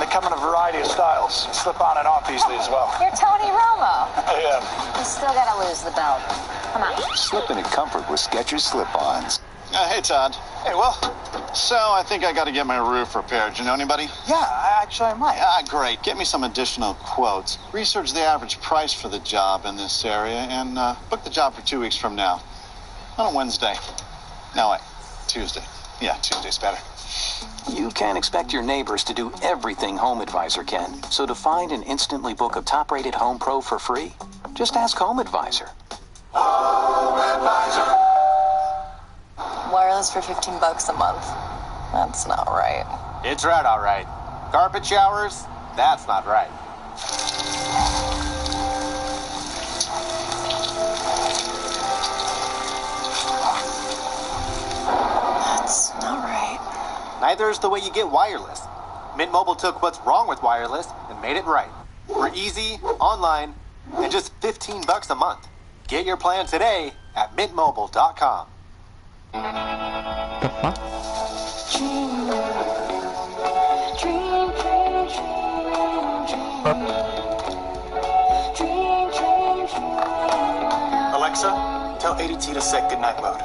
And they come in a variety of styles. Slip on and off easily as well. You're Tony Romo. I am. You still gotta lose the belt. Come on. Slip into comfort with Skechers slip-ons. Hey, Todd. Hey, Will. So, I think I got to get my roof repaired. Do you know anybody? Yeah, actually I might. Ah, great. Get me some additional quotes. Research the average price for the job in this area and book the job for 2 weeks from now. On a Wednesday. No, wait. Tuesday. Yeah, Tuesday's better. You can't expect your neighbors to do everything Home Advisor can. So to find and instantly book a top-rated home pro for free, just ask Home Advisor. Home Advisor. Wireless for $15 a month. That's not right. It's right, all right. Carpet showers? That's not right. That's not right. Neither is the way you get wireless. Mint Mobile took what's wrong with wireless and made it right. We're easy, online, and just $15 a month. Get your plan today at mintmobile.com. The fuck? Alexa, tell ADT to set goodnight mode.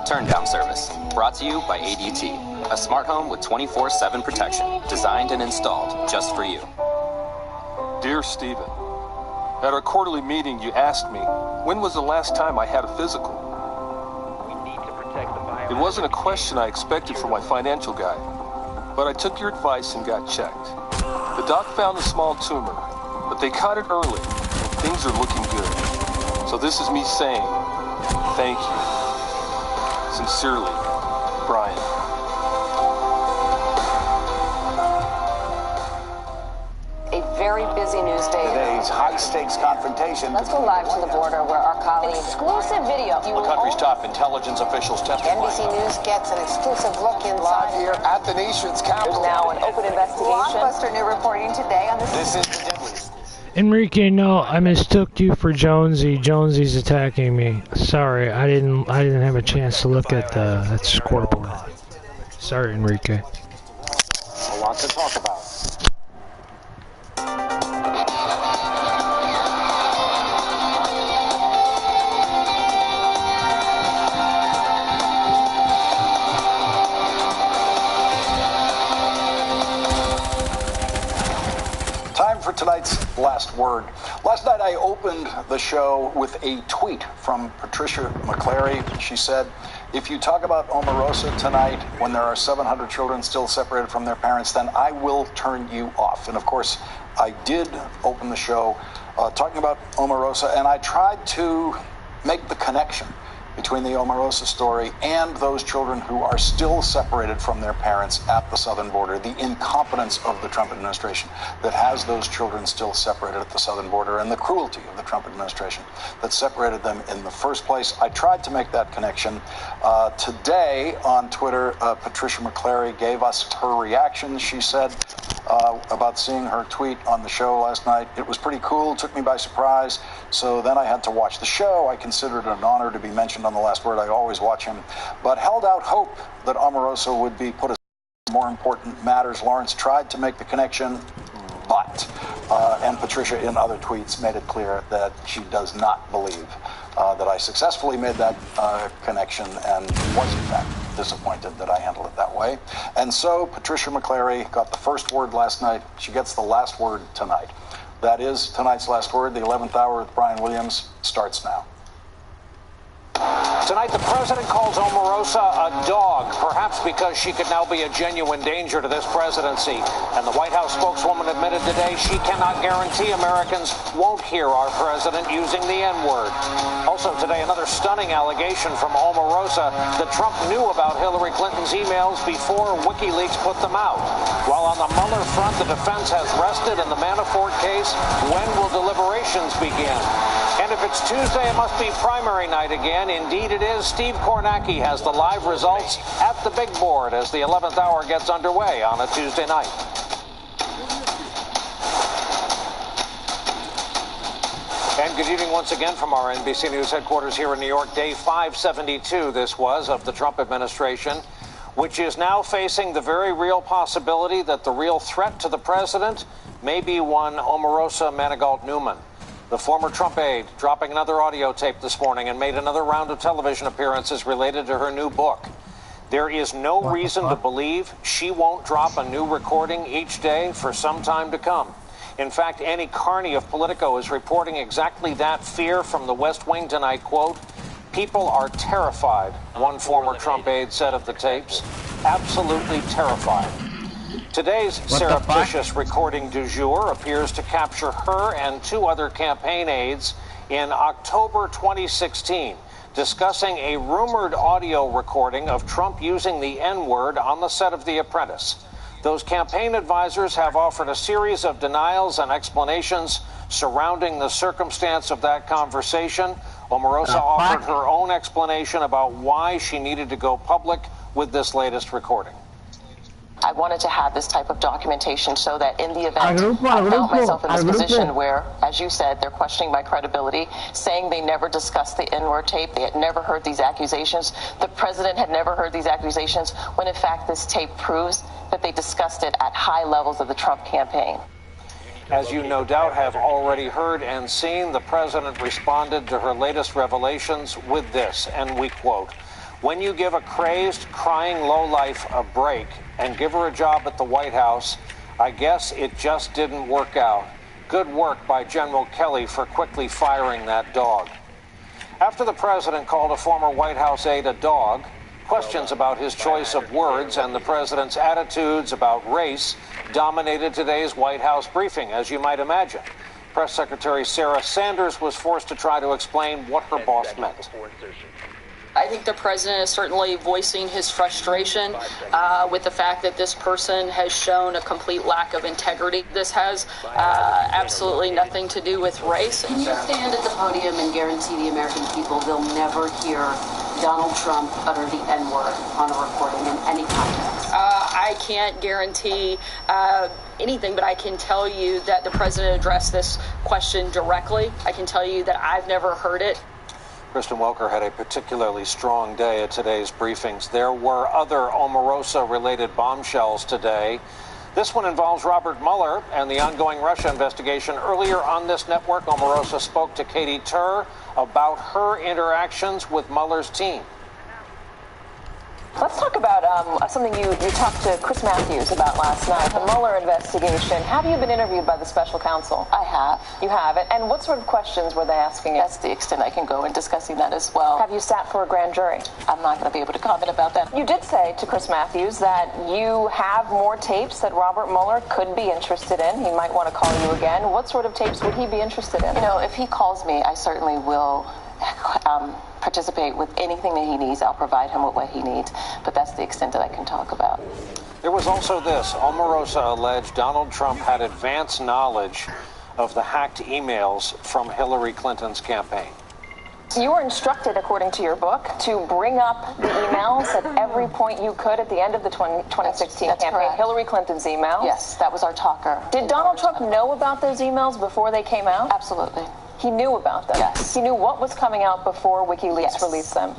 Turn down service. Brought to you by ADT. A smart home with 24/7 protection. Designed and installed just for you. Dear Stephen, at our quarterly meeting you asked me, when was the last time I had a physical? It wasn't a question I expected from my financial guy, but I took your advice and got checked. The doc found a small tumor, but they caught it early, and things are looking good. So this is me saying, thank you. Sincerely, Brian. A very busy news day. Today's high-stakes confrontation. Let's go live to the border where our colleague... Exclusive video. The country's top intelligence officials testifying. NBC News gets an exclusive look inside. Live here at the nation's capital. There's now an open investigation. Blockbuster new reporting today on This is the deadliest. Enrique, no, I mistook you for Jonesy. Jonesy's attacking me. Sorry, I didn't have a chance to look at that scoreboard. Sorry, Enrique. A lot to talk about. Time for tonight's last word. Last night I opened the show with a tweet from Patricia McClary. She said, if you talk about Omarosa tonight when there are 700 children still separated from their parents, then I will turn you off. And of course, I did open the show talking about Omarosa, and I tried to make the connection between the Omarosa story and those children who are still separated from their parents at the southern border, the incompetence of the Trump administration that has those children still separated at the southern border, and the cruelty of the Trump administration that separated them in the first place. I tried to make that connection. Today on Twitter, Patricia McClary gave us her reaction. She said about seeing her tweet on the show last night, it was pretty cool, took me by surprise, so then I had to watch the show. I considered it an honor to be mentioned on The Last Word. I always watch him, but held out hope that Omarosa would be put as more important matters. Lawrence tried to make the connection, but, and Patricia in other tweets made it clear that she does not believe that I successfully made that connection, and was in fact disappointed that I handled it that way. And so Patricia McClary got the first word last night. She gets the last word tonight. That is tonight's last word. The 11th hour with Brian Williams starts now. Tonight, the president calls Omarosa a dog, perhaps because she could now be a genuine danger to this presidency. And the White House spokeswoman admitted today she cannot guarantee Americans won't hear our president using the N-word. Also today, another stunning allegation from Omarosa that Trump knew about Hillary Clinton's emails before WikiLeaks put them out. While on the Mueller front, the defense has rested in the Manafort case. When will deliberations begin? And if it's Tuesday, it must be primary night again. Indeed it is. Steve Kornacki has the live results at the big board as the 11th hour gets underway on a Tuesday night. And good evening once again from our NBC News headquarters here in New York. Day 572, this was, of the Trump administration, which is now facing the very real possibility that the real threat to the president may be one Omarosa Manigault-Newman, the former Trump aide, dropping another audio tape this morning and made another round of television appearances related to her new book. There is no reason to believe she won't drop a new recording each day for some time to come. In fact, Annie Carney of Politico is reporting exactly that fear from the West Wing tonight. Quote, "People are terrified," one former Trump aide said of the tapes. Absolutely terrified. Today's surreptitious recording du jour appears to capture her and two other campaign aides in October 2016, discussing a rumored audio recording of Trump using the N-word on the set of The Apprentice. Those campaign advisors have offered a series of denials and explanations surrounding the circumstance of that conversation. Omarosa offered her own explanation about why she needed to go public with this latest recording. I wanted to have this type of documentation so that in the event I found myself in this position where, as you said, they're questioning my credibility, saying they never discussed the N-word tape, they had never heard these accusations, the president had never heard these accusations, when in fact this tape proves that they discussed it at high levels of the Trump campaign. As you no doubt have already heard and seen, the president responded to her latest revelations with this, and we quote, "When you give a crazed, crying lowlife a break and give her a job at the White House, I guess it just didn't work out. Good work by General Kelly for quickly firing that dog." After the president called a former White House aide a dog, questions about his choice of words and the president's attitudes about race dominated today's White House briefing, as you might imagine. Press Secretary Sarah Sanders was forced to try to explain what her boss meant. I think the president is certainly voicing his frustration with the fact that this person has shown a complete lack of integrity. This has absolutely nothing to do with race. Can you stand at the podium and guarantee the American people they'll never hear Donald Trump utter the N-word on a recording in any context? I can't guarantee anything, but I can tell you that the president addressed this question directly. I can tell you that I've never heard it. Kristen Welker had a particularly strong day at today's briefings. There were other Omarosa-related bombshells today. This one involves Robert Mueller and the ongoing Russia investigation. Earlier on this network, Omarosa spoke to Katie Tur about her interactions with Mueller's team. Let's talk about something you talked to Chris Matthews about last night, the Mueller investigation. Have you been interviewed by the special counsel? I have. You have? And what sort of questions were they asking you? That's the extent I can go in discussing that as well. Have you sat for a grand jury? I'm not going to be able to comment about that. You did say to Chris Matthews that you have more tapes that Robert Mueller could be interested in. He might want to call you again. What sort of tapes would he be interested in? You know, if he calls me, I certainly will participate with anything that he needs. I'll provide him with what he needs, but that's the extent that I can talk about. There was also this. Omarosa alleged Donald Trump had advance knowledge of the hacked emails from Hillary Clinton's campaign. You were instructed, according to your book, to bring up the emails at every point you could at the end of the 2016 that's campaign. correct. Hillary Clinton's emails? Yes, that was our talker. Did Donald Trump know about those emails before they came out? Absolutely. He knew about them? Yes. He knew what was coming out before WikiLeaks released them?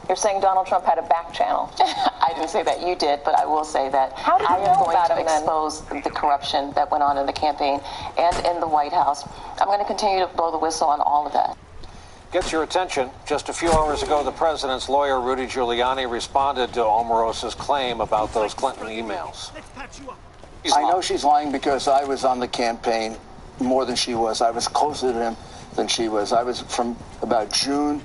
You're saying Donald Trump had a back channel? I didn't say that, you did, but I will say that How did you I know am going about to him, then? expose the corruption that went on in the campaign and in the White House. I'm going to continue to blow the whistle on all of that. Gets your attention. Just a few hours ago, the president's lawyer, Rudy Giuliani, responded to Omarosa's claim about those Clinton emails. I know she's lying because I was on the campaign more than she was. I was closer to him than she was. I was from about June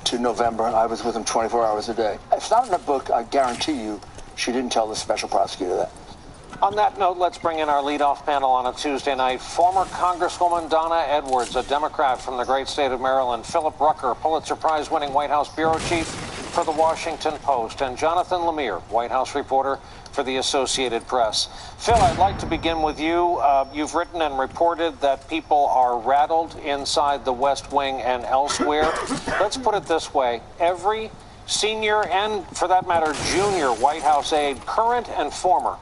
to November. I was with him 24 hours a day. It's not in the book. I guarantee you she didn't tell the special prosecutor that. On that note, let's bring in our leadoff panel on a Tuesday night. Former Congresswoman Donna Edwards, a Democrat from the great state of Maryland. Philip Rucker, Pulitzer Prize-winning White House bureau chief for the Washington Post. And Jonathan Lemire, White House reporter for the Associated Press. Phil, I'd like to begin with you. You've written and reported that people are rattled inside the West Wing and elsewhere. Let's put it this way. Every senior and, for that matter, junior White House aide, current and former,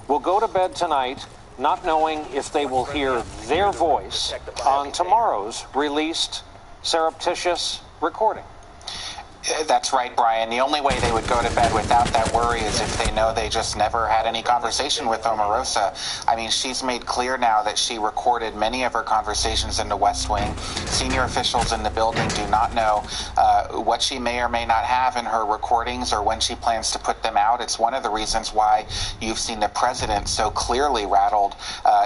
will go to bed tonight not knowing if they will hear their voice on tomorrow's released surreptitious recording. That's right, Brian. The only way they would go to bed without that worry is if they know they just never had any conversation with Omarosa. I mean, she's made clear now that she recorded many of her conversations in the West Wing. Senior officials in the building do not know what she may or may not have in her recordings or when she plans to put them out. It's one of the reasons why you've seen the president so clearly rattled.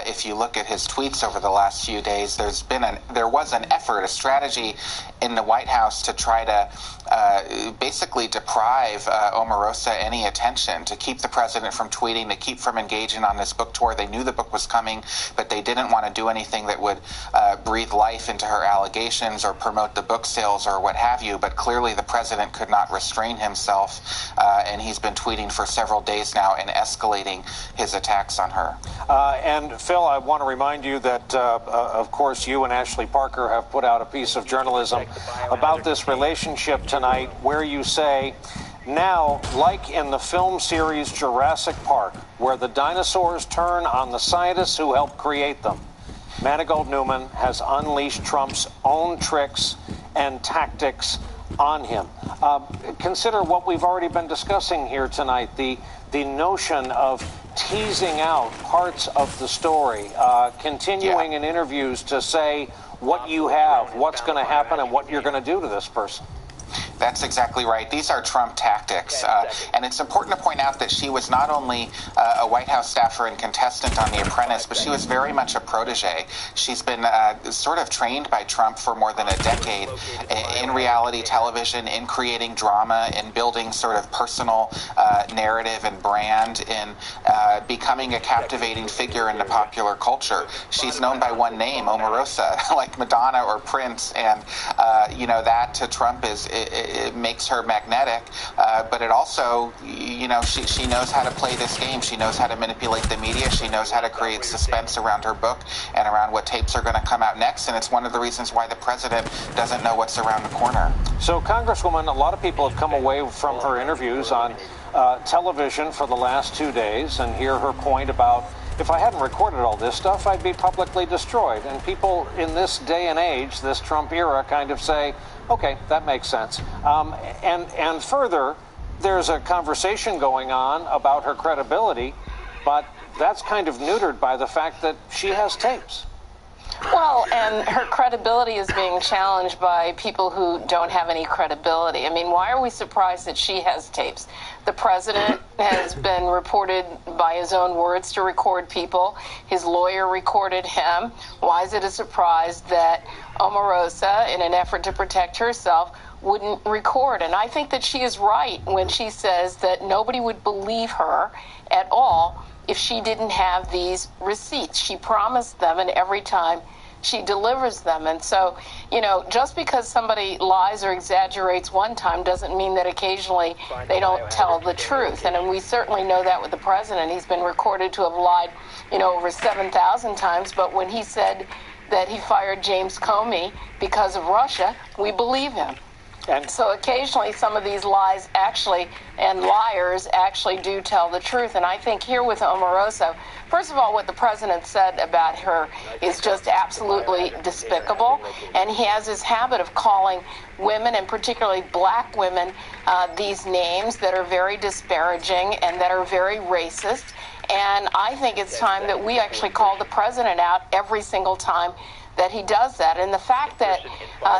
If you look at his tweets over the last few days, there was an effort, a strategy in the White House to try to basically deprive Omarosa any attention, to keep the president from tweeting, to keep from engaging on this book tour. They knew the book was coming, but they didn't want to do anything that would breathe life into her allegations or promote the book sales or what have you. But clearly the president could not restrain himself, and he's been tweeting for several days now and escalating his attacks on her. And Phil, I want to remind you that, of course, you and Ashley Parker have put out a piece of journalism about this relationship tonight, where you say, now, like in the film series Jurassic Park, where the dinosaurs turn on the scientists who helped create them, Manigault Newman has unleashed Trump's own tricks and tactics on him. Consider what we've already been discussing here tonight, the notion of teasing out parts of the story, continuing in interviews to say what you have, what's going to happen, and what you're going to do to this person. That's exactly right. These are Trump tactics. And it's important to point out that she was not only a White House staffer and contestant on The Apprentice, but she was very much a protege. She's been sort of trained by Trump for more than a decade in reality television, in creating drama, in building sort of personal narrative and brand, in becoming a captivating figure in the popular culture. She's known by one name, Omarosa, like Madonna or Prince. And, that to Trump it makes her magnetic, but it also, she knows how to play this game. She knows how to manipulate the media. She knows how to create suspense around her book and around what tapes are going to come out next, and it's one of the reasons why the president doesn't know what's around the corner. So, Congresswoman, a lot of people have come away from her interviews on television for the last 2 days and hear her point about, if I hadn't recorded all this stuff, I'd be publicly destroyed. And people in this day and age, this Trump era, kind of say, okay, that makes sense. And further, there's a conversation going on about her credibility, but that's kind of neutered by the fact that she has tapes. Well, and her credibility is being challenged by people who don't have any credibility. I mean, why are we surprised that she has tapes? The president has been reported by his own words to record people. His lawyer recorded him. Why is it a surprise that Omarosa, in an effort to protect herself, wouldn't record? And I think that she is right when she says that nobody would believe her at all if she didn't have these receipts. She promised them, and every time she delivers them. And so, just because somebody lies or exaggerates one time doesn't mean that occasionally they don't tell the truth. And we certainly know that with the president. He's been recorded to have lied, over 7,000 times. But when he said that he fired James Comey because of Russia, we believe him. And so occasionally some of these lies and liars actually do tell the truth. And I think here with Omarosa, first of all, what the president said about her is just absolutely despicable. And he has this habit of calling women, and particularly black women, these names that are very disparaging and that are very racist. And I think it's time that we actually call the president out every single time that he does that. And the fact that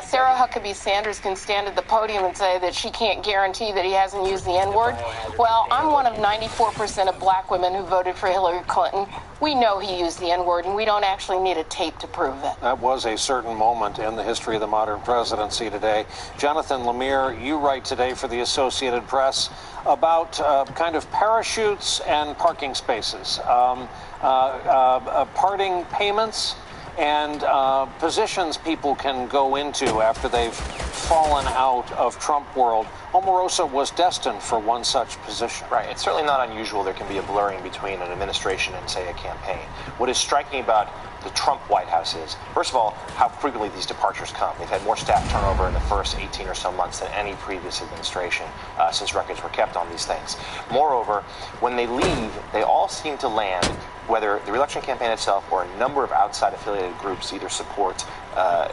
Sarah Huckabee Sanders can stand at the podium and say that she can't guarantee that he hasn't used the N-word, well, I'm one of 94% of black women who voted for Hillary Clinton. We know he used the N-word, and we don't actually need a tape to prove it. That was a certain moment in the history of the modern presidency today. Jonathan Lemire, you write today for the Associated Press about kind of parachutes and parking spaces, parting payments, and positions people can go into after they've fallen out of Trump world. Omarosa was destined for one such position. Right. It's certainly not unusual there can be a blurring between an administration and, say, a campaign. What is striking about the Trump White House is, first of all, how frequently these departures come. They've had more staff turnover in the first 18 or so months than any previous administration since records were kept on these things. Moreover, when they leave, they all seem to land whether the re-election campaign itself or a number of outside affiliated groups either support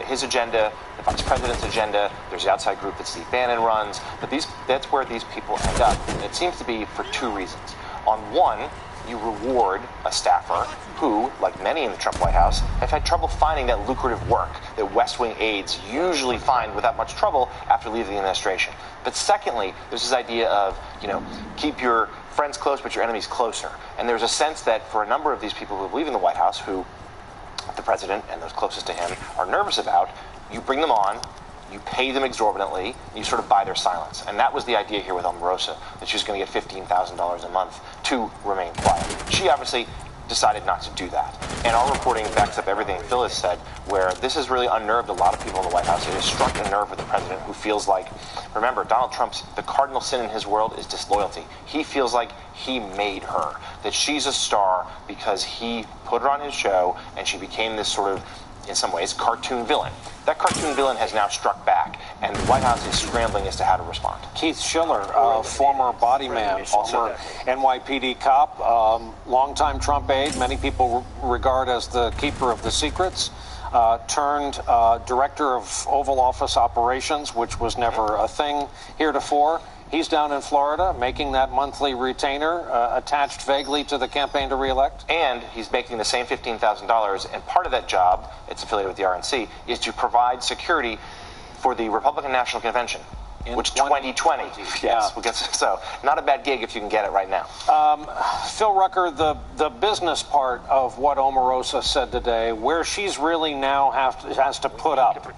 his agenda, the vice president's agenda. There's the outside group that Steve Bannon runs, but that's where these people end up. And it seems to be for two reasons. On one, you reward a staffer who, like many in the Trump White House, have had trouble finding that lucrative work that West Wing aides usually find without much trouble after leaving the administration. But secondly, there's this idea of, keep your friends close but your enemies closer. And there's a sense that for a number of these people who believe in the White House, who the president and those closest to him are nervous about, you bring them on, you pay them exorbitantly, and you sort of buy their silence. And that was the idea here with Omarosa, that she was going to get $15,000 a month to remain quiet. She obviously decided not to do that. And our reporting backs up everything Phil has said, where this has really unnerved a lot of people in the White House. It has struck a nerve with the president, who feels like, remember, Donald Trump's, the cardinal sin in his world is disloyalty. He feels like he made her, that she's a star because he put her on his show, and she became this sort of, in some ways, cartoon villain. That cartoon villain has now struck back, and the White House is scrambling as to how to respond. Keith Schiller, former body man, former NYPD cop, longtime Trump aide, many people regard as the keeper of the secrets, turned director of Oval Office operations, which was never a thing heretofore. He's down in Florida making that monthly retainer attached vaguely to the campaign to re-elect. And he's making the same $15,000. And part of that job, it's affiliated with the RNC, is to provide security for the Republican National Convention. Which 2020. Yes, yeah. We'll get so not a bad gig if you can get it right now. Phil Rucker, the business part of what Omarosa said today, where she's really now has to put up,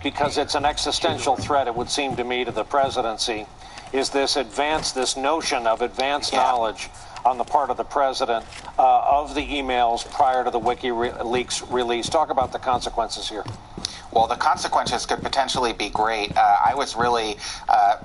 because it's an existential threat, it would seem to me, to the presidency, is this notion of advanced knowledge on the part of the president of the emails prior to the WikiLeaks release. Talk about the consequences here. Well, the consequences could potentially be great. I was really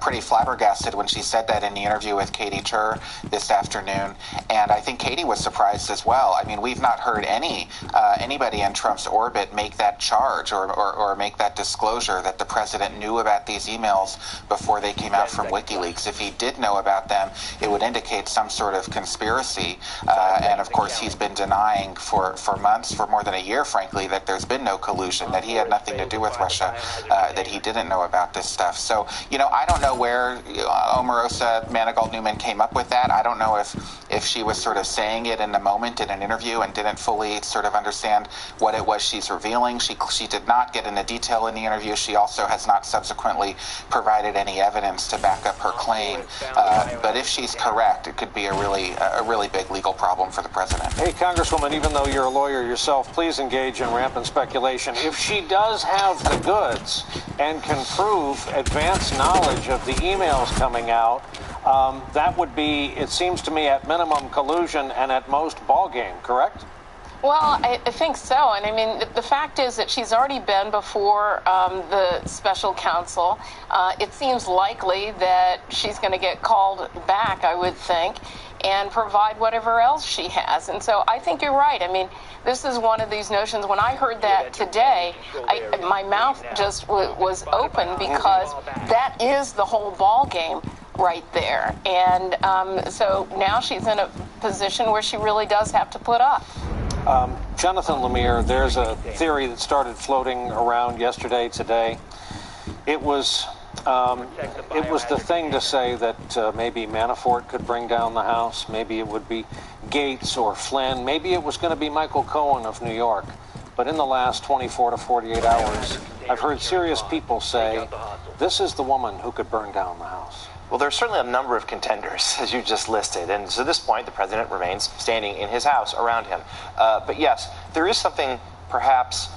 pretty flabbergasted when she said that in the interview with Katie Tur this afternoon, and I think Katie was surprised as well. I mean, we've not heard anybody in Trump's orbit make that charge or make that disclosure that the president knew about these emails before they came out from WikiLeaks. If he did know about them, it would indicate some sort of conspiracy, and of course he's been denying for months, for more than a year, frankly, that there's been no collusion, that he had nothing to do with Russia, that he didn't know about this stuff. So, I don't know where Omarosa Manigault-Newman came up with that. I don't know if she was sort of saying it in the moment in an interview and didn't fully sort of understand what it was she's revealing. She did not get into detail in the interview. She also has not subsequently provided any evidence to back up her claim. But if she's correct, it could be a really big legal problem for the president. Hey, Congresswoman, even though you're a lawyer yourself, please engage in rampant speculation. If she does have the goods and can prove advanced knowledge of the emails coming out, that would be, it seems to me, at minimum collusion and at most ball game, correct? Well, I think so. And I mean, the fact is that she's already been before the special counsel. It seems likely that she's going to get called back, I would think, and provide whatever else she has. And so I think you're right. I mean, this is one of these notions. When I heard that today, my mouth just was open, because that is the whole ball game right there. And so now she's in a position where she really does have to put up. Jonathan Lemire, there's a theory that started floating around yesterday, today. It was the thing to say that maybe Manafort could bring down the House. Maybe it would be Gates or Flynn. Maybe it was going to be Michael Cohen of New York. But in the last 24 to 48 hours, I've heard serious people say, this is the woman who could burn down the House. Well, there's certainly a number of contenders, as you just listed. And to this point, the president remains standing in his house around him. But yes, there is something perhaps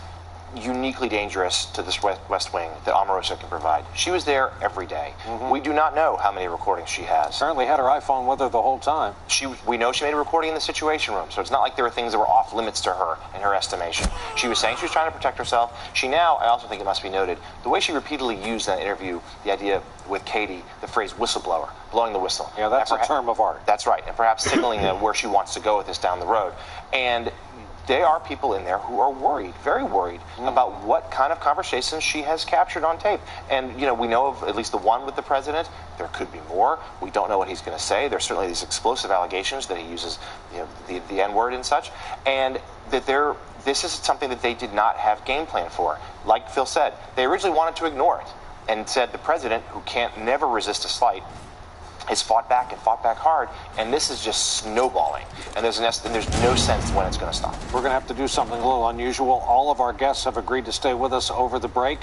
uniquely dangerous to this West Wing that Omarosa can provide. She was there every day. Mm-hmm. We do not know how many recordings she has. Apparently had her iPhone with her the whole time. We know she made a recording in the Situation Room, so it's not like there were things that were off limits to her in her estimation. She was saying she was trying to protect herself. She now, I also think it must be noted, the way she repeatedly used in that interview, the idea with Katie, the phrase whistleblower, blowing the whistle. Yeah, that's a term of art. That's right, and perhaps signaling where she wants to go with this down the road. And there are people in there who are worried, very worried, about what kind of conversations she has captured on tape. And, you know, we know of at least the one with the president. There could be more. We don't know what he's going to say. There's certainly these explosive allegations that he uses, you know, the N-word and such. And that this is something that they did not have game plan for. Like Phil said, they originally wanted to ignore it and said the president, who can't never resist a slight, has fought back and fought back hard, and this is just snowballing. And there's no sense when it's going to stop. We're going to have to do something a little unusual. All of our guests have agreed to stay with us over the break.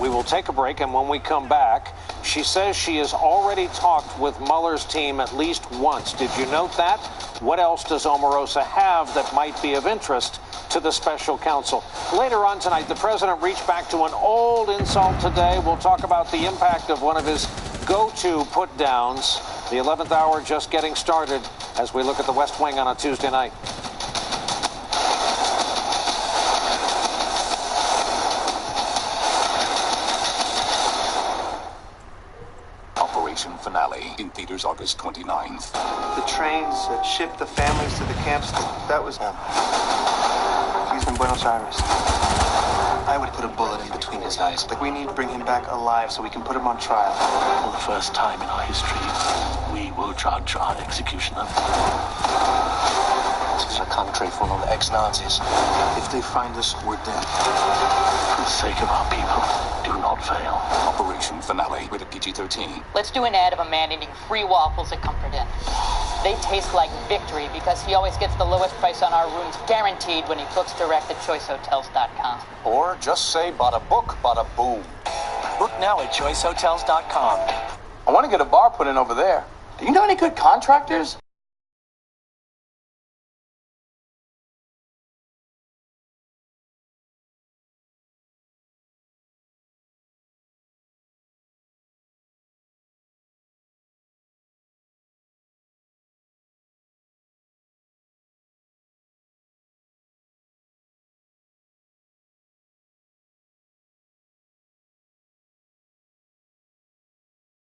We will take a break, and when we come back, she says she has already talked with Mueller's team at least once. Did you note that? What else does Omarosa have that might be of interest to the special counsel? Later on tonight, the president reached back to an old insult today. We'll talk about the impact of one of his go-to put-downs. The 11th hour just getting started as we look at the West Wing on a Tuesday night. Operation Finale in theaters August 29th. The trains that shipped the families to the camps, that was him. He's in Buenos Aires. I would put a bullet in between his eyes. Like, we need to bring him back alive so we can put him on trial. For the first time in our history, we will judge our executioner. This is a country full of ex-Nazis. If they find us, we're dead. For the sake of our people, do not fail. Operation Finale with a PG-13. Let's do an ad of a man eating free waffles at Comfort Inn. They taste like victory because he always gets the lowest price on our rooms guaranteed when he books direct at choicehotels.com. Or just say bada book, bada boom. Book now at choicehotels.com. I want to get a bar put in over there. Do you know any good contractors?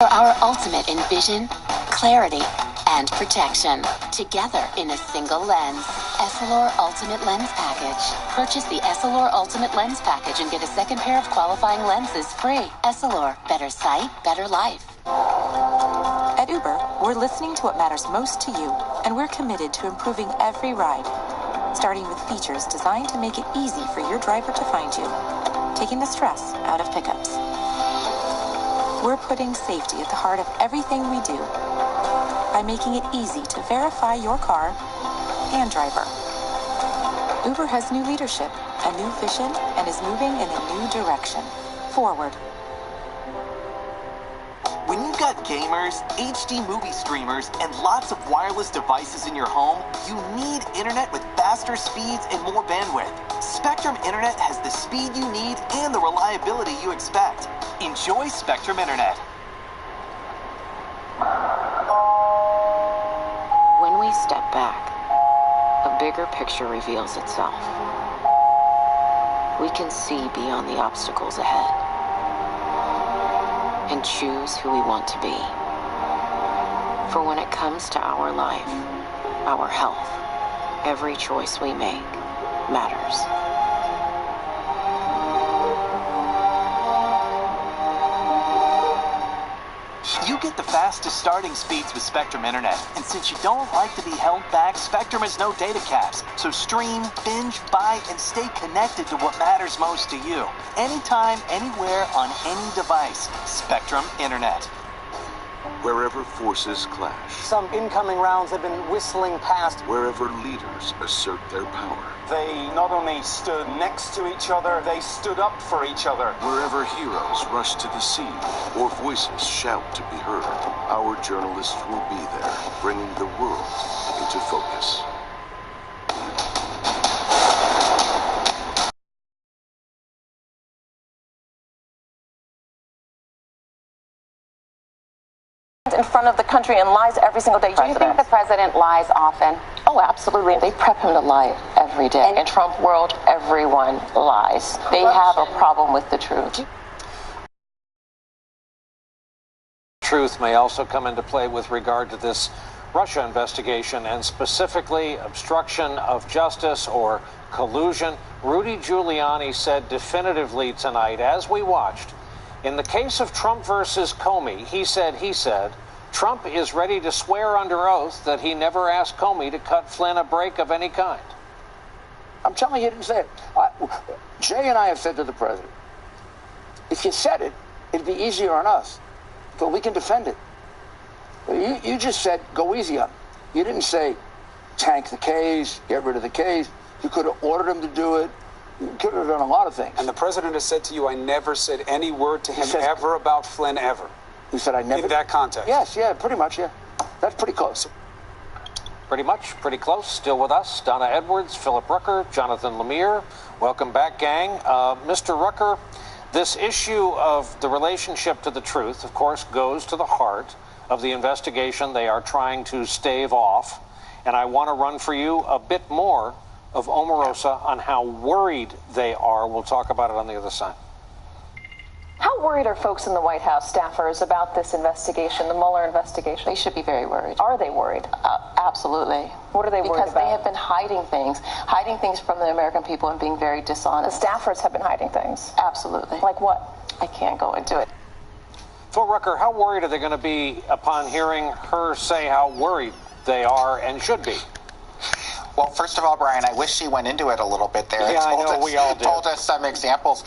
For our ultimate in vision, clarity, and protection. Together in a single lens. Essilor Ultimate Lens Package. Purchase the Essilor Ultimate Lens Package and get a second pair of qualifying lenses free. Essilor. Better sight, better life. At Uber, we're listening to what matters most to you, and we're committed to improving every ride. Starting with features designed to make it easy for your driver to find you. Taking the stress out of pickups. We're putting safety at the heart of everything we do by making it easy to verify your car and driver. Uber has new leadership, a new vision, and is moving in a new direction. Forward. When you've got gamers, HD movie streamers, and lots of wireless devices in your home, you need internet with faster speeds and more bandwidth. Spectrum Internet has the speed you need and the reliability you expect. Enjoy Spectrum Internet. When we step back, a bigger picture reveals itself. We can see beyond the obstacles ahead and choose who we want to be. For when it comes to our life, our health, every choice we make matters. You get the fastest starting speeds with Spectrum Internet. And since you don't like to be held back, Spectrum has no data caps. So stream, binge, buy, and stay connected to what matters most to you. Anytime, anywhere, on any device. Spectrum Internet. Wherever forces clash. Some incoming rounds have been whistling past. Wherever leaders assert their power. They not only stood next to each other, they stood up for each other. Wherever heroes rush to the scene or voices shout to be heard, our journalists will be there, bringing the world into focus. In front of the country and lies every single day. Do you think the president lies often? Oh, absolutely. They prep him to lie every day. In Trump world, everyone lies. They have a problem with the truth. Truth may also come into play with regard to this Russia investigation, and specifically obstruction of justice or collusion. Rudy Giuliani said definitively tonight, as we watched, in the case of Trump versus Comey, he said, Trump is ready to swear under oath that he never asked Comey to cut Flynn a break of any kind. I'm telling you, he didn't say it. Jay and I have said to the president, if you said it, it'd be easier on us, but we can defend it. You just said, go easy on him. You didn't say, tank the case, get rid of the case. You could have ordered him to do it. You could have done a lot of things. And the president has said to you, I never said any word to him ever about Flynn, ever. He said, I never... In that context. Yes, yeah, pretty much, yeah. That's pretty close. Pretty much, pretty close. Still with us, Donna Edwards, Philip Rucker, Jonathan Lemire. Welcome back, gang. Mr. Rucker, this issue of the relationship to the truth, of course, goes to the heart of the investigation they are trying to stave off. And I want to run for you a bit more of Omarosa on how worried they are. We'll talk about it on the other side. How worried are folks in the White House staffers about this investigation, the Mueller investigation? They should be very worried. Are they worried? Absolutely. What are they worried about? Because they have been hiding things from the American people and being very dishonest. The staffers have been hiding things? Absolutely. Like what? I can't go into it. Phil Rucker, how worried are they going to be upon hearing her say how worried they are and should be? Well, first of all, Brian, I wish she went into it a little bit there. Yeah, I know, we all did. Told us some examples.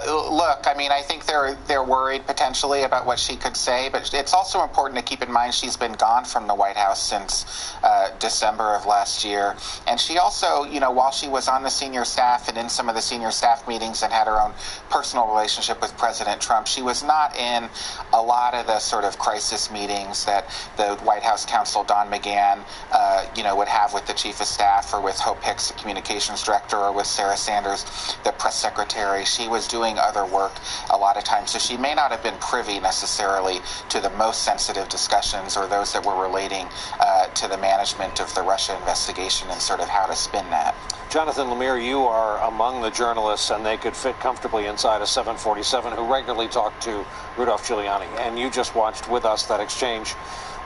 Look, I mean, I think they're worried potentially about what she could say, but it's also important to keep in mind she's been gone from the White House since December of last year. And she also, you know, while she was on the senior staff and in some of the senior staff meetings and had her own personal relationship with President Trump, she was not in a lot of the sort of crisis meetings that the White House counsel, Don McGahn, would have with the chief of staff, or with Hope Hicks, the communications director, or with Sarah Sanders, the press secretary. She was doing other work a lot of times, so she may not have been privy necessarily to the most sensitive discussions or those that were relating to the management of the Russia investigation and sort of how to spin that. Jonathan Lemire, you are among the journalists, and they could fit comfortably inside a 747, who regularly talk to Rudolph Giuliani, and you just watched with us that exchange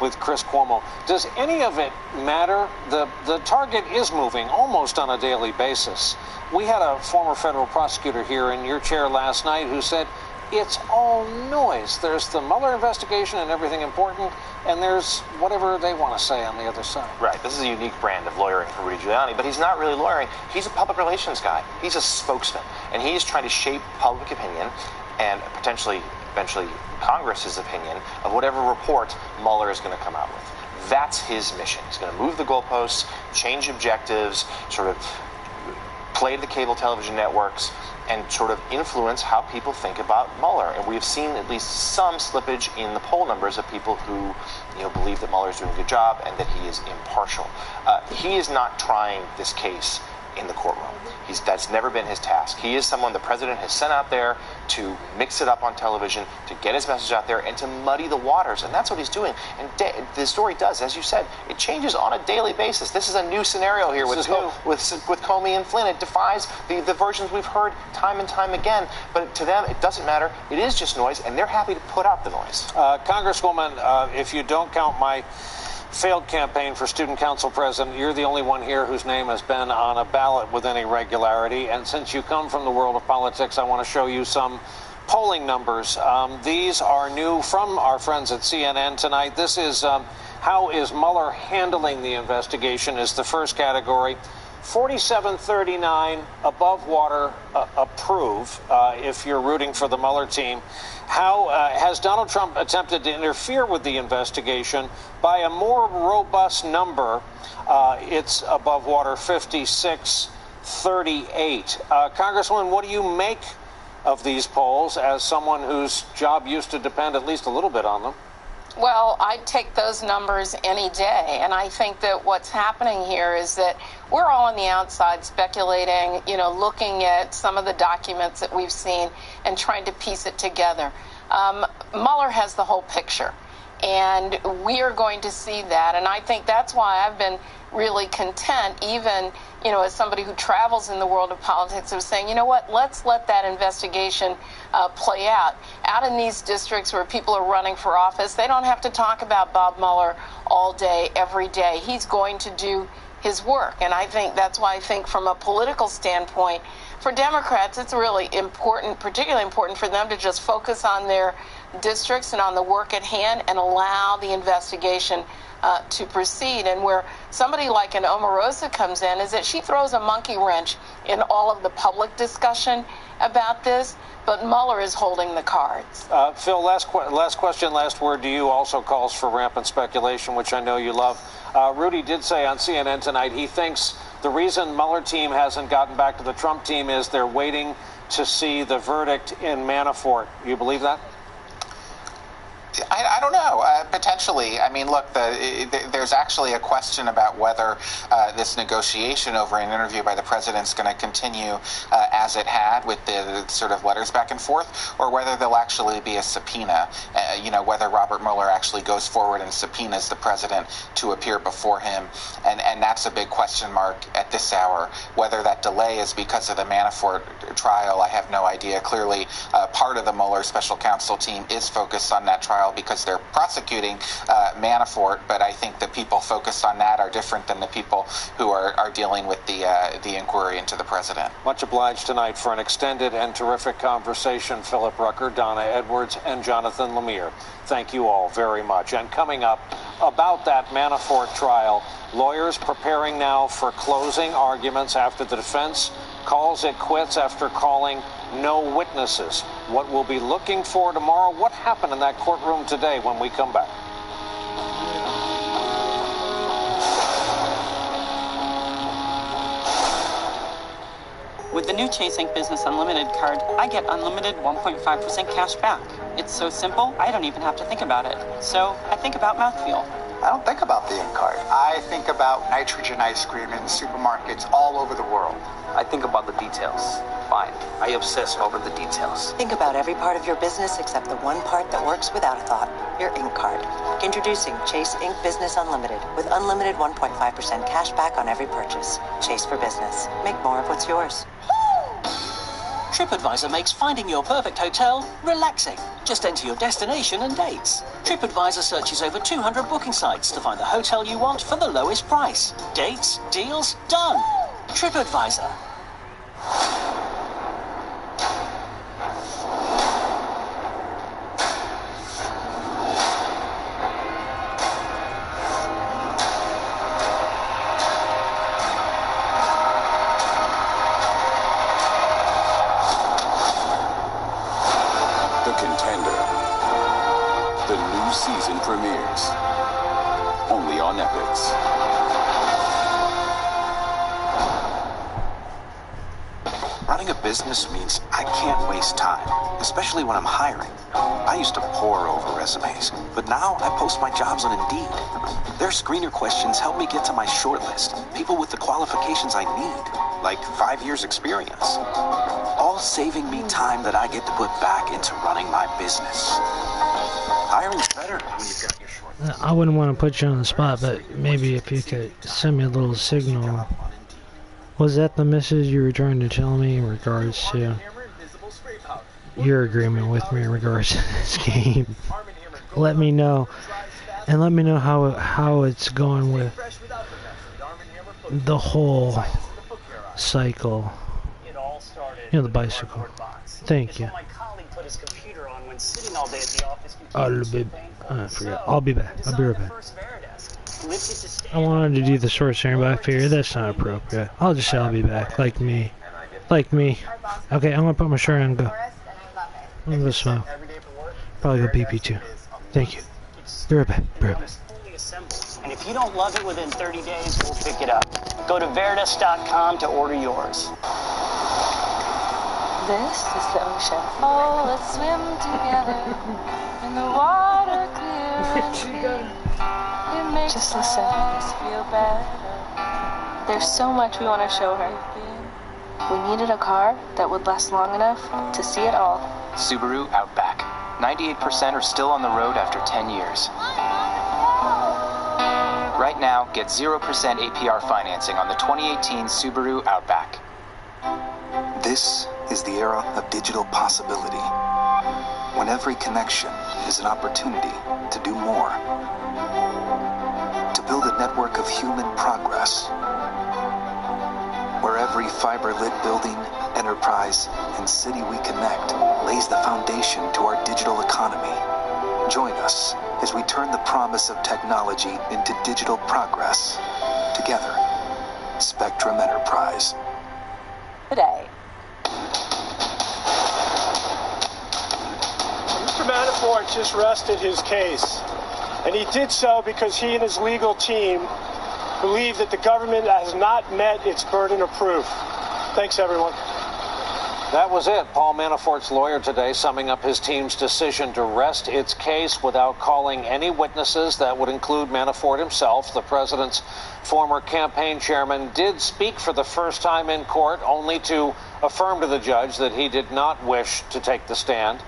with Chris Cuomo. Does any of it matter? The target is moving almost on a daily basis. We had a former federal prosecutor here in your chair last night who said it's all noise. There's the Mueller investigation and everything important, and there's whatever they want to say on the other side. Right. This is a unique brand of lawyering for Rudy Giuliani, but he's not really lawyering. He's a public relations guy. He's a spokesman, and he's trying to shape public opinion and potentially, eventually, Congress's opinion of whatever report Mueller is going to come out with. That's his mission. He's going to move the goalposts, change objectives, sort of play to the cable television networks, and sort of influence how people think about Mueller. And we've seen at least some slippage in the poll numbers of people who, believe that Mueller is doing a good job and that he is impartial. He is not trying this case in the courtroom. That's never been his task. He is someone the president has sent out there to mix it up on television, to get his message out there, and to muddy the waters. And that's what he's doing. And the story does, as you said, it changes on a daily basis. This is a new scenario here with Comey and Flynn. It defies the versions we've heard time and time again. But to them, it doesn't matter. It is just noise, and they're happy to put out the noise. Congresswoman, if you don't count my failed campaign for student council president, you're the only one here whose name has been on a ballot with any regularity. And since you come from the world of politics, I want to show you some polling numbers. These are new from our friends at CNN tonight. This is how is Mueller handling the investigation is the first category. 47-39 above water approve if you're rooting for the Mueller team. How has Donald Trump attempted to interfere with the investigation? By a more robust number, it's above water 56-38. Congresswoman, what do you make of these polls as someone whose job used to depend at least a little bit on them? Well, I'd take those numbers any day. And I think that what's happening here is that we're all on the outside speculating, looking at some of the documents that we've seen and trying to piece it together. Mueller has the whole picture. And we are going to see that. And I think that's why I've been really content, even, as somebody who travels in the world of politics, of saying, you know what, let's let that investigation play out. Out in these districts where people are running for office, they don't have to talk about Bob Mueller all day, every day. He's going to do his work. And I think that's why I think from a political standpoint, for Democrats, it's really important, particularly important for them to just focus on their districts and on the work at hand and allow the investigation to proceed. And where somebody like an Omarosa comes in is that she throws a monkey wrench in all of the public discussion about this, but Mueller is holding the cards. Phil, last question, last word to you. Also calls for rampant speculation, which I know you love. Rudy did say on CNN tonight he thinks the reason Mueller team hasn't gotten back to the Trump team is they're waiting to see the verdict in Manafort. You believe that? I don't know. Potentially. I mean, look, there's actually a question about whether this negotiation over an interview by the president is going to continue as it had with the sort of letters back and forth, or whether there'll actually be a subpoena, whether Robert Mueller actually goes forward and subpoenas the president to appear before him. And that's a big question mark at this hour. Whether that delay is because of the Manafort trial, I have no idea. Clearly, part of the Mueller special counsel team is focused on that trial because they're prosecuting Manafort, but I think the people focused on that are different than the people who are dealing with the inquiry into the president. Much obliged tonight for an extended and terrific conversation. Philip Rucker, Donna Edwards, and Jonathan Lemire. Thank you all very much. And coming up about that Manafort trial, lawyers preparing now for closing arguments after the defense calls it quits after calling no witnesses. What we'll be looking for tomorrow, what happened in that courtroom today when we come back. With the new Chase Ink Business Unlimited card, I get unlimited 1.5% cash back. It's so simple, I don't even have to think about it. So I think about mouthfeel. I don't think about the ink card. I think about nitrogen ice cream in supermarkets all over the world. I think about the details. Fine. I obsess over the details. Think about every part of your business except the one part that works without a thought, your ink card. Introducing Chase Ink Business Unlimited with unlimited 1.5% cash back on every purchase. Chase for business. Make more of what's yours. TripAdvisor makes finding your perfect hotel relaxing. Just enter your destination and dates. TripAdvisor searches over 200 booking sites to find the hotel you want for the lowest price. Dates, deals, done. TripAdvisor. Season premieres only on Epix. Running a business means I can't waste time, especially when I'm hiring. I used to pore over resumes, but now I post my jobs on Indeed. Their screener questions help me get to my short list, people with the qualifications I need, like 5 years experience. All saving me time that I get to put back into running my business. Hiring's better when you've got your short. I wouldn't want to put you on the spot, but maybe if you could send me a little signal. Was that the message you were trying to tell me in regards to your agreement with me in regards to this game? Let me know. And let me know how it's going with the whole cycle. You know, the bicycle. Thank you. I forgot. I'll be back. I'll be right back. I wanted to do the sword sharing, but I figured that's not appropriate. I'll just say I'll be back. Like me. Like me. Okay, I'm gonna put my shirt on and go. I'm gonna go smoke. Probably go pee-pee too. Thank you. Be right back. Be right back. And if you don't love it within 30 days, we'll pick it up. Go to Veritas.com to order yours. This is the ocean. Oh, let's swim together in the water clear and free. It makes just listen. Us feel better. There's so much we want to show her. We needed a car that would last long enough to see it all. Subaru Outback. 98% are still on the road after 10 years. Right now, get 0% APR financing on the 2018 Subaru Outback. This is the era of digital possibility, when every connection is an opportunity to do more, to build a network of human progress, where every fiber-lit building, enterprise, and city we connect lays the foundation to our digital economy. Join us as we turn the promise of technology into digital progress. Together, Spectrum Enterprise. Today. Mr. Manafort just rested his case, and he did so because he and his legal team believe that the government has not met its burden of proof. Thanks, everyone. That was it. Paul Manafort's lawyer today summing up his team's decision to rest its case without calling any witnesses. That would include Manafort himself. The president's former campaign chairman did speak for the first time in court, only to affirm to the judge that he did not wish to take the stand.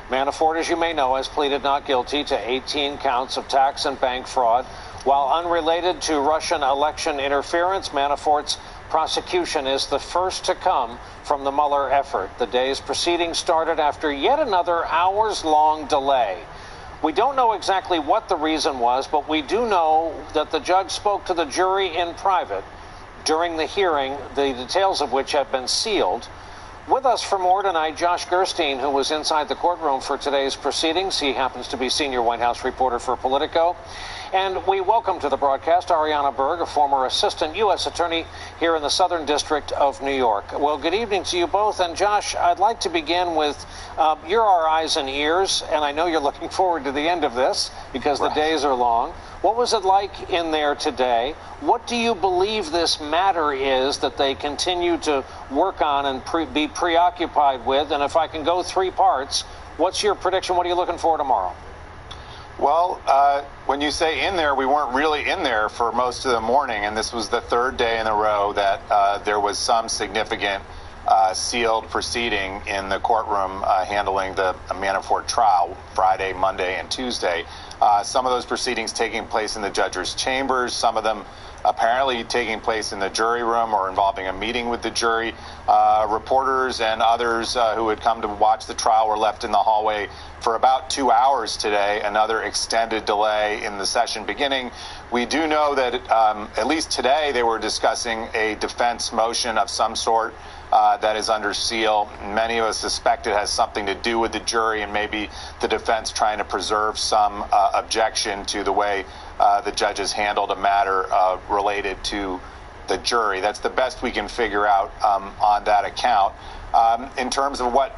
Manafort, as you may know, has pleaded not guilty to 18 counts of tax and bank fraud. While unrelated to Russian election interference, Manafort's prosecution is the first to come from the Mueller effort. The day's proceedings started after yet another hours-long delay. We don't know exactly what the reason was, but we do know that the judge spoke to the jury in private during the hearing, the details of which have been sealed. With us for more tonight, Josh Gerstein, who was inside the courtroom for today's proceedings. He happens to be senior White House reporter for Politico. And we welcome to the broadcast Ariana Berg, a former assistant U.S. attorney here in the Southern District of New York. Well, good evening to you both. And Josh, I'd like to begin with you're our eyes and ears, and I know you're looking forward to the end of this because the days are long. What was it like in there today? What do you believe this matter is that they continue to work on and be preoccupied with? And if I can go three parts, what's your prediction? What are you looking for tomorrow? Well, when you say in there, we weren't really in there for most of the morning, and this was the third day in a row that there was some significant sealed proceeding in the courtroom handling the Manafort trial, Friday, Monday, and Tuesday. Some of those proceedings taking place in the judge's chambers, some of them apparently taking place in the jury room or involving a meeting with the jury. Reporters and others who had come to watch the trial were left in the hallway for about 2 hours today, another extended delay in the session beginning. We do know that at least today they were discussing a defense motion of some sort that is under seal. Many of us suspect it has something to do with the jury and maybe the defense trying to preserve some objection to the way the judges handled a matter related to the jury. That's the best we can figure out on that account. In terms of what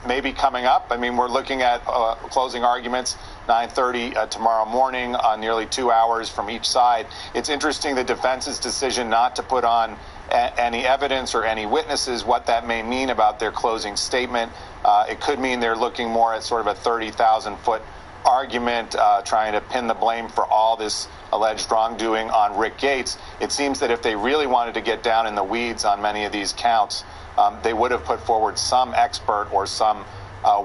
may be coming up, I mean, we're looking at closing arguments 9:30 tomorrow morning, on nearly 2 hours from each side. It's interesting the defense's decision not to put on any evidence or any witnesses, what that may mean about their closing statement. It could mean they're looking more at sort of a 30,000-foot argument, trying to pin the blame for all this alleged wrongdoing on Rick Gates. It seems that if they really wanted to get down in the weeds on many of these counts, they would have put forward some expert or some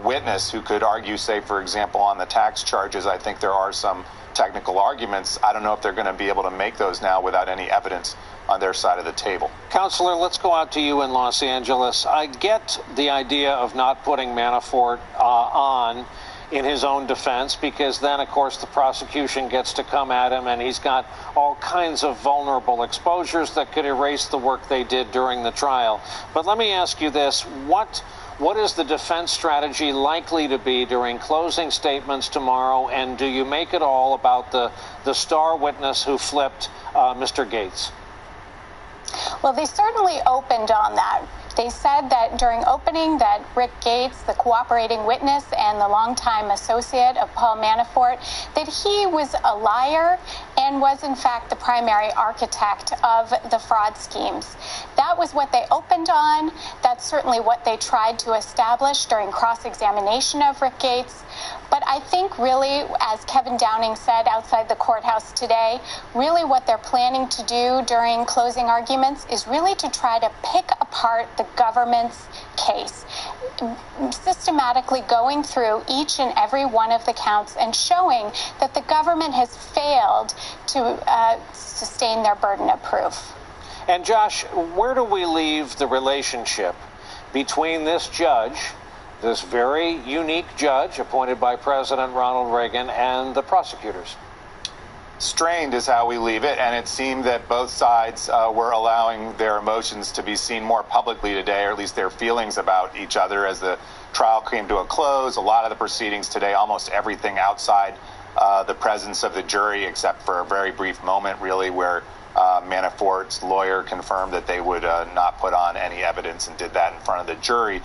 witness who could argue, say, for example, on the tax charges. I think there are some technical arguments. I don't know if they're going to be able to make those now without any evidence on their side of the table. Counselor, let's go out to you in Los Angeles. I get the idea of not putting Manafort on in his own defense, because then, of course, the prosecution gets to come at him, and he's got all kinds of vulnerable exposures that could erase the work they did during the trial. But let me ask you this. What is the defense strategy likely to be during closing statements tomorrow, and do you make it all about the star witness who flipped Mr. Gates? Well, they certainly opened on that. They said that during opening that Rick Gates, the cooperating witness and the longtime associate of Paul Manafort, that he was a liar and was in fact the primary architect of the fraud schemes. That was what they opened on. That's certainly what they tried to establish during cross-examination of Rick Gates. But I think really, as Kevin Downing said outside the courthouse today, really what they're planning to do during closing arguments is really to try to pick apart the government's case, systematically going through each and every one of the counts and showing that the government has failed to sustain their burden of proof. And Josh, where do we leave the relationship between this judge, this very unique judge appointed by President Ronald Reagan, and the prosecutors? Strained is how we leave it, and it seemed that both sides were allowing their emotions to be seen more publicly today, or at least their feelings about each other as the trial came to a close. A lot of the proceedings today, almost everything outside the presence of the jury, except for a very brief moment, really, where Manafort's lawyer confirmed that they would not put on any evidence and did that in front of the jury.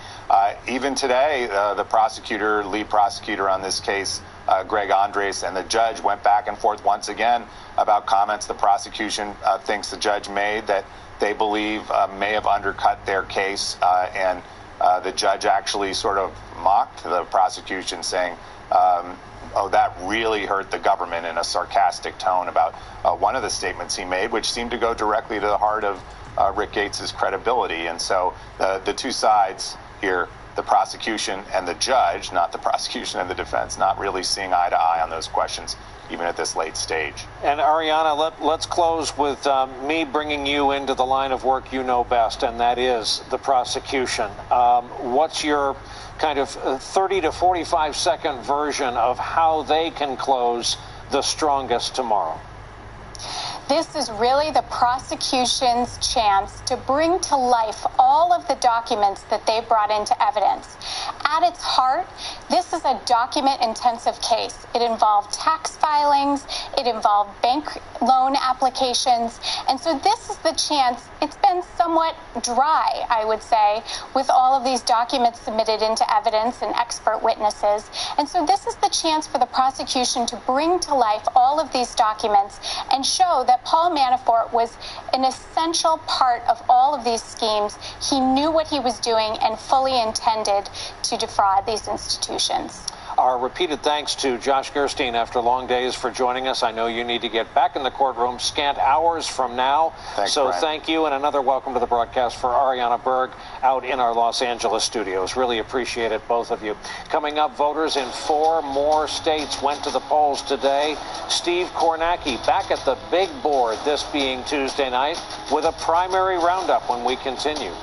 Even today, the lead prosecutor on this case, Greg Andres, and the judge went back and forth once again about comments the prosecution thinks the judge made that they believe may have undercut their case. And the judge actually sort of mocked the prosecution, saying, oh, that really hurt the government, in a sarcastic tone about one of the statements he made, which seemed to go directly to the heart of Rick Gates's credibility. And so the two sides here, the prosecution and the judge, not the prosecution and the defense, not really seeing eye to eye on those questions, even at this late stage. And Ariana, let's close with me bringing you into the line of work you know best, and that is the prosecution. What's your kind of 30 to 45 second version of how they can close the strongest tomorrow? This is really the prosecution's chance to bring to life all of the documents that they brought into evidence. At its heart, this is a document-intensive case. It involved tax filings, it involved bank loan applications, and so this is the chance. It's been somewhat dry, I would say, with all of these documents submitted into evidence and expert witnesses. And so this is the chance for the prosecution to bring to life all of these documents and show that Paul Manafort was an essential part of all of these schemes. He knew what he was doing and fully intended to defraud these institutions. Our repeated thanks to Josh Gerstein after long days for joining us. I know you need to get back in the courtroom scant hours from now. Thanks, so Brian. Thank you, and another welcome to the broadcast for Ariana Berg out in our Los Angeles studios. Really appreciate it, both of you. Coming up, voters in 4 more states went to the polls today. Steve Kornacki back at the big board, this being Tuesday night, with a primary roundup when we continue.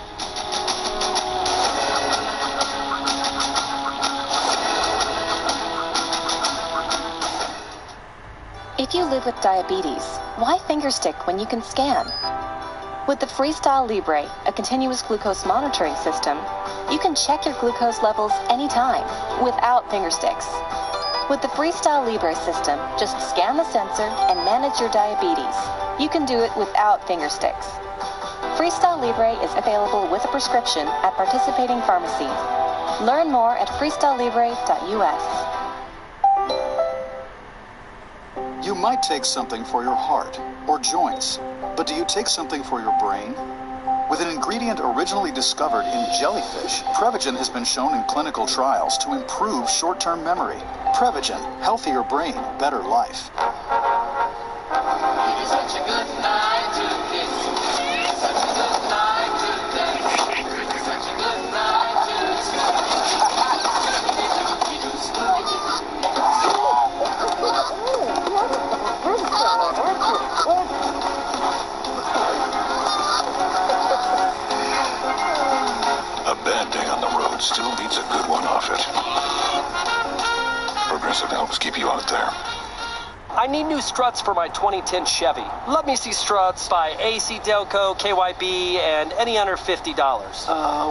If you live with diabetes, why fingerstick when you can scan? With the Freestyle Libre, a continuous glucose monitoring system, you can check your glucose levels anytime without fingersticks. With the Freestyle Libre system, just scan the sensor and manage your diabetes. You can do it without fingersticks. Freestyle Libre is available with a prescription at participating pharmacies. Learn more at freestylelibre.us. You might take something for your heart or joints, but do you take something for your brain? With an ingredient originally discovered in jellyfish, Prevagen has been shown in clinical trials to improve short-term memory. Prevagen, healthier brain, better life. Such a good night to kiss. Such a good night to dance. Such a good night A bad day on the road still beats a good one off it. Progressive helps keep you out there. I need new struts for my 2010 Chevy. Let me see struts by AC Delco, KYB, and any under $50.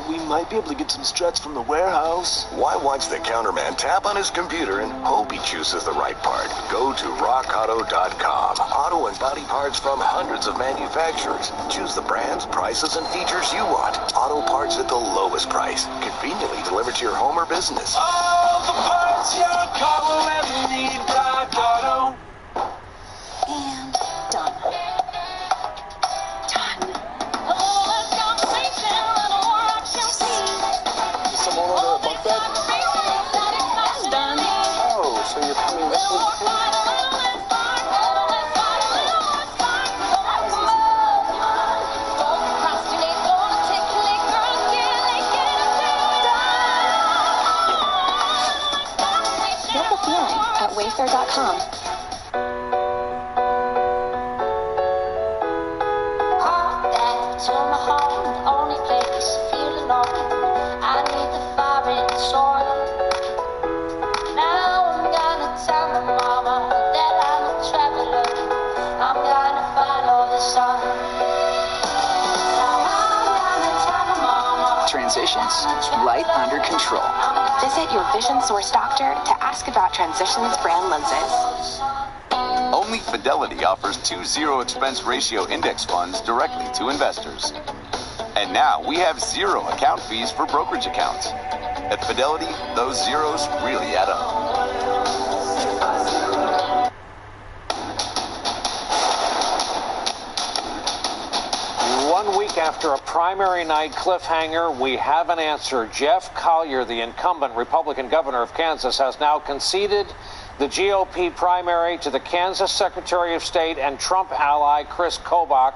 We might be able to get some struts from the warehouse. Why watch the counterman tap on his computer and hope he chooses the right part? Go to rockauto.com. Auto and body parts from hundreds of manufacturers. Choose the brands, prices, and features you want. Auto parts at the lowest price. Conveniently delivered to your home or business. All the parts your car will ever need, Rock Auto. And done. Is someone order a bunk bed? Done. Oh, so you're coming with me? at wayfair.com. Turn my home, the only place feeling on. I need the fire in the soil. Now I'm gonna tell my mama that I'm a traveler. I'm gonna follow the sun. Now I'm gonna tell my mama. Transitions, right under control. Visit your Vision Source doctor to ask about Transitions brand lenses. Only Fidelity offers 2 zero-expense ratio index funds directly to investors. And now we have 0 account fees for brokerage accounts. At Fidelity, those zeros really add up. 1 week after a primary night cliffhanger, we have an answer. Jeff Collier, the incumbent Republican governor of Kansas, has now conceded the GOP primary to the Kansas Secretary of State and Trump ally Chris Kobach.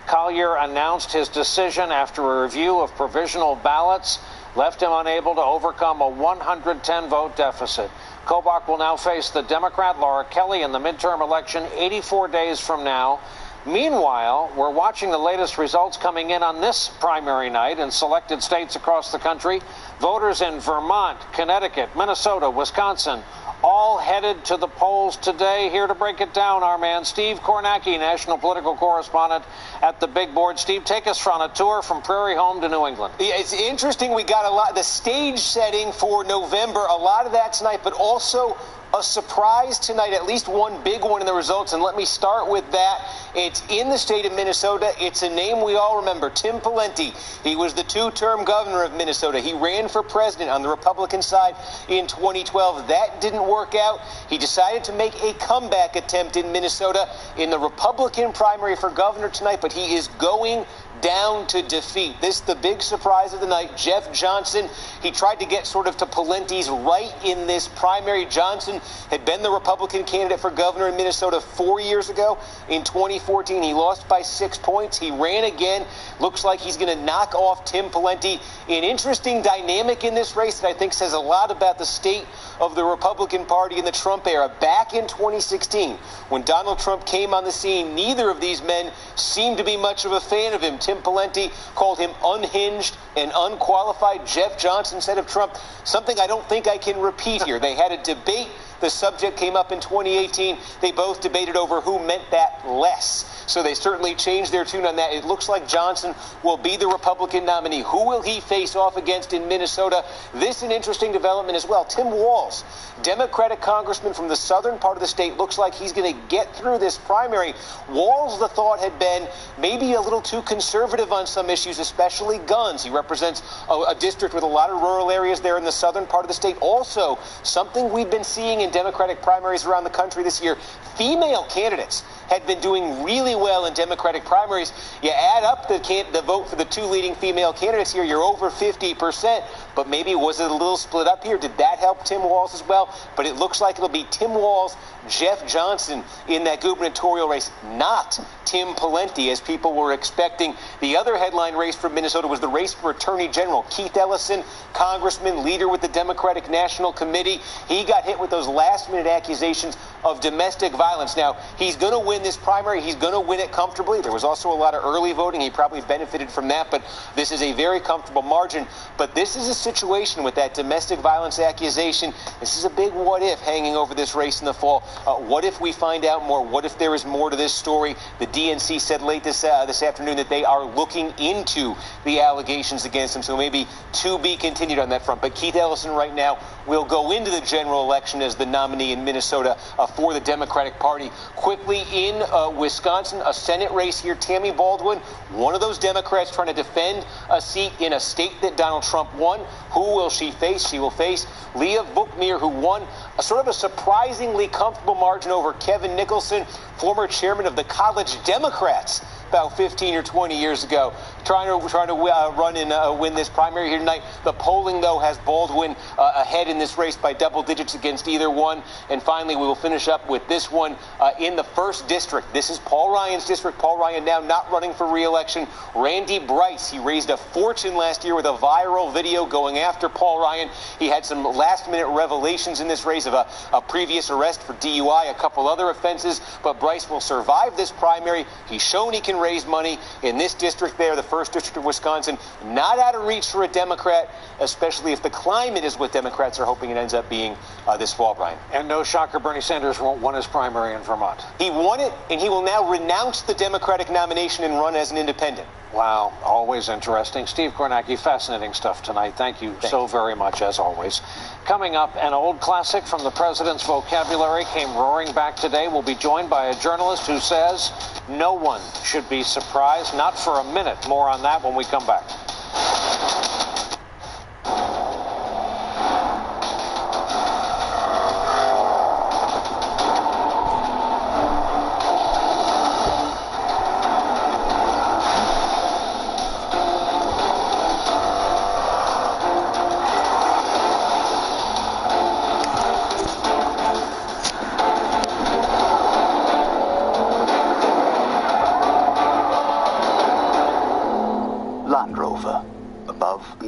Collier announced his decision after a review of provisional ballots left him unable to overcome a 110-vote deficit. Kobach will now face the Democrat Laura Kelly in the midterm election 84 days from now. Meanwhile, we're watching the latest results coming in on this primary night in selected states across the country. Voters in Vermont, Connecticut, Minnesota, Wisconsin, all headed to the polls today. Here to break it down, our man Steve Kornacki, national political correspondent at the Big Board. Steve, take us on a tour from Prairie Home to New England. Yeah, it's interesting. We got a lot, the stage setting for November, a lot of that tonight, but also a surprise tonight, at least one big one in the results. And let me start with that. It's in the state of Minnesota. It's a name we all remember, Tim Pawlenty. He was the 2-term governor of Minnesota. He ran for president on the Republican side in 2012. That didn't work out. He decided to make a comeback attempt in Minnesota in the Republican primary for governor tonight, but he is going down to defeat. This is the big surprise of the night. Jeff Johnson, he tried to get sort of to Pawlenty's right in this primary. Johnson had been the Republican candidate for governor in Minnesota 4 years ago. In 2014, he lost by 6 points. He ran again. Looks like he's going to knock off Tim Pawlenty. An interesting dynamic in this race that I think says a lot about the state of the Republican Party in the Trump era. Back in 2016, when Donald Trump came on the scene, neither of these men seemed to be much of a fan of him. Tim Pawlenty called him unhinged and unqualified. Jeff Johnson said of Trump something I don't think I can repeat here. They had a debate. The subject came up in 2018. They both debated over who meant that less. So they certainly changed their tune on that. It looks like Johnson will be the Republican nominee. Who will he face off against in Minnesota? This is an interesting development as well. Tim Walz, Democratic congressman from the southern part of the state, looks like he's going to get through this primary. Walz, the thought had been maybe a little too conservative on some issues, especially guns. He represents a district with a lot of rural areas there in the southern part of the state. Also, something we've been seeing in Democratic primaries around the country this year, female candidates had been doing really well in Democratic primaries. You add up the vote for the 2 leading female candidates here, you're over 50%, but maybe was it a little split up here? Did that help Tim Walz as well? But it looks like it'll be Tim Walz, Jeff Johnson in that gubernatorial race, not Tim Pawlenty, as people were expecting. The other headline race for Minnesota was the race for Attorney General. Keith Ellison, congressman, leader with the Democratic National Committee. He got hit with those last-minute accusations of domestic violence. Now, he's going to win this primary. He's going to win it comfortably. There was also a lot of early voting. He probably benefited from that, but this is a very comfortable margin. But this is a situation with that domestic violence accusation. This is a big what-if hanging over this race in the fall. What if we find out more? What if there is more to this story? The DNC said late this afternoon that they are looking into the allegations against him, so maybe to be continued on that front. But Keith Ellison right now will go into the general election as the nominee in Minnesota for the Democratic Party. Quickly in Wisconsin, a Senate race here. Tammy Baldwin, one of those Democrats trying to defend a seat in a state that Donald Trump won. Who will she face? She will face Leah Vukmir, who won a sort of a surprisingly comfortable margin over Kevin Nicholson, former chairman of the College Democrats about 15 or 20 years ago. trying to run and win this primary here tonight. The polling, though, has Baldwin ahead in this race by double digits against either one. And finally, we will finish up with this one in the 1st district. This is Paul Ryan's district. Paul Ryan now not running for re-election. Randy Bryce, he raised a fortune last year with a viral video going after Paul Ryan. He had some last-minute revelations in this race of a previous arrest for DUI, a couple other offenses, but Bryce will survive this primary. He's shown he can raise money in this district there, the 1st district of Wisconsin. Not out of reach for a Democrat, especially if the climate is what Democrats are hoping it ends up being this fall, Brian. And no shocker, Bernie Sanders won his primary in Vermont. He won it, and he will now renounce the Democratic nomination and run as an independent. Wow, always interesting. Steve Kornacki, fascinating stuff tonight. Thank you so very much, as always. Coming up, an old classic from the president's vocabulary came roaring back today. We'll be joined by a journalist who says no one should be surprised, not for a minute. More on that when we come back.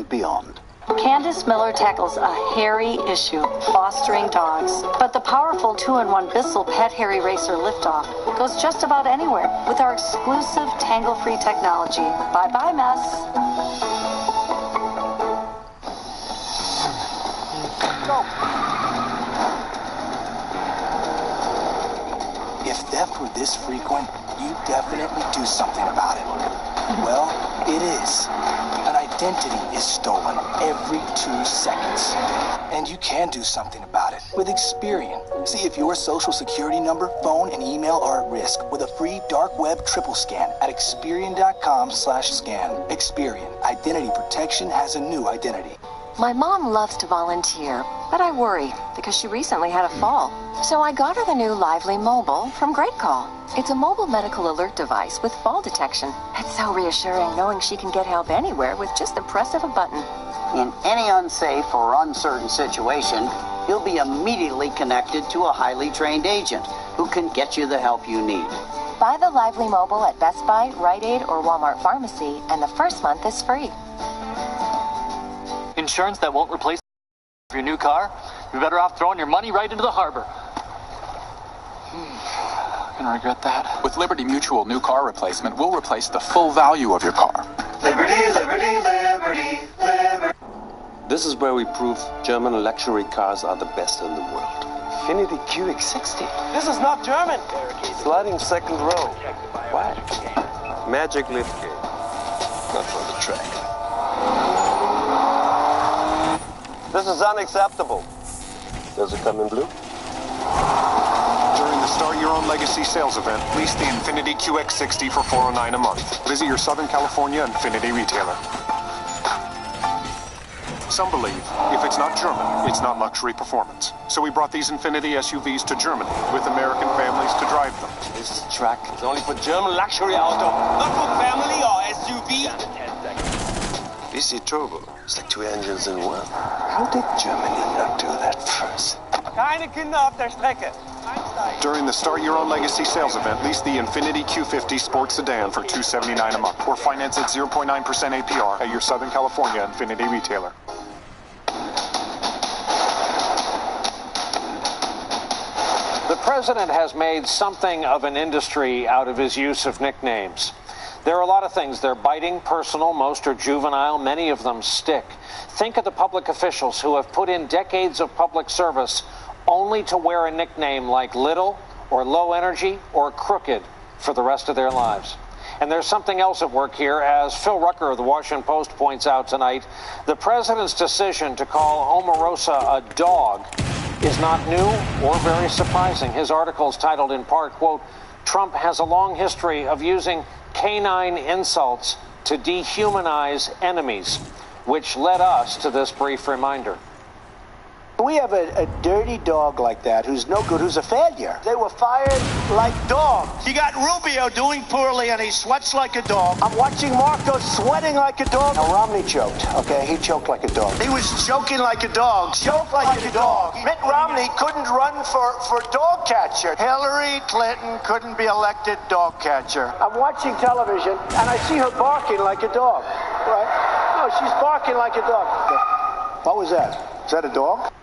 Beyond. Candace Miller tackles a hairy issue, fostering dogs. But the powerful 2-in-1 Bissell Pet Harry Racer Liftoff goes just about anywhere with our exclusive tangle-free technology. Bye-bye, mess. Go. If theft were this frequent, you'd definitely do something about it. Well, it is. An identity is stolen every 2 seconds. And you can do something about it with Experian. See if your social security number, phone, and email are at risk with a free dark web triple scan at Experian.com/scan. Experian. Identity protection has a new identity. My mom loves to volunteer, but I worry because she recently had a fall. So I got her the new Lively Mobile from Great Call. It's a mobile medical alert device with fall detection. It's so reassuring knowing she can get help anywhere with just the press of a button. In any unsafe or uncertain situation, you'll be immediately connected to a highly trained agent who can get you the help you need. Buy the Lively Mobile at Best Buy, Rite Aid, or Walmart Pharmacy, and the first month is free. Insurance that won't replace your new car? You're better off throwing your money right into the harbor. Gonna regret that. With Liberty Mutual new car replacement, we'll replace the full value of your car. Liberty, liberty, liberty, liberty. This is where we prove German luxury cars are the best in the world. Infiniti QX60. This is not German. Sliding second row. What? Magic lift gate. Not for the track. This is unacceptable. Does it come in blue? During the Start Your Own Legacy sales event, lease the Infiniti QX60 for $409 a month. Visit your Southern California Infiniti retailer. Some believe if it's not German, it's not luxury performance. So we brought these Infiniti SUVs to Germany with American families to drive them. This track is only for German luxury auto, not for family or SUV. VC Turbo. It's like 2 engines in one. How did Germany not do that first? Keine Kinder auf der Strecke. During the Start Your Own Legacy sales event, lease the Infiniti Q50 Sport Sedan for $279 a month, or finance at 0.9% APR at your Southern California Infiniti retailer. The president has made something of an industry out of his use of nicknames. There are a lot of things. They're biting, personal, most are juvenile, many of them stick. Think of the public officials who have put in decades of public service only to wear a nickname like Little or Low Energy or Crooked for the rest of their lives. And there's something else at work here. As Phil Rucker of the Washington Post points out tonight, the president's decision to call Omarosa a dog is not new or very surprising. His article is titled in part, quote, Trump has a long history of using canine insults to dehumanize enemies, which led us to this brief reminder. We have a dirty dog like that who's no good, who's a failure. They were fired like dogs. You got Rubio doing poorly, and he sweats like a dog. I'm watching Marco sweating like a dog. Now, Romney choked, okay? He choked like a dog. He was choking like a dog. Choked like a dog. Mitt Romney couldn't run for dog catcher. Hillary Clinton couldn't be elected dog catcher. I'm watching television, and I see her barking like a dog, right? No, she's barking like a dog. What was that? Is that a dog?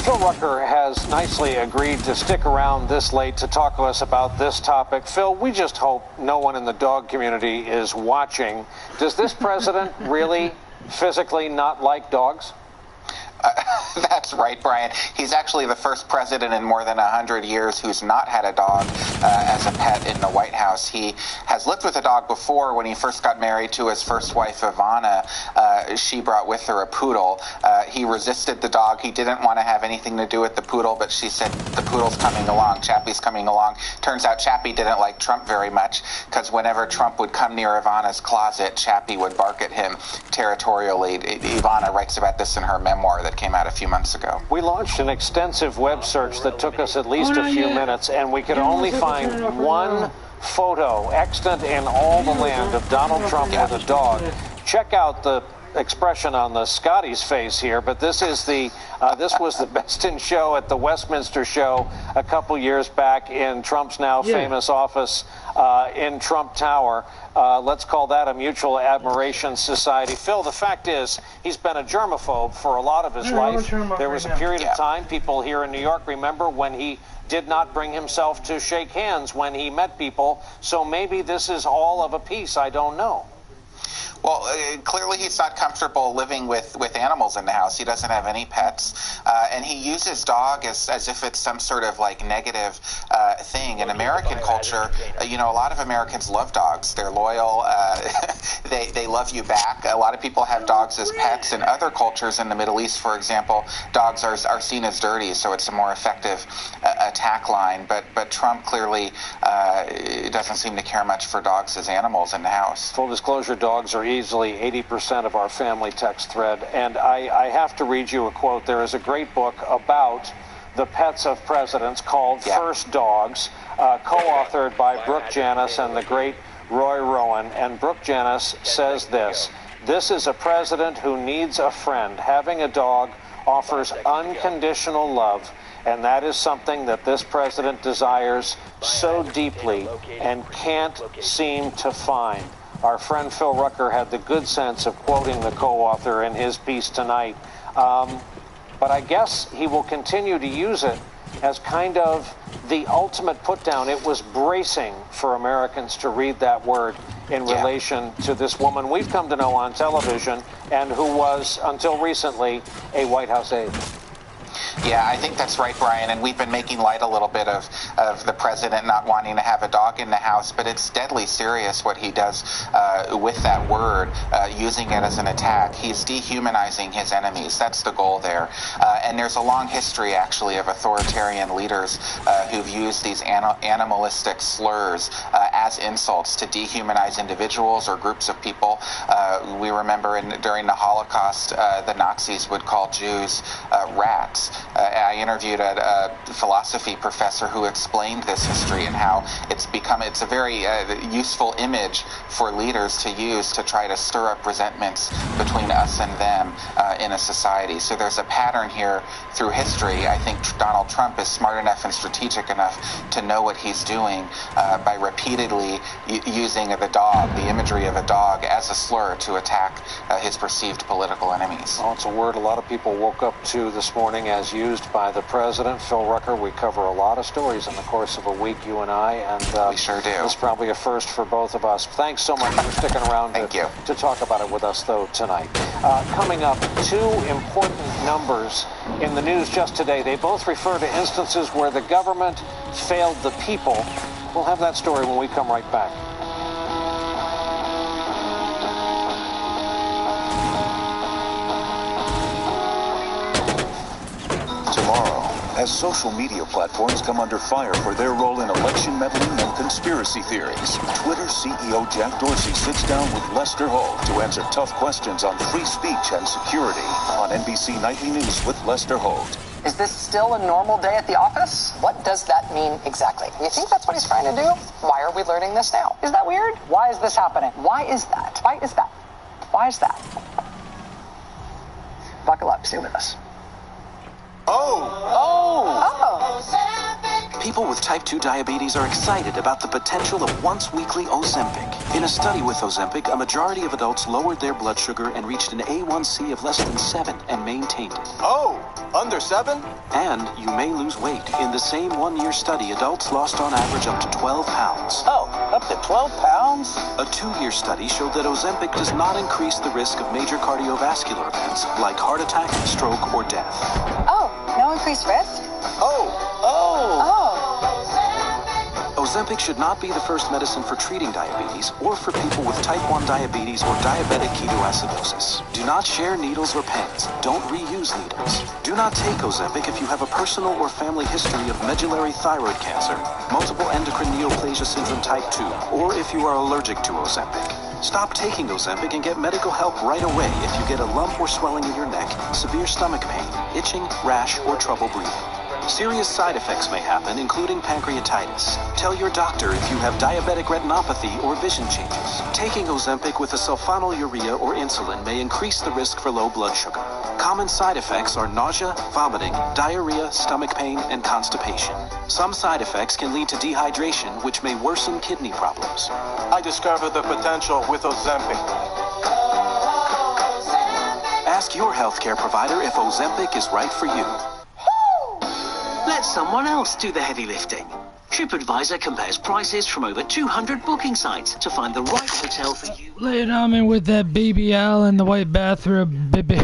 Phil Rucker has nicely agreed to stick around this late to talk to us about this topic. Phil, we just hope no one in the dog community is watching. Does this president really physically not like dogs? That's right, Brian. He's actually the first president in more than 100 years who's not had a dog as a pet in the White House. He has lived with a dog before. When he first got married to his first wife, Ivana, she brought with her a poodle. He resisted the dog. He didn't want to have anything to do with the poodle, but she said, the poodle's coming along, Chappie's coming along. Turns out Chappie didn't like Trump very much, because whenever Trump would come near Ivana's closet, Chappie would bark at him territorially. Ivana writes about this in her memoir that came out a few months ago. We launched an extensive web search that took us at least a few minutes, and we could only find one photo extant in all the land of Donald Trump with a dog. Check out the expression on the Scotty's face here, but this is this was the best in show at the Westminster show a couple years back in Trump's now famous office in Trump Tower. Let's call that a mutual admiration society. Phil, the fact is, he's been a germaphobe for a lot of his life. There was a period of time, people here in New York remember, when he did not bring himself to shake hands when he met people. So maybe this is all of a piece. I don't know. Well, clearly he's not comfortable living with animals in the house. He doesn't have any pets. And he uses dog as if it's some sort of like negative thing. In American culture, you know, a lot of Americans love dogs. They're loyal. They love you back. A lot of people have dogs as pets. In other cultures, in the Middle East, for example, dogs are seen as dirty, so it's a more effective attack line. But Trump clearly doesn't seem to care much for dogs as animals in the house. Full disclosure, dogs are easily 80% of our family text thread. And I have to read you a quote. There is a great book about the pets of presidents called First Dogs, co-authored by Brooke Janis and the great Roy Rowan. And Brooke Janis says this: "This is a president who needs a friend. Having a dog offers unconditional love, and that is something that this president desires so deeply and can't seem to find." Our friend Phil Rucker had the good sense of quoting the co-author in his piece tonight. But I guess he will continue to use it as kind of the ultimate put-down. It was bracing for Americans to read that word in relation to this woman we've come to know on television and who was, until recently, a White House aide. Yeah, I think that's right, Brian, and we've been making light a little bit of the president not wanting to have a dog in the house, but it's deadly serious what he does with that word, using it as an attack. He's dehumanizing his enemies. That's the goal there. And there's a long history, actually, of authoritarian leaders who've used these animalistic slurs as insults to dehumanize individuals or groups of people. We remember during the Holocaust, the Nazis would call Jews rats. I interviewed a philosophy professor who explained this history and how it's a very useful image for leaders to use to try to stir up resentments between us and them in a society. So there's a pattern here through history. I think Donald Trump is smart enough and strategic enough to know what he's doing by repeatedly using the imagery of a dog as a slur to attack his perceived political enemies. Well, it's a word a lot of people woke up to this morning as used by the president. Phil Rucker, we cover a lot of stories in the course of a week, you and I, and we sure do. It's probably a first for both of us. Thanks so much for sticking around to talk about it with us, though, tonight. Coming up, two important numbers in the news just today. They both refer to instances where the government failed the people. We'll have that story when we come right back. Tomorrow, as social media platforms come under fire for their role in election meddling and conspiracy theories. Twitter CEO Jack Dorsey sits down with Lester Holt to answer tough questions on free speech and security on NBC Nightly News with Lester Holt. Is this still a normal day at the office? What does that mean exactly? You think that's what he's trying to do? Why are we learning this now? Is that weird? Why is this happening? Why is that? Why is that? Why is that? Buckle up, stay with us. People with type 2 diabetes are excited about the potential of once-weekly Ozempic. In a study with Ozempic, a majority of adults lowered their blood sugar and reached an A1C of less than 7 and maintained it. Under 7? And you may lose weight. In the same one-year study, adults lost on average up to 12 pounds. Up to 12 pounds? A 2-year study showed that Ozempic does not increase the risk of major cardiovascular events like heart attack, stroke, or death. No increased risk? Ozempic should not be the first medicine for treating diabetes or for people with type 1 diabetes or diabetic ketoacidosis. Do not share needles or pens. Don't reuse needles. Do not take Ozempic if you have a personal or family history of medullary thyroid cancer, multiple endocrine neoplasia syndrome type 2, or if you are allergic to Ozempic. Stop taking Ozempic and get medical help right away if you get a lump or swelling in your neck, severe stomach pain, itching, rash, or trouble breathing. Serious side effects may happen, including pancreatitis. Tell your doctor if you have diabetic retinopathy or vision changes. Taking Ozempic with a sulfonylurea or insulin may increase the risk for low blood sugar. Common side effects are nausea, vomiting, diarrhea, stomach pain, and constipation. Some side effects can lead to dehydration, which may worsen kidney problems. I discovered the potential with Ozempic. Ask your healthcare provider if Ozempic is right for you. Let someone else do the heavy lifting. TripAdvisor compares prices from over 200 booking sites to find the right hotel for you. Lay it on me with that BBL and the white bathrobe, baby.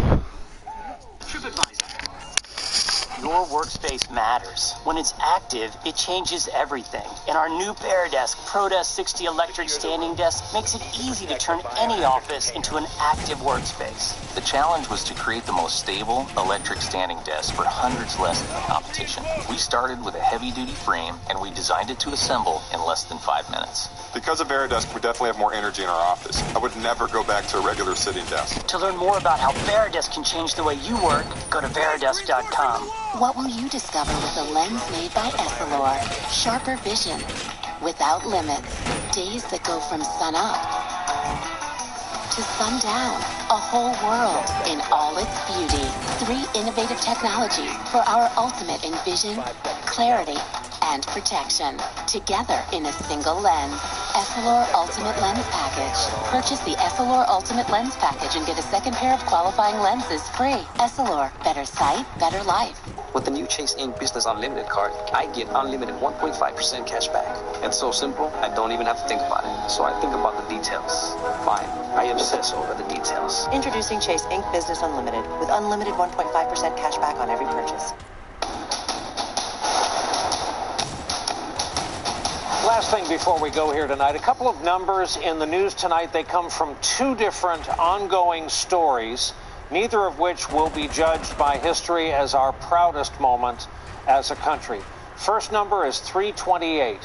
Your workspace matters. When it's active, it changes everything. And our new Paradesk ProDesk 60 electric standing desk makes it easy to turn any office into an active workspace. The challenge was to create the most stable electric standing desk for hundreds less than the competition. We started with a heavy-duty frame, and we designed it to assemble in less than 5 minutes. Because of Veridesk, we definitely have more energy in our office. I would never go back to a regular sitting desk. To learn more about how Veridesk can change the way you work, go to veridesk.com. What will you discover with a lens made by Essilor? Sharper vision, without limits. Days that go from sun up to sundown. A whole world in all its beauty. 3 innovative technologies for our ultimate in vision, clarity, and protection. Together in a single lens. Essilor Ultimate Lens Package. Purchase the Essilor Ultimate Lens Package and get a second pair of qualifying lenses free. Essilor. Better sight, better life. With the new Chase Ink Business Unlimited card, I get unlimited 1.5% cash back. It's so simple, I don't even have to think about it. So I think about the details. Fine, I obsess over the details. Introducing Chase Ink Business Unlimited with unlimited 1.5% cash back on every purchase. Last thing before we go here tonight, a couple of numbers in the news tonight. They come from 2 different ongoing stories, neither of which will be judged by history as our proudest moment as a country. First number is 328.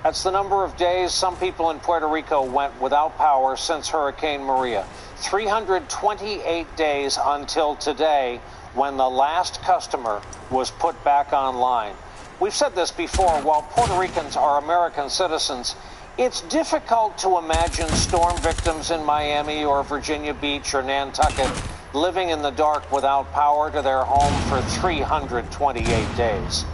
That's the number of days some people in Puerto Rico went without power since Hurricane Maria. 328 days until today, when the last customer was put back online. We've said this before, while Puerto Ricans are American citizens, it's difficult to imagine storm victims in Miami or Virginia Beach or Nantucket living in the dark without power to their home for 328 days.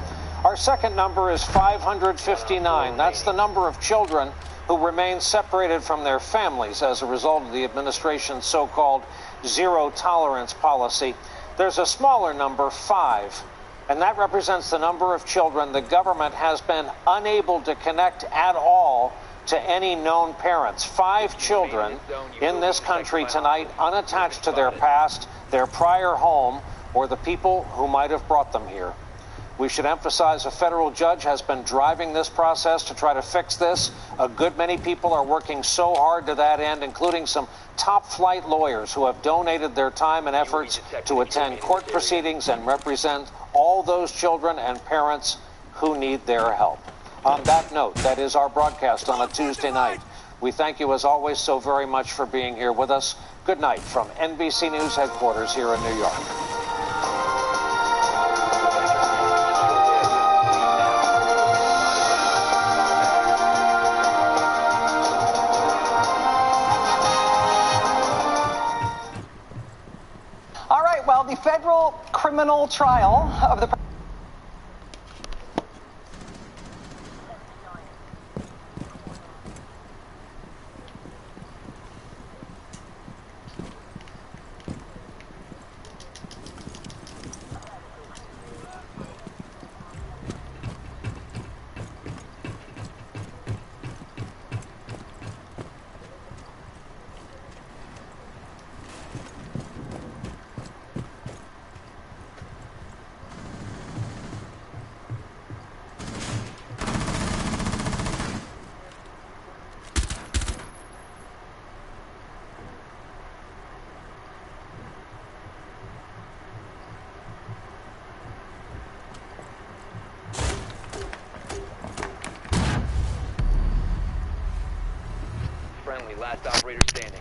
Our second number is 559. That's the number of children who remain separated from their families as a result of the administration's so-called zero-tolerance policy. There's a smaller number, 5. And that represents the number of children the government has been unable to connect at all to any known parents. 5 children in this country tonight unattached to their past, their prior home, or the people who might have brought them here. We should emphasize a federal judge has been driving this process to try to fix this. A good many people are working so hard to that end, including some top-flight lawyers who have donated their time and efforts to attend court proceedings and represent all those children and parents who need their help. On that note, that is our broadcast on a Tuesday night. We thank you, as always, so very much for being here with us. Good night from NBC News headquarters here in New York. All right, well, the federal criminal trial of the friendly, last operator standing.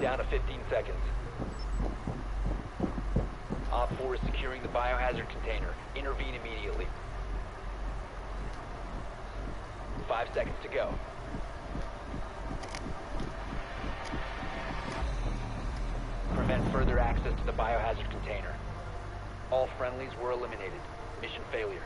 Down to 15 seconds. Op 4 is securing the biohazard container. Intervene immediately. 5 seconds to go. Prevent further access to the biohazard container. All friendlies were eliminated. Mission failure.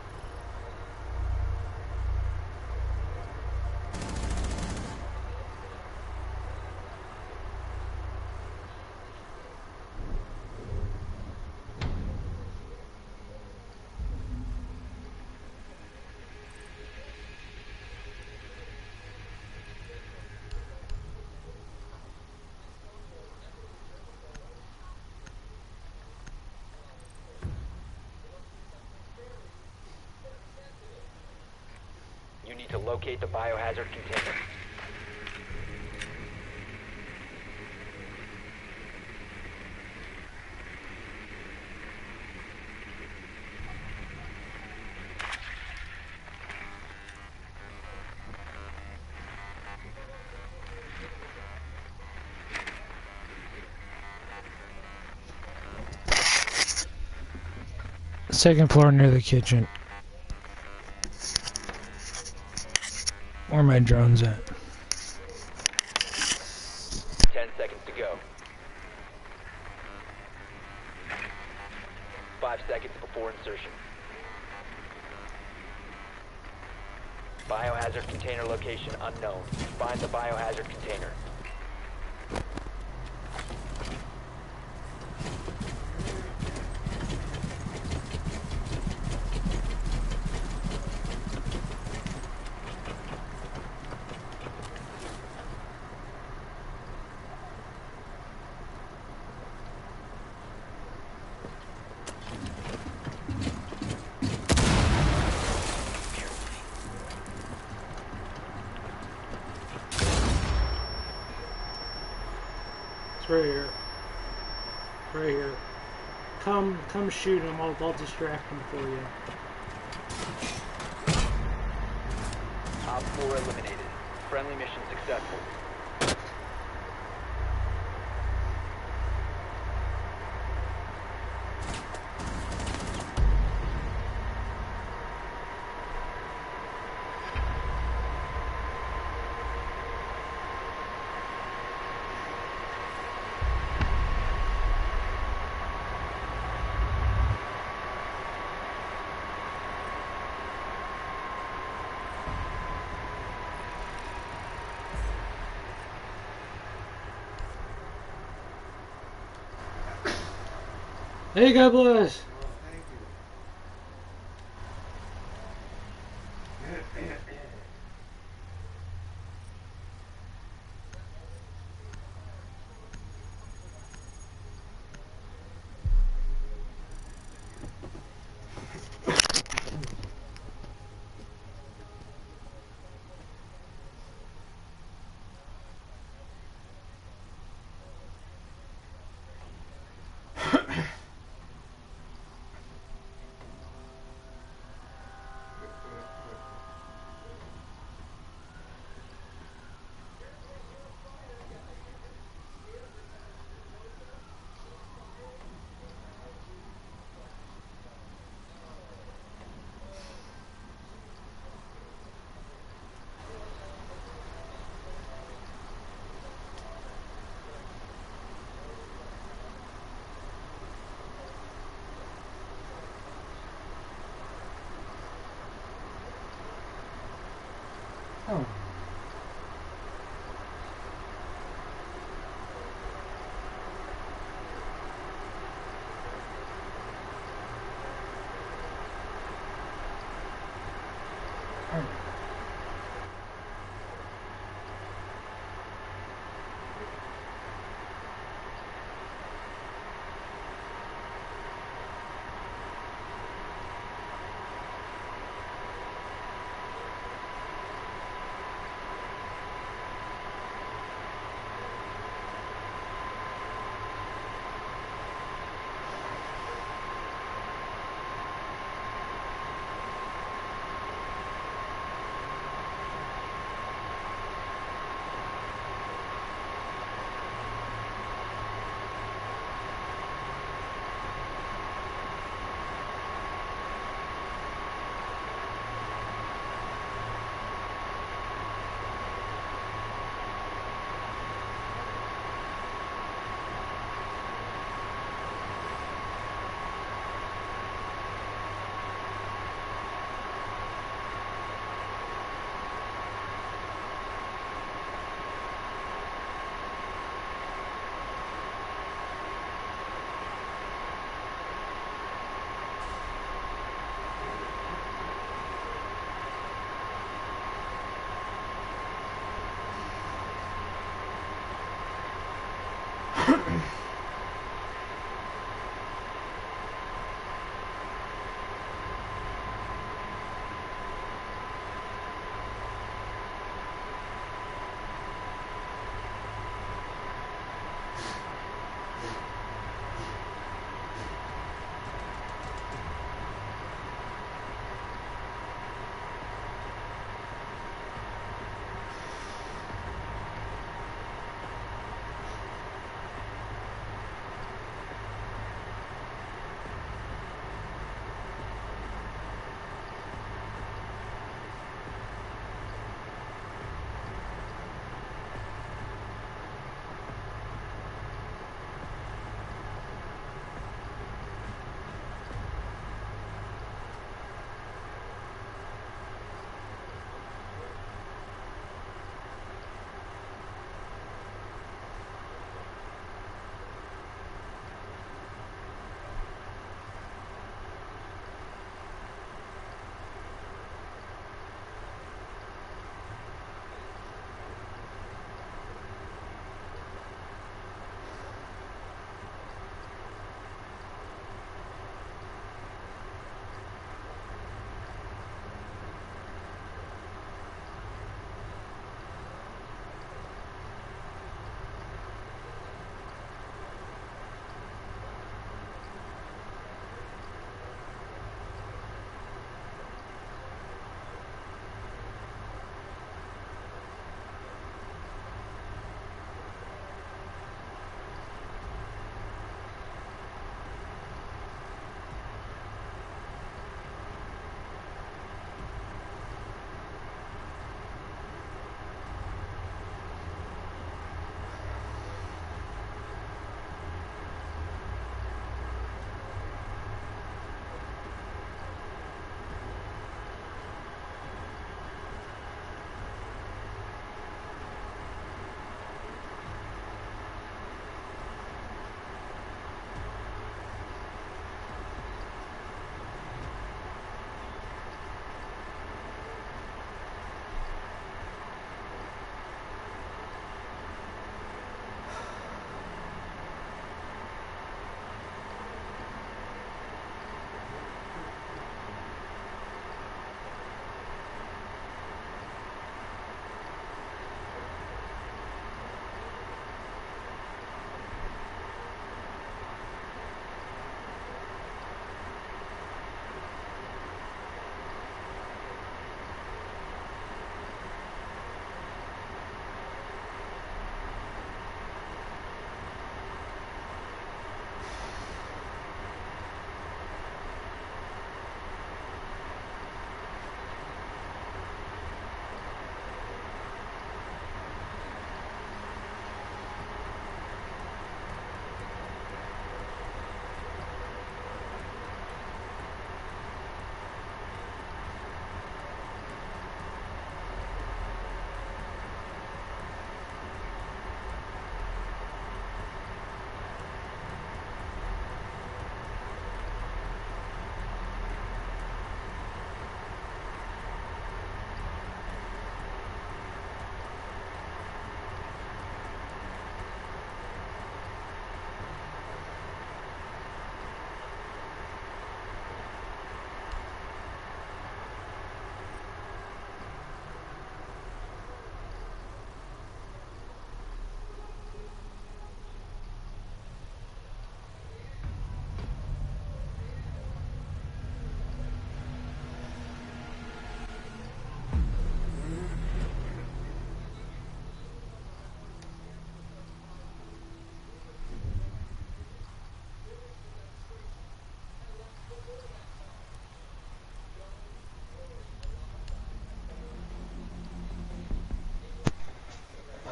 You need to locate the biohazard container. Second floor near the kitchen. Where my drone's at. 10 seconds to go. 5 seconds before insertion. Biohazard container location unknown. Find the biohazard container. Right here. Right here. Come shoot him. I'll distract him for you. Op 4 eliminated. Friendly mission successful. Hey, God bless. Oh.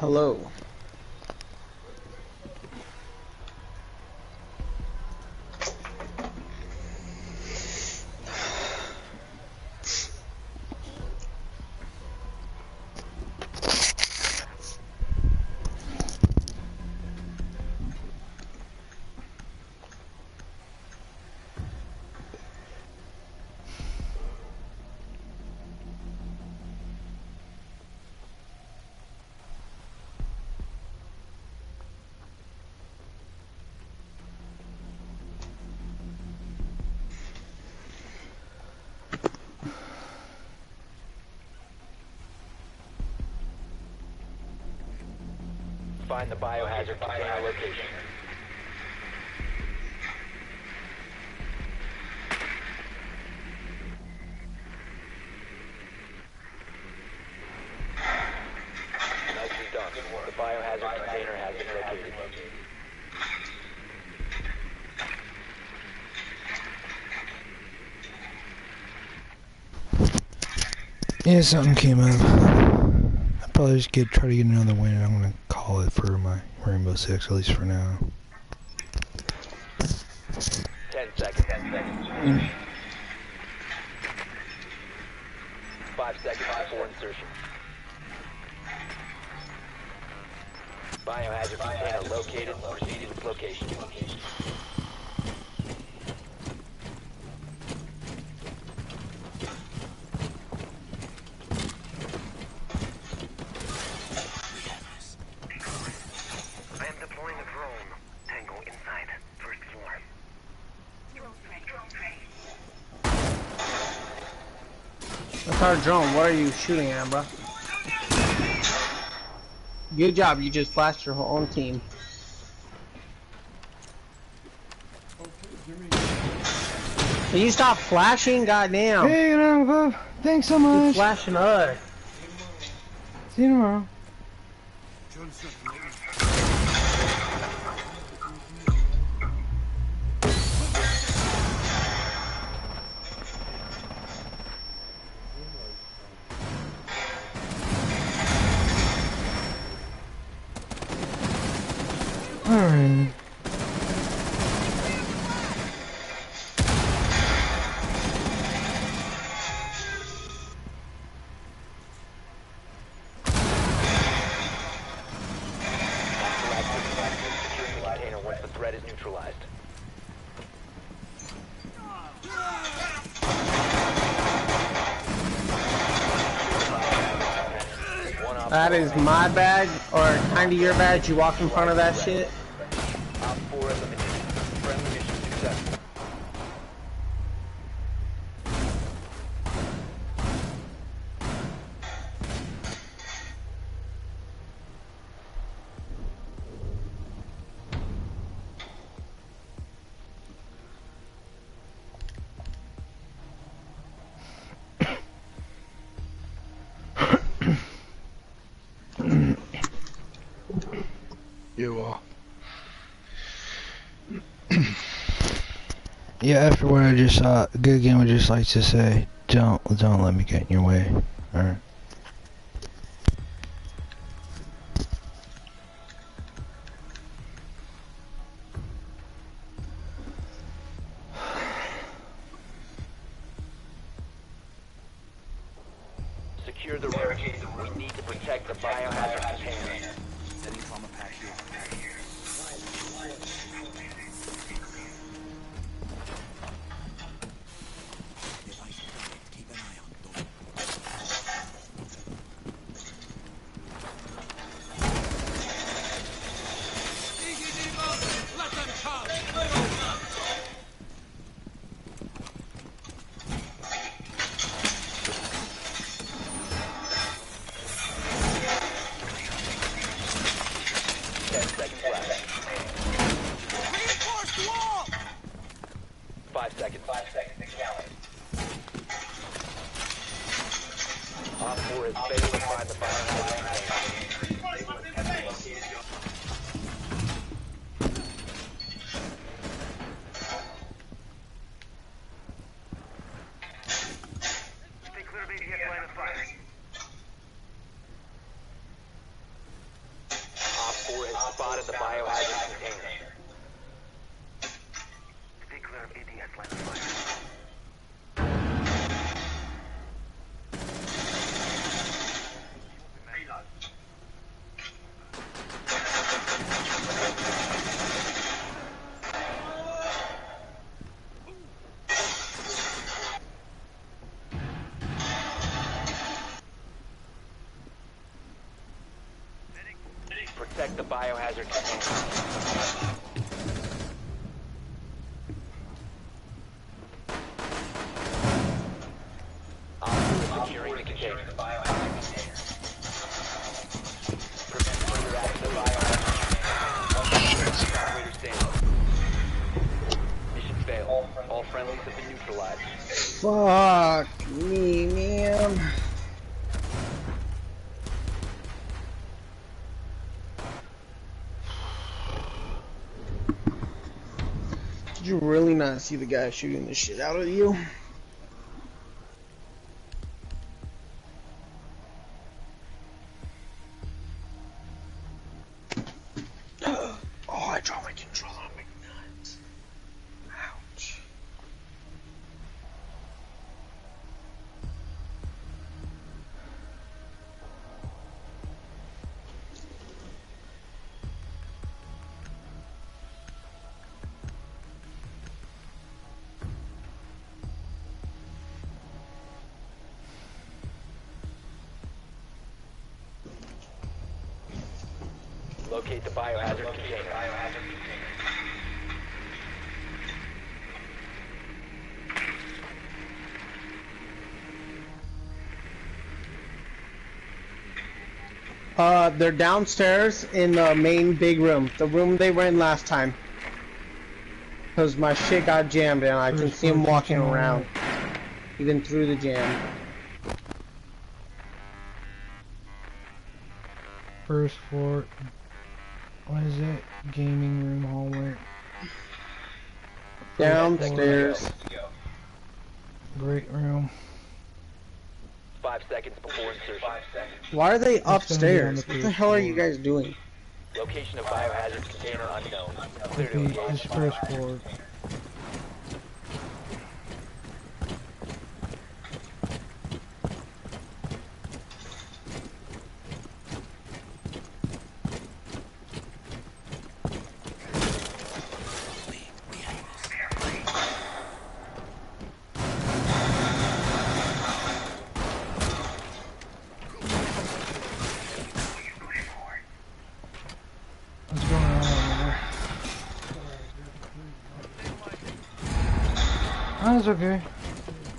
Hello. Find the biohazard container location. Nicely done. The biohazard container has been located. Yeah, something came up. I'll probably just try to get another win, and I'm gonna call it for my Rainbow Six, at least for now. 10 seconds. 5 seconds before insertion. Biohazard container located. Proceed to its location. I am deploying a drone. Tango inside. First floor. That's our drone. What are you shooting at, bro? Good job. You just flashed your own team. Can you stop flashing? Goddamn. Hey, Bub. Thanks so much. Keep flashing us. See you tomorrow. Alright. Securing the container once the threat is neutralized. That is my badge, or kinda your badge. You walk in front of that shit. Op 4 eliminated. Friendly mission successful. You all. Yeah, after what I just saw, Good Game would just like to say, don't let me get in your way. Alright. Secure the room. We need to protect the biohazard container. Op 4 is failing to find the biohazard container. Stay clear of ADS line of fire. spotted the biohazard container. Stay clear of ADS line of fire. Protect the biohazard container. Securing the container. Prevent further access to the biohazard. Operator standing. Mission failed. All friendlies have been neutralized. Fuck me, man. Did you really not see the guy shooting the shit out of you? Oh, I dropped my controller on my nuts. Ouch. Locate the biohazard container. They're downstairs in the main big room. The room they were in last time. Cause my shit got jammed and I can see them walking around. Even through the jam. First floor. What is it? Gaming room hallway. Downstairs. Great room. 5 seconds before insertion. Why are they upstairs? What the hell are you guys doing? Location of biohazard container unknown. Clear to Okay, engage. it's first floor. What's going on over there? Oh, it's okay.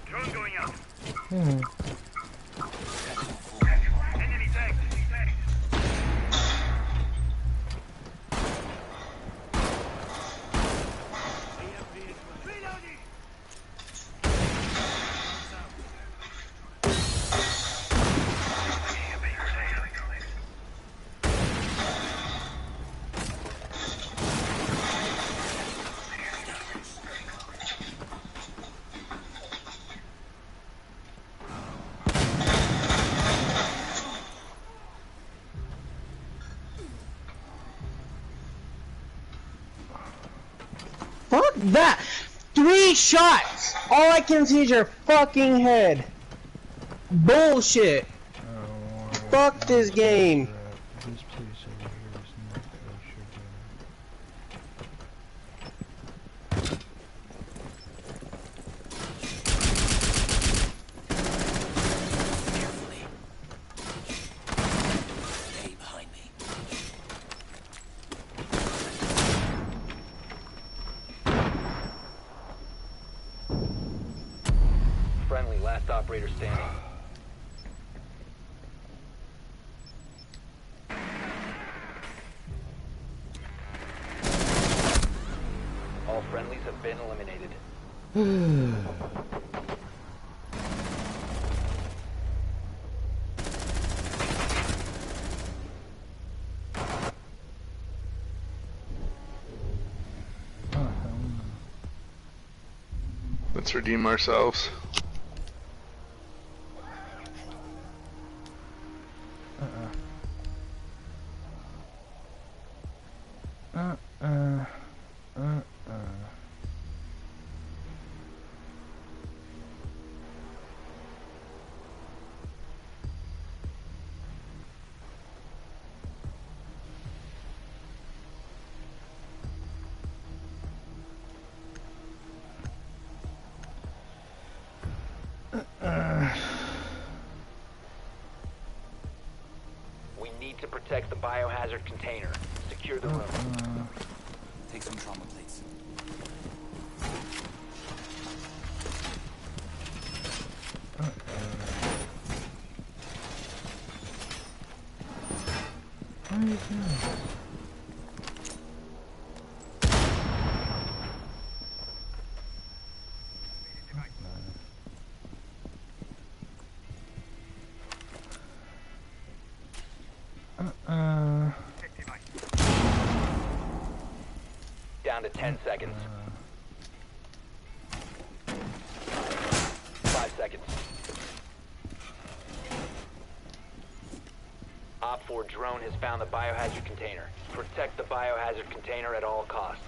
Drone going up. Hmm. Enemy tank. Reloading. Fuck that! 3 shots! All I can see is your fucking head. Bullshit. Fuck this game. This place over here is not kosher. Stay behind me. Friendly, last operator standing. All friendlies have been eliminated. Let's redeem ourselves. We need to protect the biohazard container. Secure the room. Take some trauma plates. What are you doing? Down to 10 seconds. 5 seconds. Op 4 drone has found the biohazard container. Protect the biohazard container at all costs.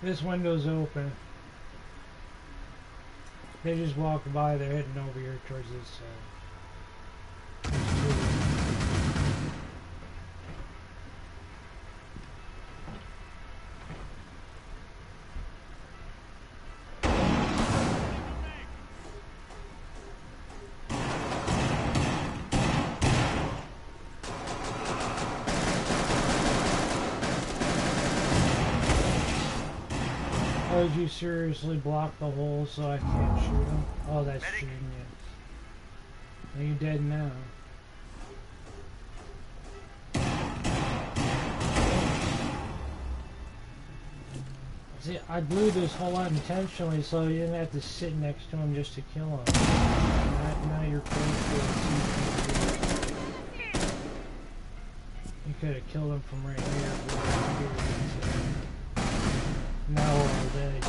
This window's open. They just walked by, they're heading over here towards this side. Did you seriously block the hole so I can't shoot him? Oh, that's genius. Are you dead now? See, I blew this hole out intentionally so you didn't have to sit next to him just to kill him. Now you're close to it. You could have killed him from right here. Now we're all dead.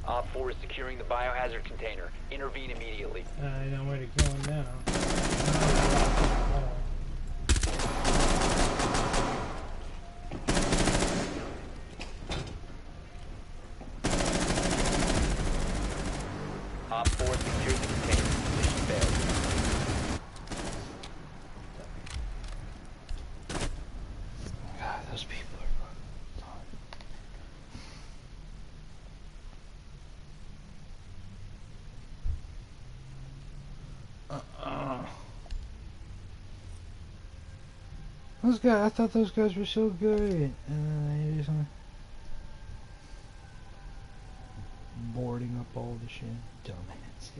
Op 4 is securing the biohazard container. Intervene immediately. I know where to kill him now. Op 4 secured the container. Mission failed. God, those people are Those guys, I thought those guys were so good, and they just boarding up all the shit, dumbass.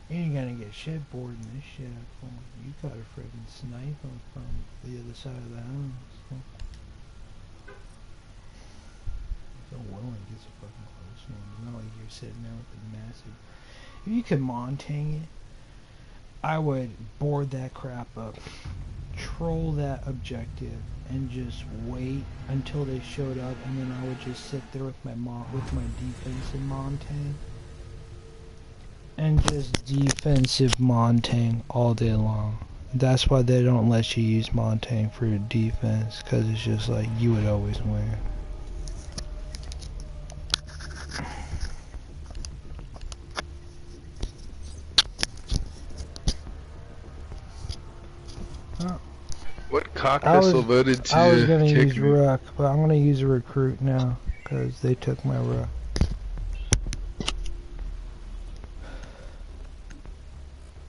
You ain't gonna get shit boarding this shit up. You got a friggin' sniper from the other side of the house. So willing to get so fucking close to him. It's not like you're sitting there with a massive. If you could Montang it, I would board that crap up, troll that objective, and just wait until they showed up, and then I would just sit there with my defensive Montang, and just defensive Montang all day long. That's why they don't let you use Montang for your defense, because it's just like you would always win. What cock missile voted to I was gonna kick use me? Rook, but I'm gonna use a recruit now, because they took my Rook.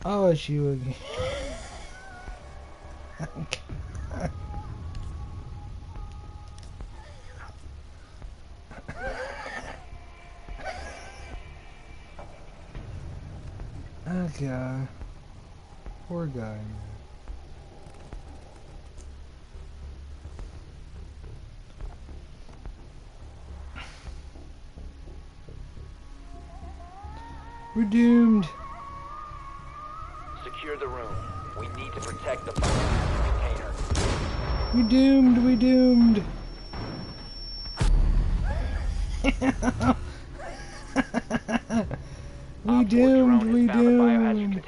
Oh, it's you again. guy. Poor guy, man. We're doomed. Secure the room. We need to protect the container. We doomed. We doomed. We doomed. We doomed.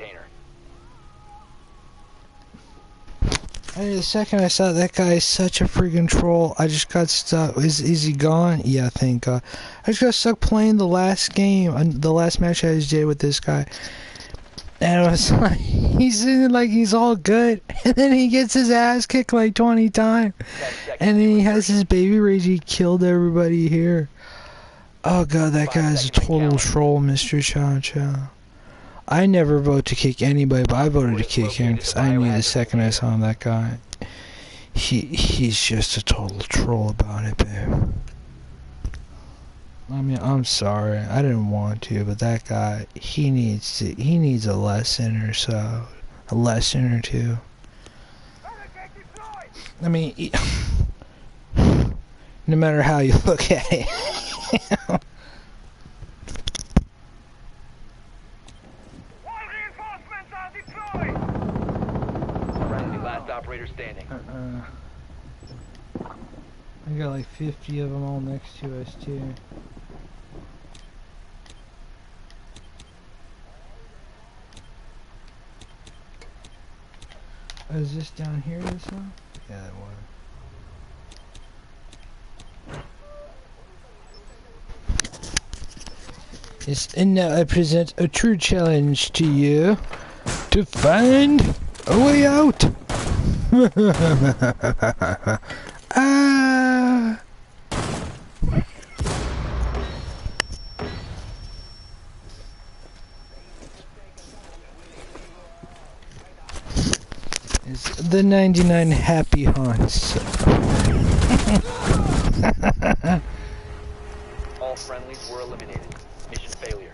The second I saw that guy is such a freaking troll, I just got stuck. Is he gone? Yeah, thank God. I just got stuck playing the last game, the last match I just did with this guy. And it was like, he's in like he's all good, and then he gets his ass kicked like 20 times. And then he has his baby rage, he killed everybody here. Oh God, that guy's a total troll, Mr. Cha-Cha. I never vote to kick anybody, but I voted to kick him because I knew the second I saw that guy. He's just a total troll about it, babe. I mean, I'm sorry, I didn't want to, but that guy, he needs a lesson or so, a lesson or two. I mean, no matter how you look at it. Last operator standing. I got like 50 of them all next to us too. Oh, is this down here this one? Yeah, that was. Yes, and now I present a true challenge to you to find a way out. Ah. It's the 99 happy haunts. All friendlies were eliminated. Mission failure.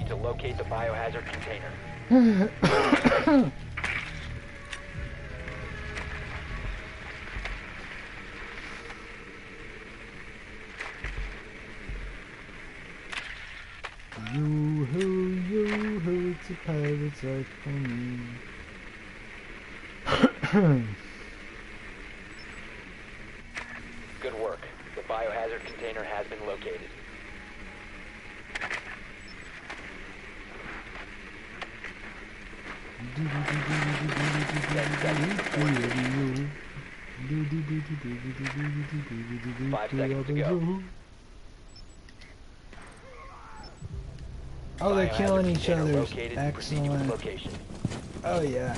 To locate the biohazard container. Yoo-hoo, it's a pirate's life for me. Good work. The biohazard container has been located. Oh, they're killing each other. Excellent. Oh, yeah.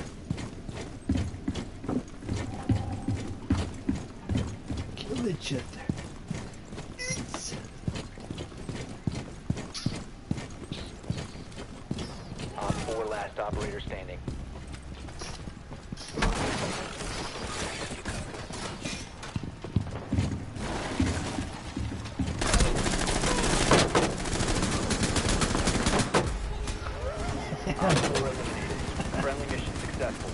Kill each other. Op 4 last operator standing. Op 4 eliminated. Friendly mission successful.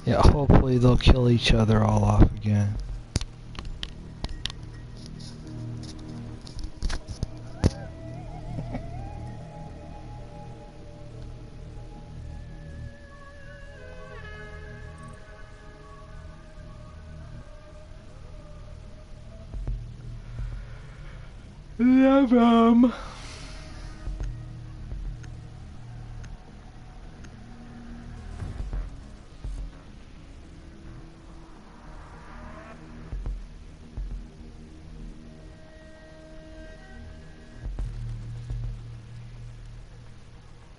Yeah, hopefully they'll kill each other all off again. Love them.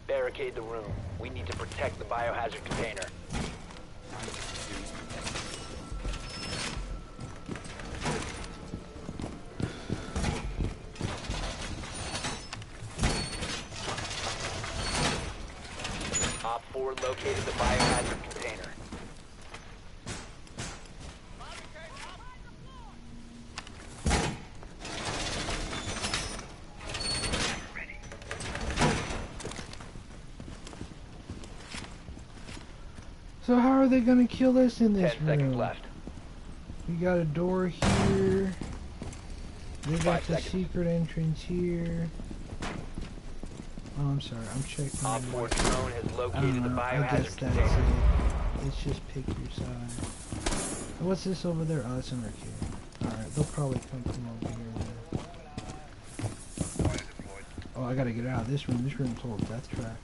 Barricade the room. We need to protect the biohazard container. Op 4 located the biohazard container. So how are they gonna kill us in this 10 room? seconds left. We got a door here. They got 5 the seconds. secret entrance here. Oh, I'm sorry. I'm checking. Op 4 drone has I located don't the know. I guess biohazard that's container. it. It's just pick your side. What's this over there? Oh, it's an arcade. Alright, they'll probably come from over here. Oh, I gotta get out of this room. This room's a total death trap.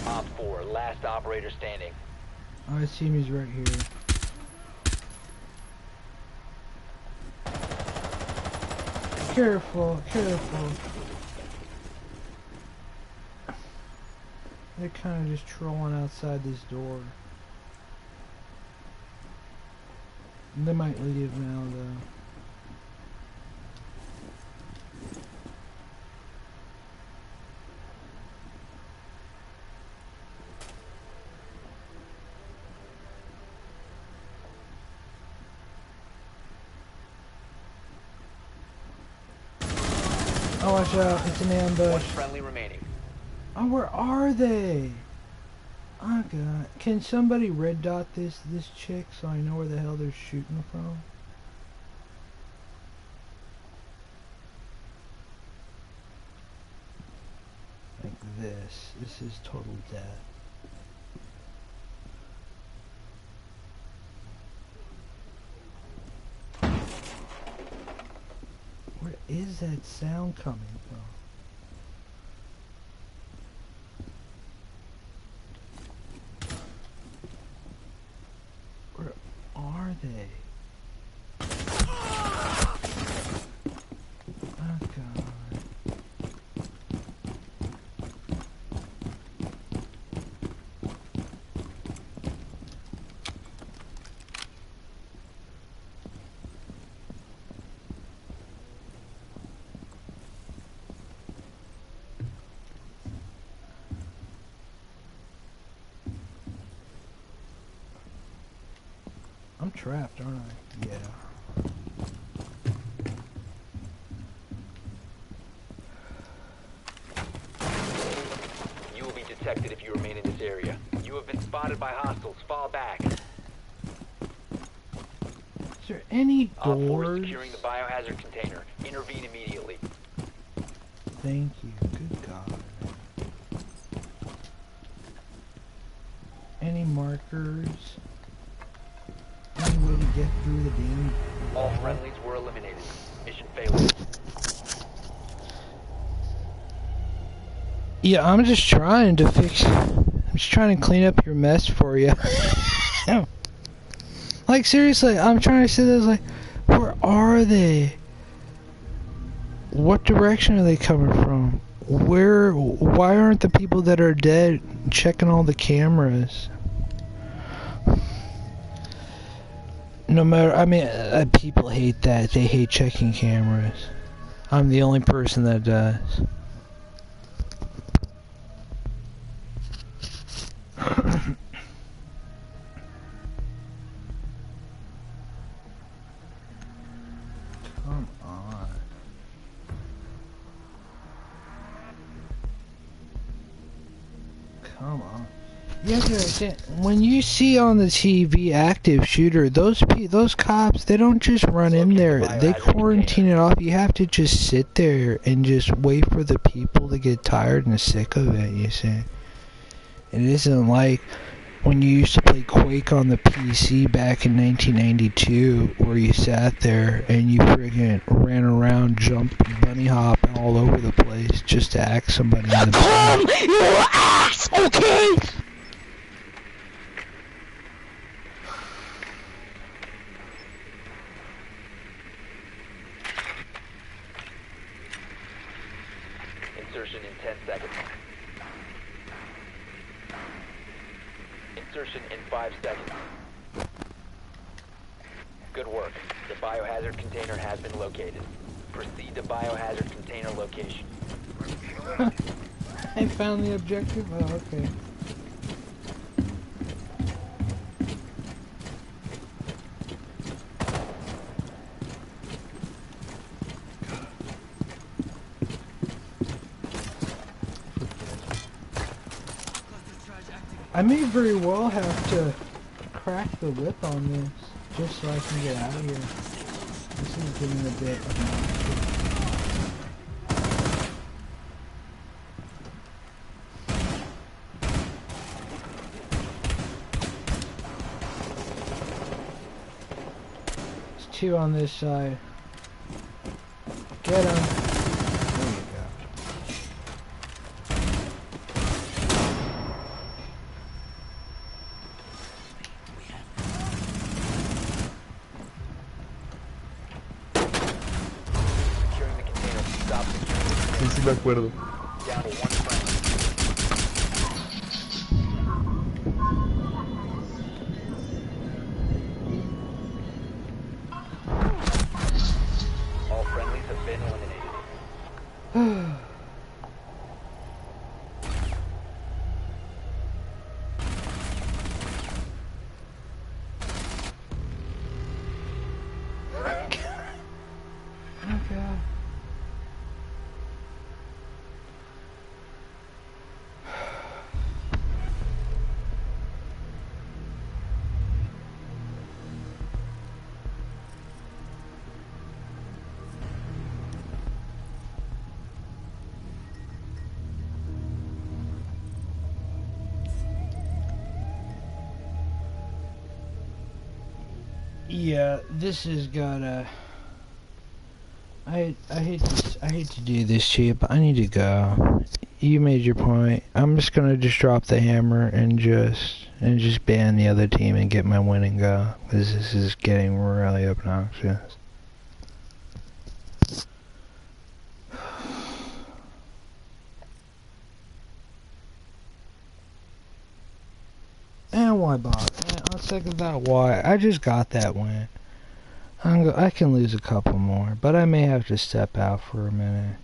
Op 4, last operator standing. Oh, I see him. He's right here. Careful, careful. They're kind of just trolling outside this door. They might leave now, though. Oh, watch out. It's an ambush. One friendly remaining. Oh, where are they? Oh, God. Can somebody red dot this chick so I know where the hell they're shooting from? Like this. This is total death. Where is that sound coming from? Where are they? Oh, God. I'm trapped, aren't I? Yeah. You will be detected if you remain in this area. You have been spotted by hostiles. Fall back. Is there any Op 4 is doors? securing the biohazard container. Intervene immediately. Thank you. Good God. Any markers? Any way to get through the damn... All friendlies were eliminated. Mission failure. Yeah, I'm just trying to fix... I'm just trying to clean up your mess for you. Like, seriously, I'm trying to say this, like, where are they? What direction are they coming from? Why aren't the people that are dead checking all the cameras? No matter, I mean, people hate that. They hate checking cameras. I'm the only person that does. Come on. Come on. You have to understand, when you see on the TV active shooter, those cops, they don't just run in there. They quarantine it off. You have to just sit there and just wait for the people to get tired and sick of it, you see. It isn't like when you used to play Quake on the PC back in 1992, where you sat there and you friggin' ran around, jumped, bunny hopping all over the place just to axe somebody in the back. You ass, okay? Insertion in 10 seconds. Insertion in 5 seconds. Good work. The biohazard container has been located. Proceed to biohazard container location. I found the objective? Oh, okay. I may very well have to crack the whip on this, just so I can get out of here. This is getting a bit obnoxious. There's two on this side. Get him. There you go. Sí, me acuerdo. All friendlies have been eliminated. Oh god. Yeah, this has gotta. I hate to do this to you, but I need to go. You made your point. I'm just gonna just drop the hammer and just ban the other team and get my win and go, because this is getting really obnoxious. And why bother? On second thought, why? I just got that win. I can lose a couple more, but I may have to step out for a minute.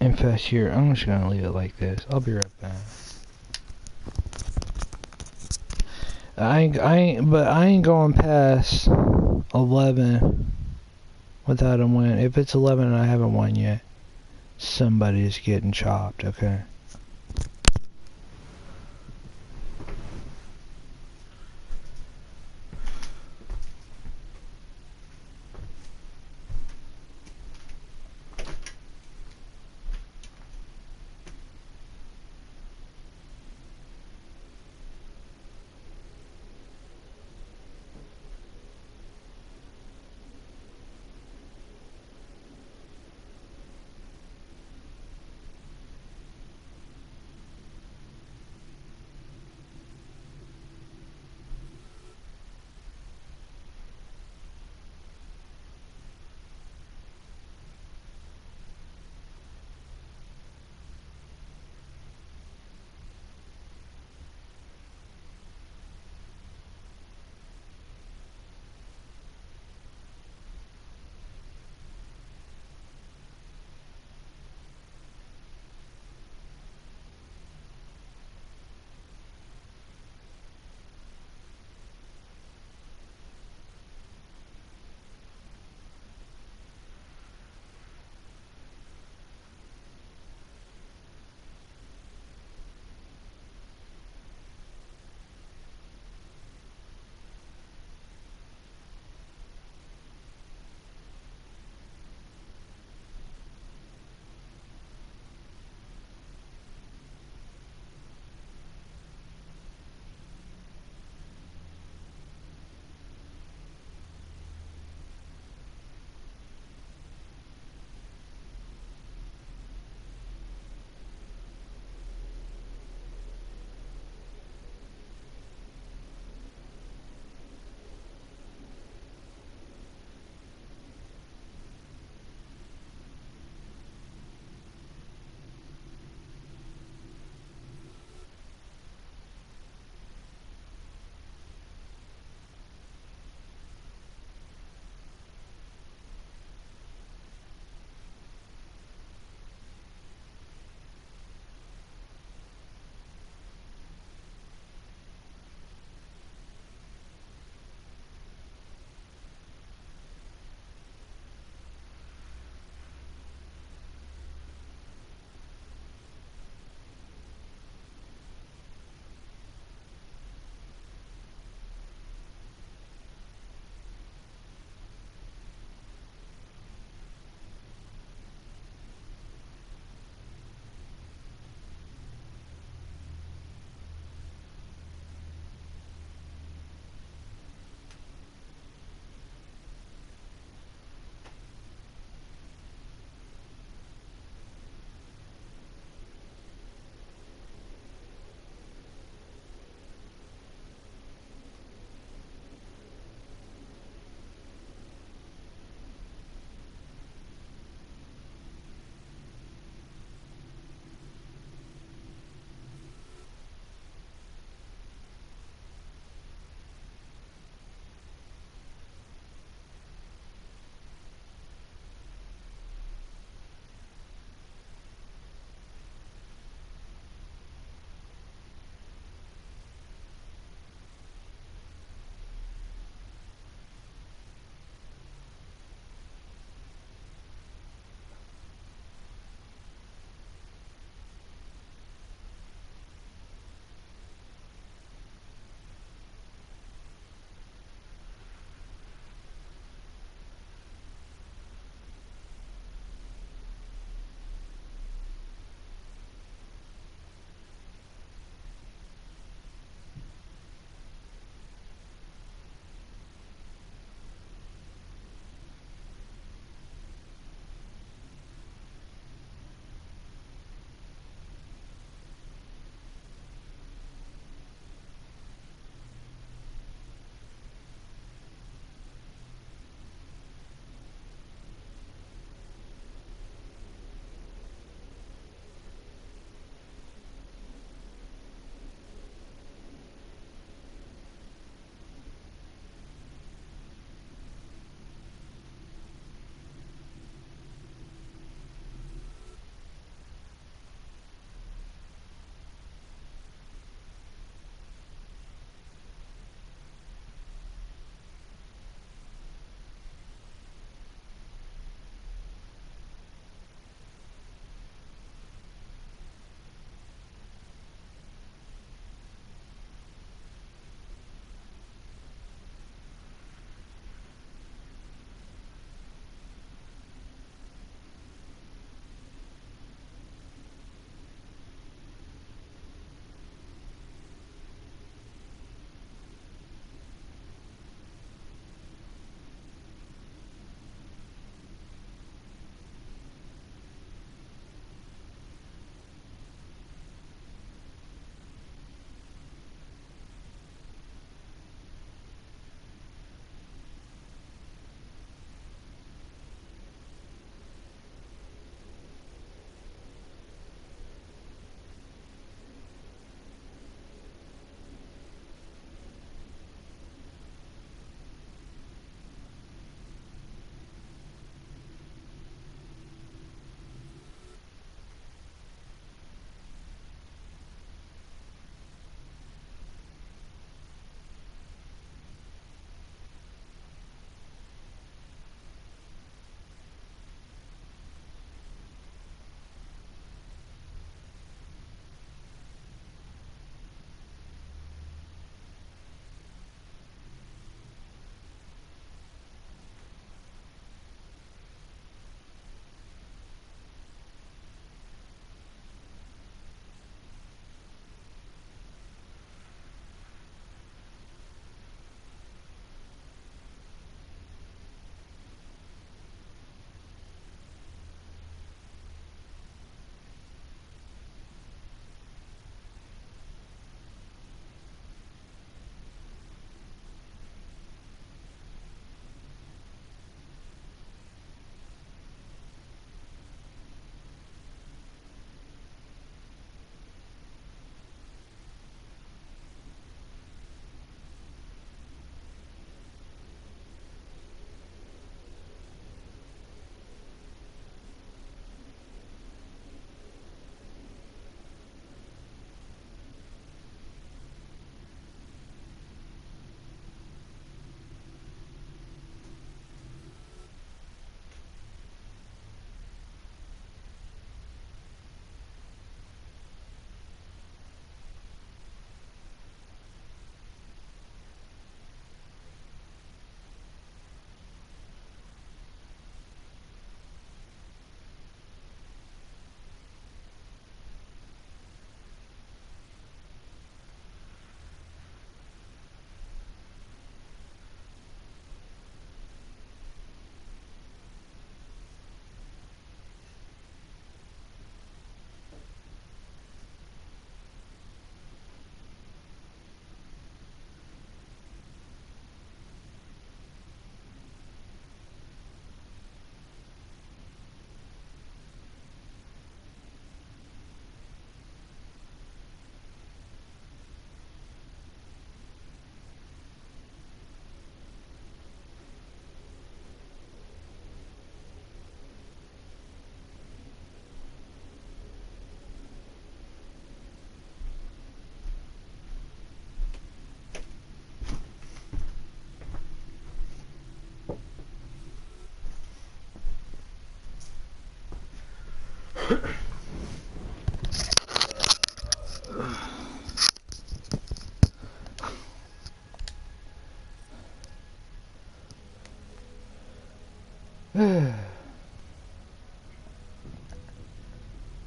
In fact, here, I'm just gonna leave it like this. I'll be right back. But I ain't going past 11 without a win. If it's 11 and I haven't won yet, somebody's getting chopped, okay?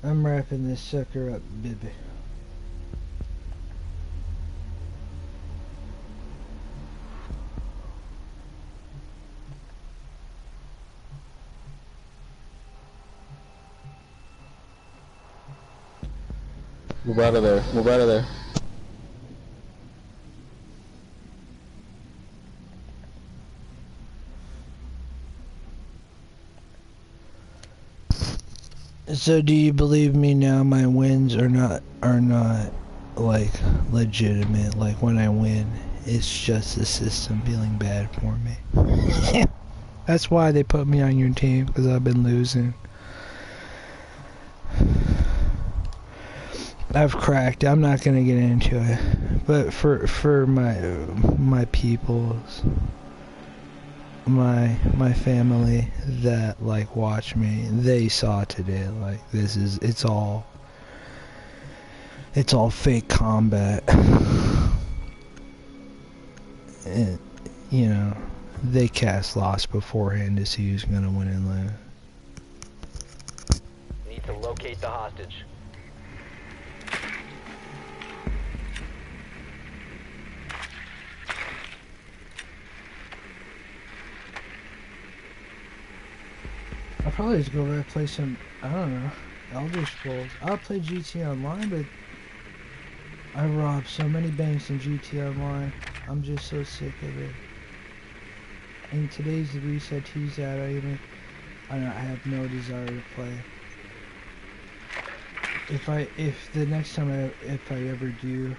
I'm wrapping this sucker up, baby. Move out of there. Move out of there. So do you believe me now? My wins are not like legitimate. Like when I win, it's just the system feeling bad for me. That's why they put me on your team, because I've been losing. I've cracked. I'm not gonna get into it, but for my peoples, my family that like watch me, they saw today like it's all fake combat. And, you know, they cast loss beforehand to see who's gonna win and lose. Need to locate the hostage. I'll probably just go back play some, I don't know, Elder Scrolls. I'll play GTA Online, but I robbed so many banks in GTA Online. I'm just so sick of it. And today's the reset T's out. I have no desire to play. If the next time if I ever do,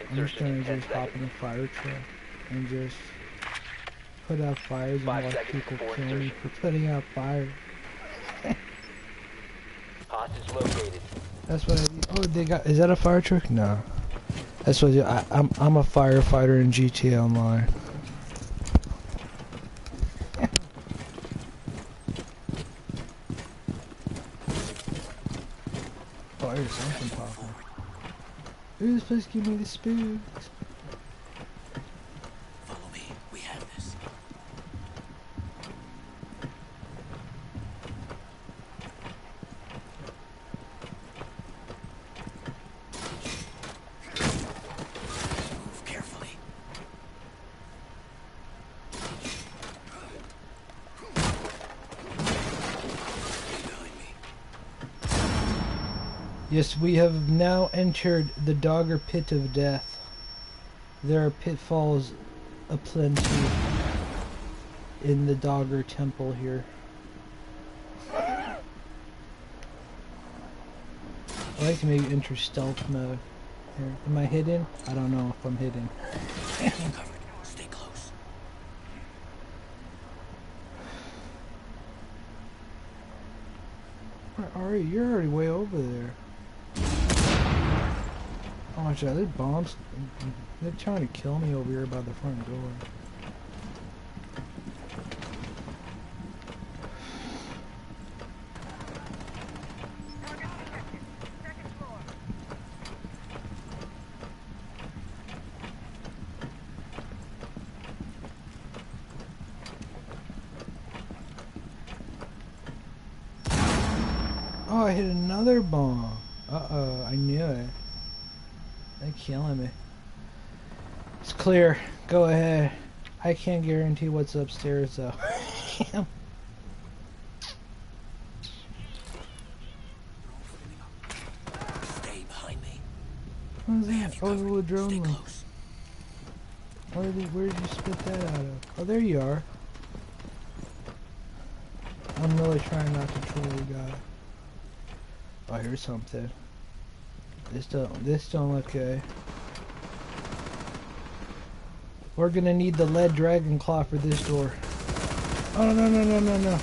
I'm just gonna just hop in a fire truck and just put out fires and watch people kill me for putting out fires. Hostage located. That's what I do. Oh, they got. Is that a fire truck? No. That's what I do. I'm a firefighter in GTA Online. Oh, there's something popping. Ooh, this place give me the spooks. Follow me. We have this. Move carefully. Yes, we have now entered the Dogger Pit of Death. There are pitfalls aplenty in the Dogger Temple here. I like to maybe enter stealth mode. Here. Am I hidden? I don't know if I'm hidden. Stay close. Where are you? You're already way over there. Oh my god, there's bombs. They're trying to kill me over here by the front door. Oh, I hit another bomb. Uh-oh, I knew it. They're killing me. It's clear. Go ahead. I can't guarantee what's upstairs though. Stay behind me. What was that? Oh, the little drone one. Where did you spit that out of? Oh, there you are. I'm really trying not to troll you guys. Oh, here's something. This don't look good. We're gonna need the lead dragon claw for this door. Oh no.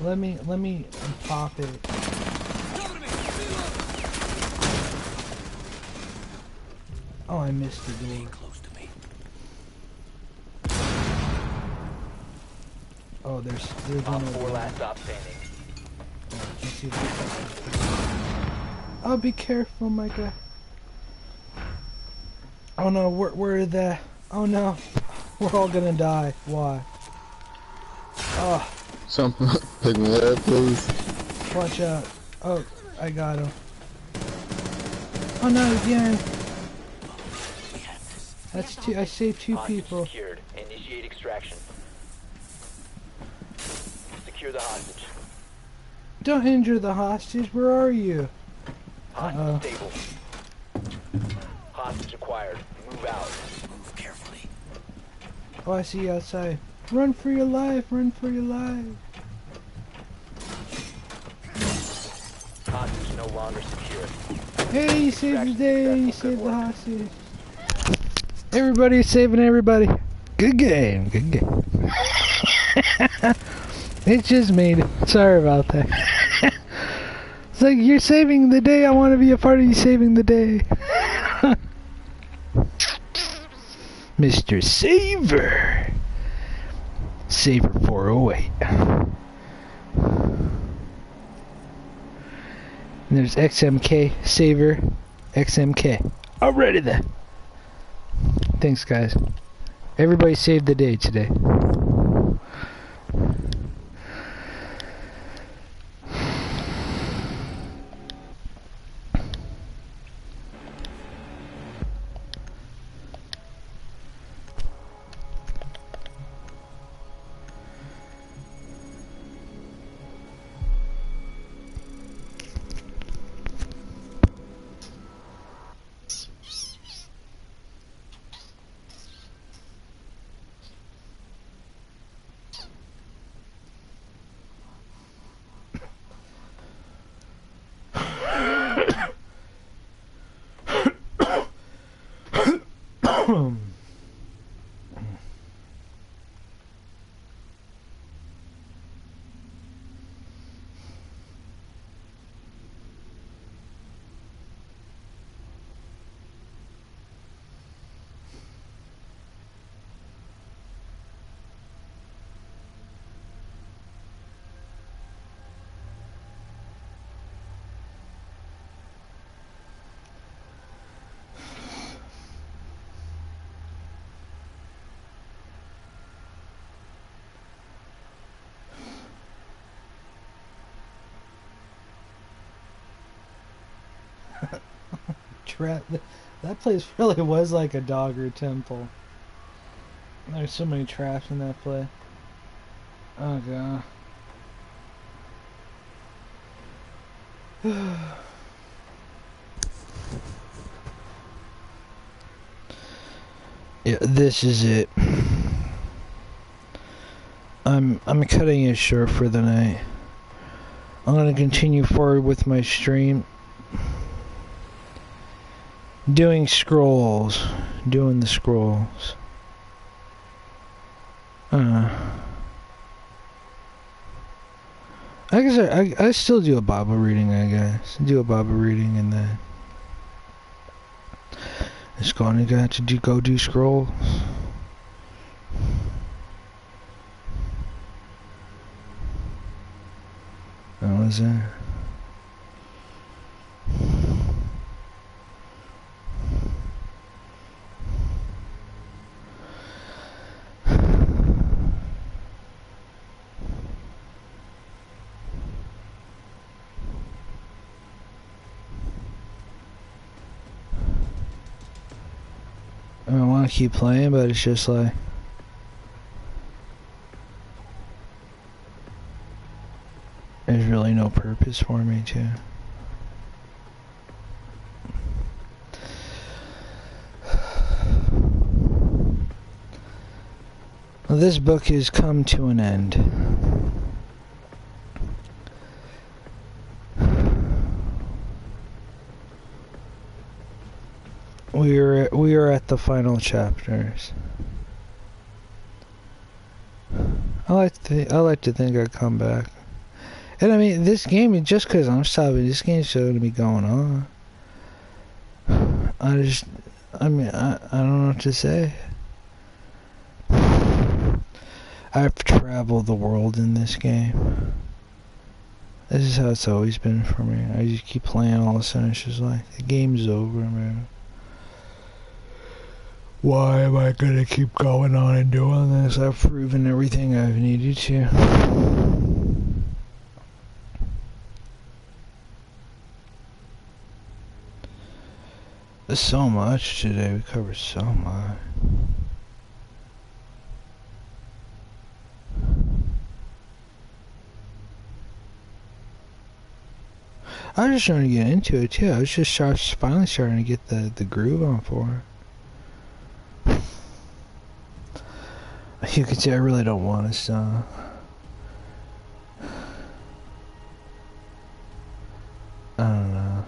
Let me pop it. Oh, I missed the door. Oh, there's one over there. Last stop standing. Let's see if Oh, be careful, my guy. Oh no, where is that? Oh no, we're all gonna die. Why? Oh. Something. Pick me up, please. Watch out. Oh, I got him. Oh no, again. That's two. I saved two people. Secured. Initiate extraction. Secure the hostage. Don't injure the hostage. Where are you? Hostage stable. Hostage acquired. Move out. Move carefully. Oh, I see you outside. Run for your life. Run for your life. Hostage no longer secure. Hey, you saved the day. You saved the hostage. Everybody's saving everybody. Good game. Good game. It's just me. Sorry about that. It's like, you're saving the day. I want to be a part of you saving the day. Mr. Saver. Saver 408. And there's XMK. Saver. XMK. Alrighty then. Thanks, guys. Everybody saved the day today. That place really was like a Dogger temple. There's so many traps in that place. Oh god. Yeah, this is it. I'm cutting it short for the night. I'm gonna continue forward with my stream. Doing the scrolls. I guess I still do a Bible reading, I guess. Do a Bible reading and then it's going to have to go do scrolls. That was it. I want to keep playing, but it's just like there's really no purpose for me to. Well, this book has come to an end. We are at the final chapters. I like to think I'd come back. And I mean, this game, just because I'm stopping, this game's still gonna be going on. I don't know what to say. I've traveled the world in this game. This is how it's always been for me. I just keep playing, all of a sudden it's just like, the game's over, man. Why am I gonna keep going on and doing this? I've proven everything I've needed to. There's so much today, we covered so much. I was just trying to get into it too. I was just finally starting to get the groove on for it. You can see I really don't want to stop. I don't know.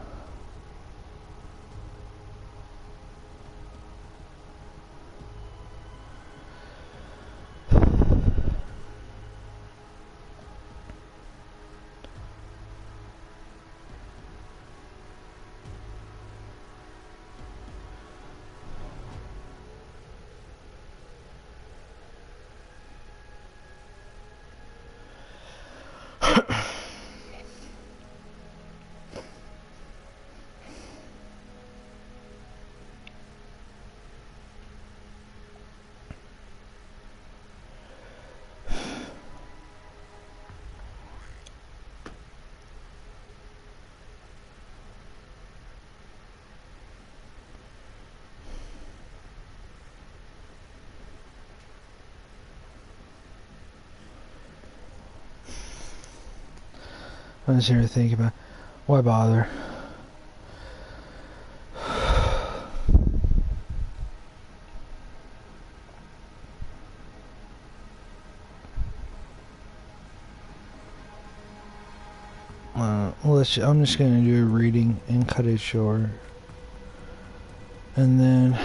I was here to think about, why bother? Well, I'm just gonna do a reading and cut it short, and then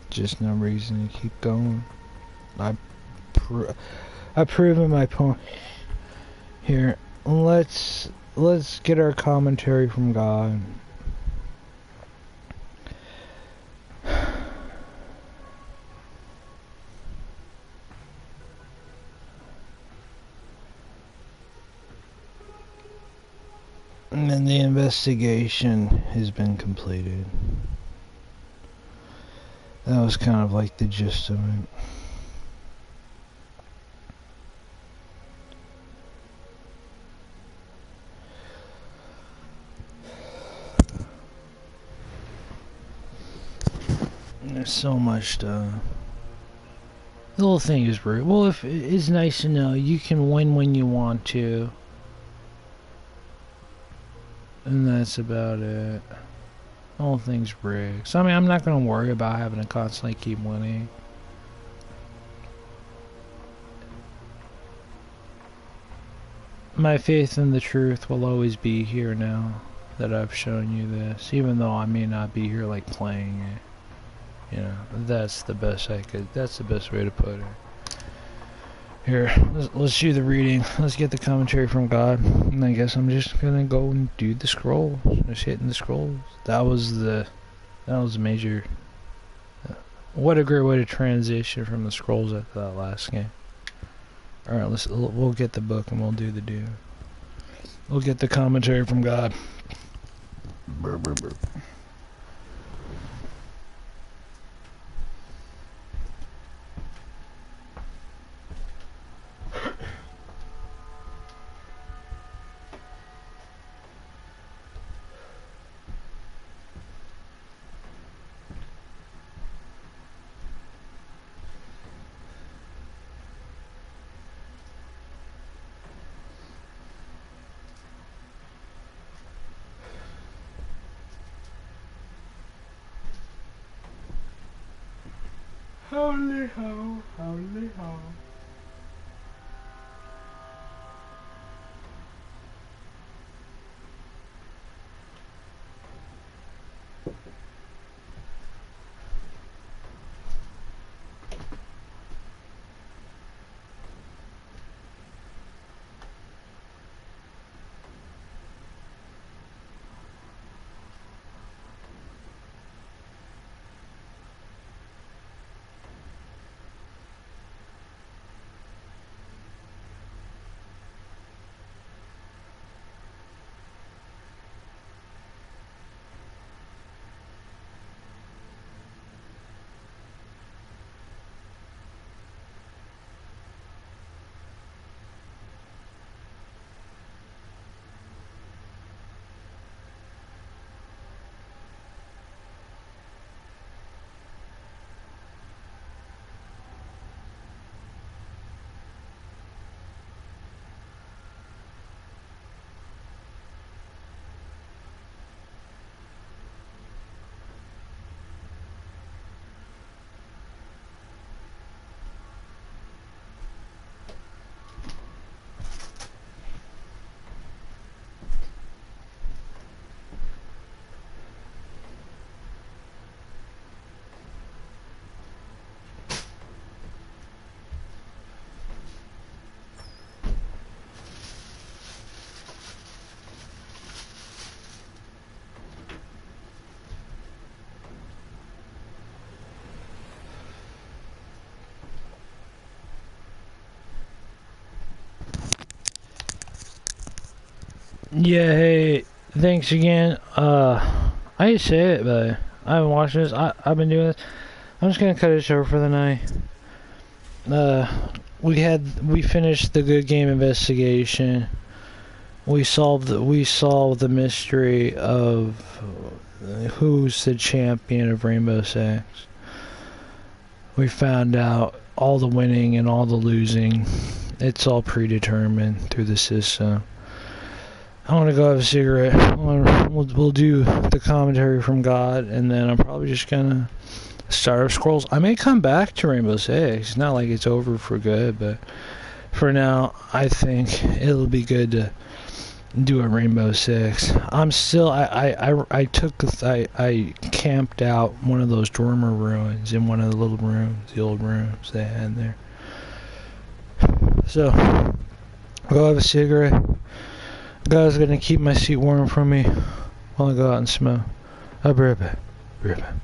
just no reason to keep going. I've proven my point here. Let's get our commentary from God. And then the investigation has been completed. That was kind of like the gist of it. There's so much stuff. The whole thing is rude. Well, if it's nice to know you can win when you want to. And that's about it. The whole thing's rigged. So I mean, I'm not gonna worry about having to constantly keep winning. My faith in the truth will always be here now that I've shown you this. Even though I may not be here like playing it. You know, that's the best that's the best way to put it. Here, let's do the reading. Let's get the commentary from God. And I guess I'm just gonna go and do the scrolls. Just hitting the scrolls. That was major. What a great way to transition from the scrolls after that last game. Alright, we'll get the book and we'll do the do. We'll get the commentary from God. Brr, brr, brr. Holy ho, holy ho. Yeah, hey, thanks again. I hate to say it, but I haven't watched this. I've been doing this. I'm just gonna cut it short for the night. We finished the good game investigation. We solved the mystery of who's the champion of Rainbow Six. We found out all the winning and all the losing. It's all predetermined through the system. I want to go have a cigarette. We'll do the commentary from God, and then I'm probably just gonna start up Scrolls. I may come back to Rainbow Six. It's not like it's over for good, but for now, I think it'll be good to do a Rainbow Six. I'm still. I camped out one of those dormer ruins in one of the little rooms, the old rooms they had there. So, I'll go have a cigarette. God's gonna keep my seat warm for me while I go out and smoke. I'll be right back. Be right back.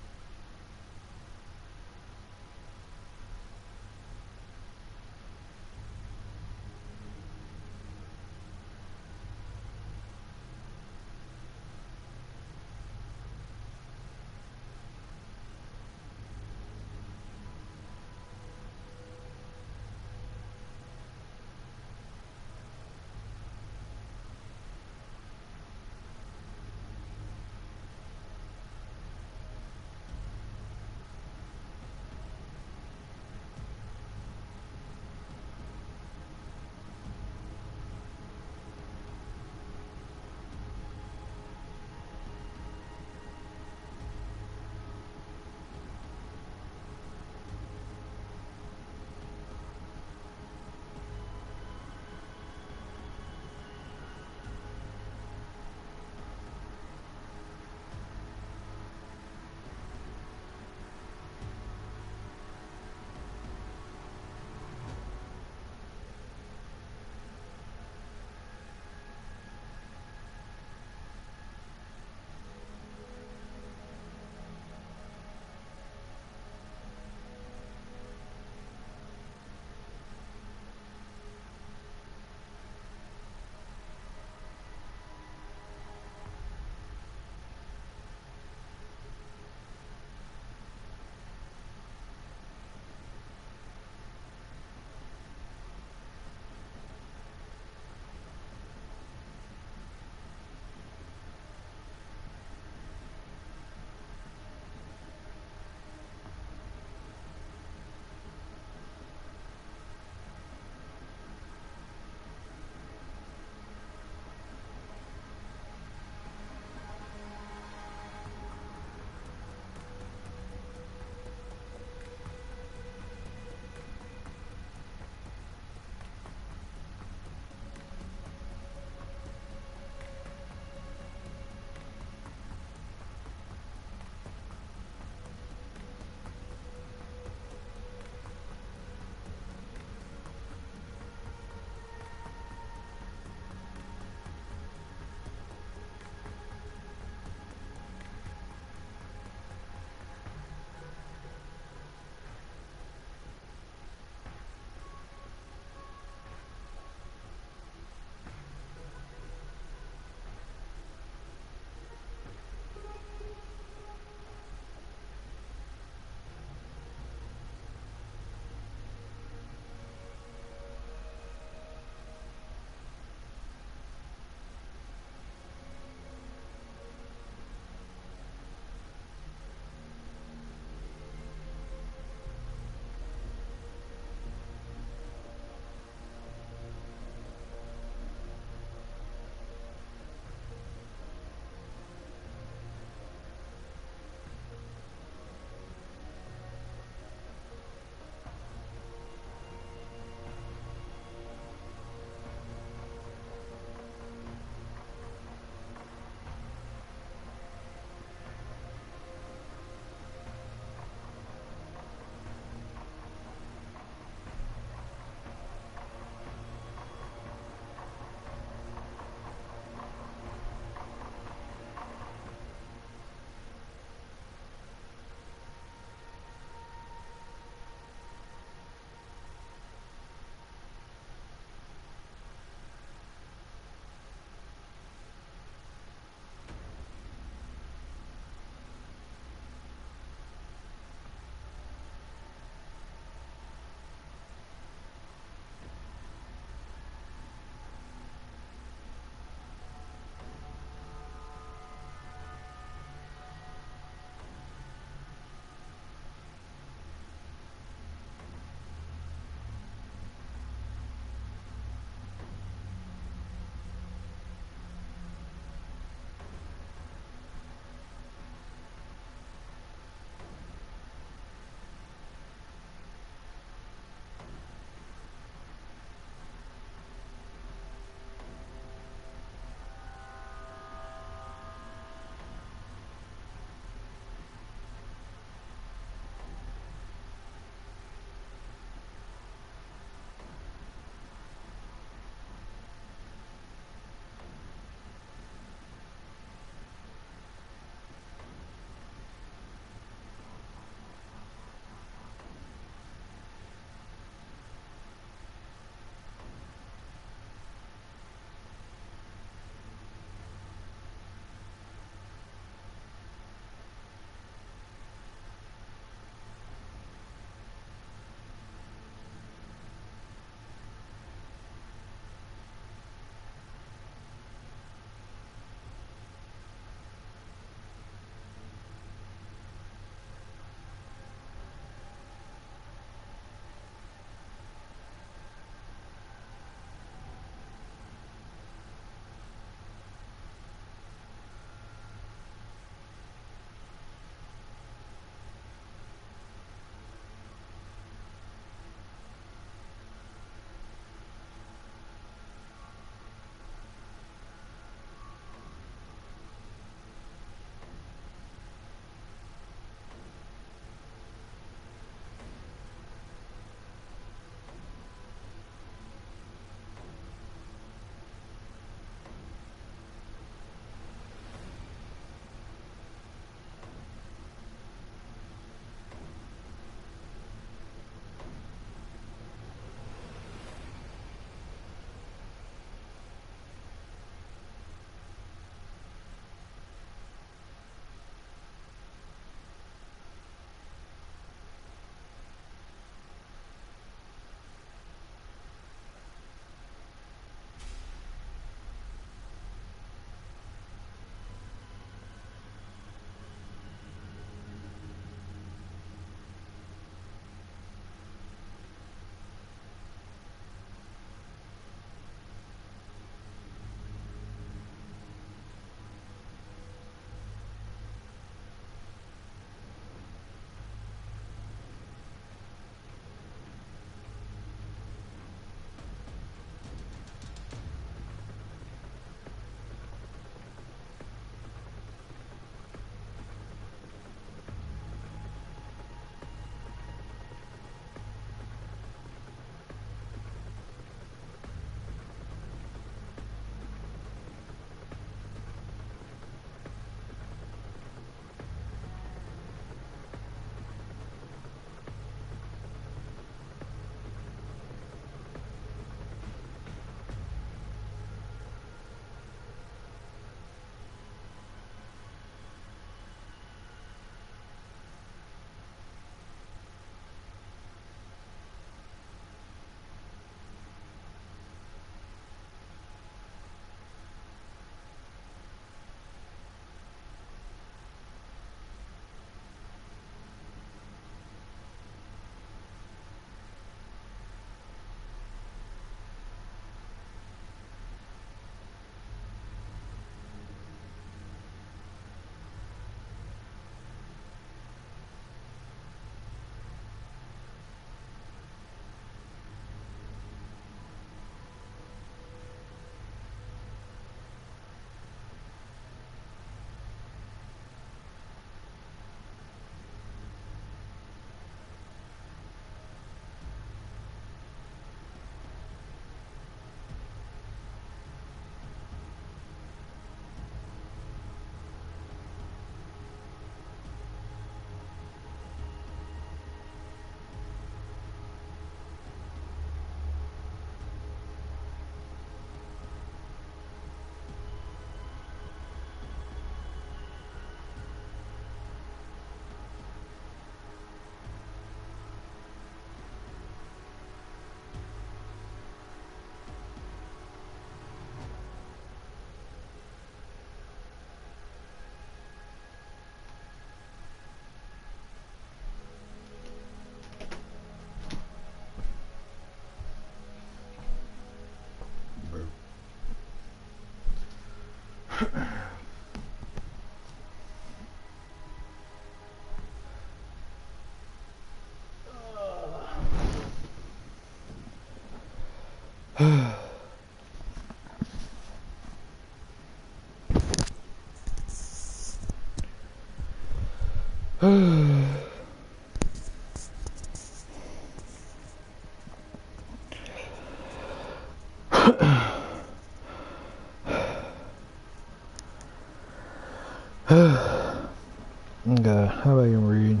Okay, how about you read?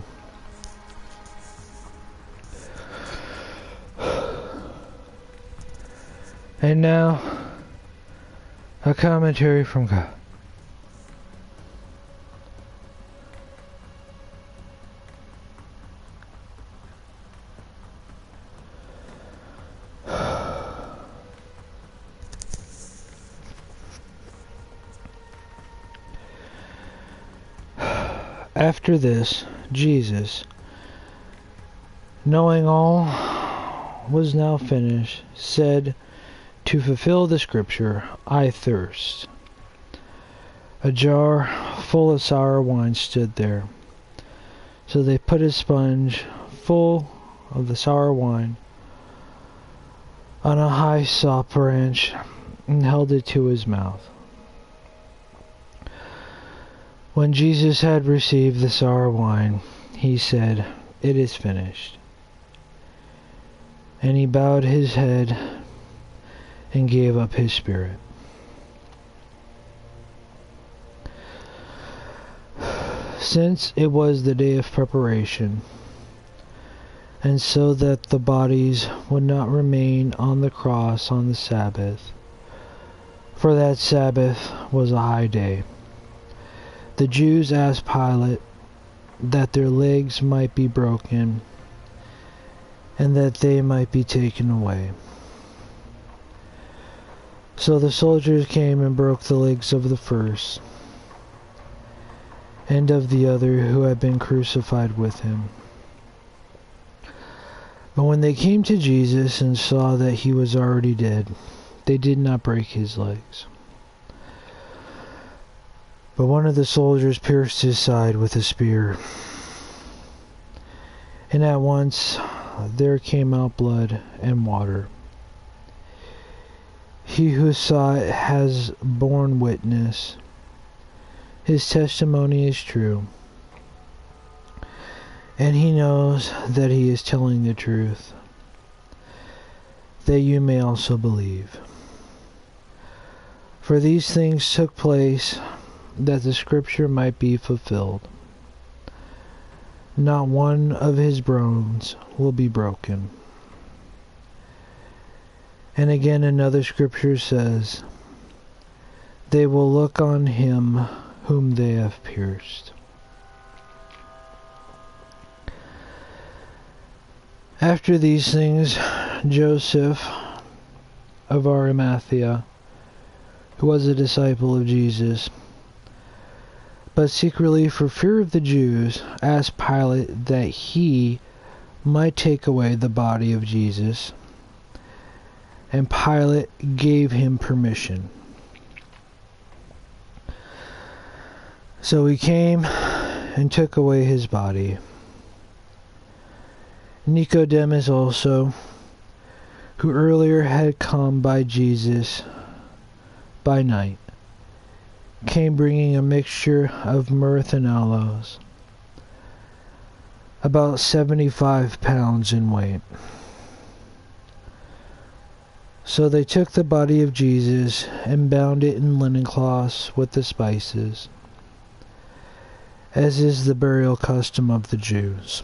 And now, a commentary from God. After this, Jesus, knowing all was now finished, said, to fulfill the scripture, I thirst. A jar full of sour wine stood there. So they put a sponge full of the sour wine on a hyssop branch and held it to his mouth. When Jesus had received the sour wine, he said, It is finished. And he bowed his head and gave up his spirit. Since it was the day of preparation, and so that the bodies would not remain on the cross on the Sabbath, for that Sabbath was a high day, the Jews asked Pilate that their legs might be broken and that they might be taken away. So the soldiers came and broke the legs of the first and of the other who had been crucified with him. But when they came to Jesus and saw that he was already dead, they did not break his legs. But one of the soldiers pierced his side with a spear, and at once there came out blood and water. He who saw it has borne witness. His testimony is true, and he knows that he is telling the truth, that you may also believe. For these things took place that the scripture might be fulfilled. Not one of his bones will be broken. And again another scripture says, They will look on him whom they have pierced. After these things, Joseph of Arimathea, who was a disciple of Jesus, but secretly for fear of the Jews, asked Pilate that he might take away the body of Jesus. And Pilate gave him permission. So he came and took away his body. Nicodemus also, who earlier had come by Jesus by night, came bringing a mixture of myrrh and aloes, about 75 pounds in weight. So they took the body of Jesus and bound it in linen cloths with the spices, as is the burial custom of the Jews.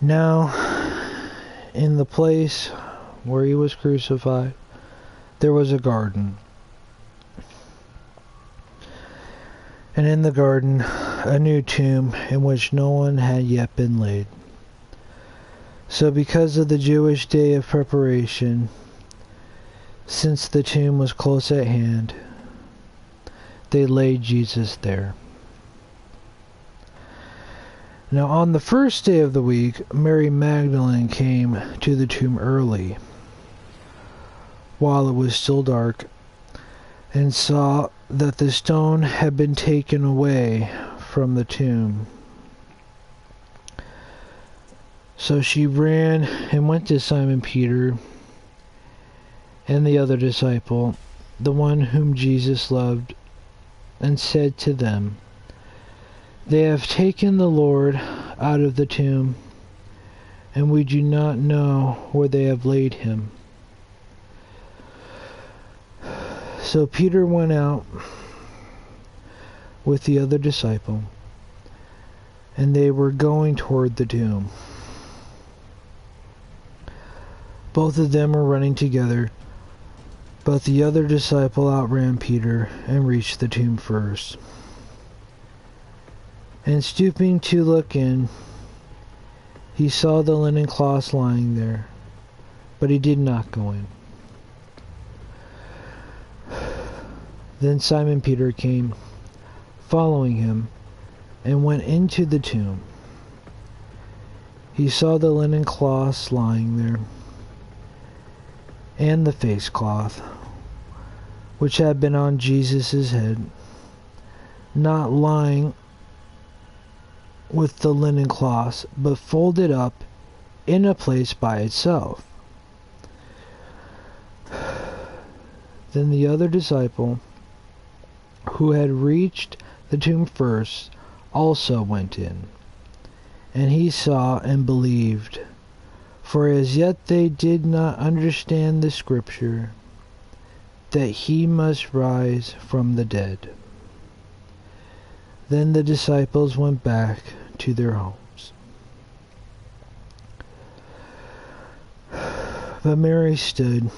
Now, in the place where he was crucified, there was a garden. And in the garden, a new tomb in which no one had yet been laid. So because of the Jewish day of preparation, since the tomb was close at hand, they laid Jesus there. Now on the first day of the week, Mary Magdalene came to the tomb early, while it was still dark, and saw that the stone had been taken away from the tomb. So she ran and went to Simon Peter and the other disciple, the one whom Jesus loved, and said to them, "They have taken the Lord out of the tomb, and we do not know where they have laid him." So Peter went out with the other disciple, and they were going toward the tomb. Both of them were running together, but the other disciple outran Peter and reached the tomb first. And stooping to look in, he saw the linen cloths lying there, but he did not go in. Then Simon Peter came, following him, and went into the tomb. He saw the linen cloths lying there, and the face cloth, which had been on Jesus' head, not lying with the linen cloths, but folded up in a place by itself. Then the other disciple, who had reached the tomb first, also went in, and he saw and believed, for as yet they did not understand the scripture, that he must rise from the dead. Then the disciples went back to their homes. But Mary stood,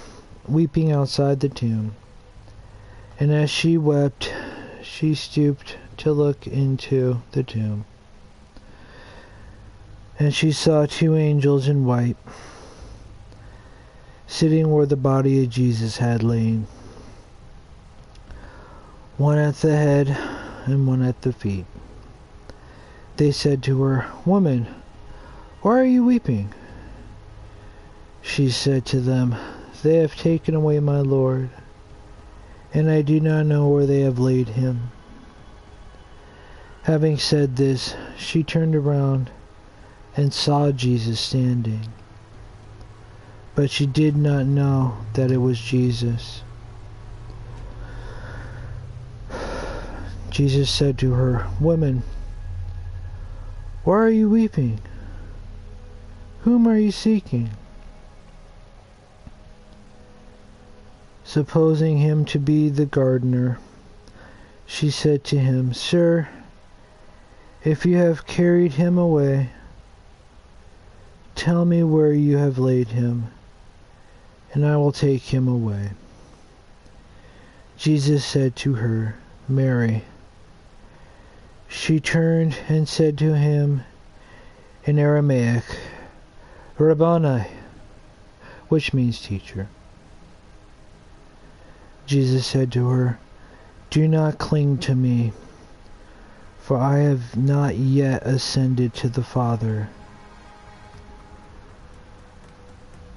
weeping outside the tomb, and as she wept, she stooped to look into the tomb. And she saw two angels in white, sitting where the body of Jesus had lain, one at the head and one at the feet. They said to her, "Woman, why are you weeping?" She said to them, "They have taken away my Lord, and I do not know where they have laid him." Having said this, she turned around and saw Jesus standing, but she did not know that it was Jesus. Jesus said to her, "Woman, why are you weeping? Whom are you seeking?" Supposing him to be the gardener, she said to him, "Sir, if you have carried him away, tell me where you have laid him, and I will take him away." Jesus said to her, "Mary." She turned and said to him in Aramaic, "Rabboni," which means teacher. Jesus said to her, "Do not cling to me, for I have not yet ascended to the Father.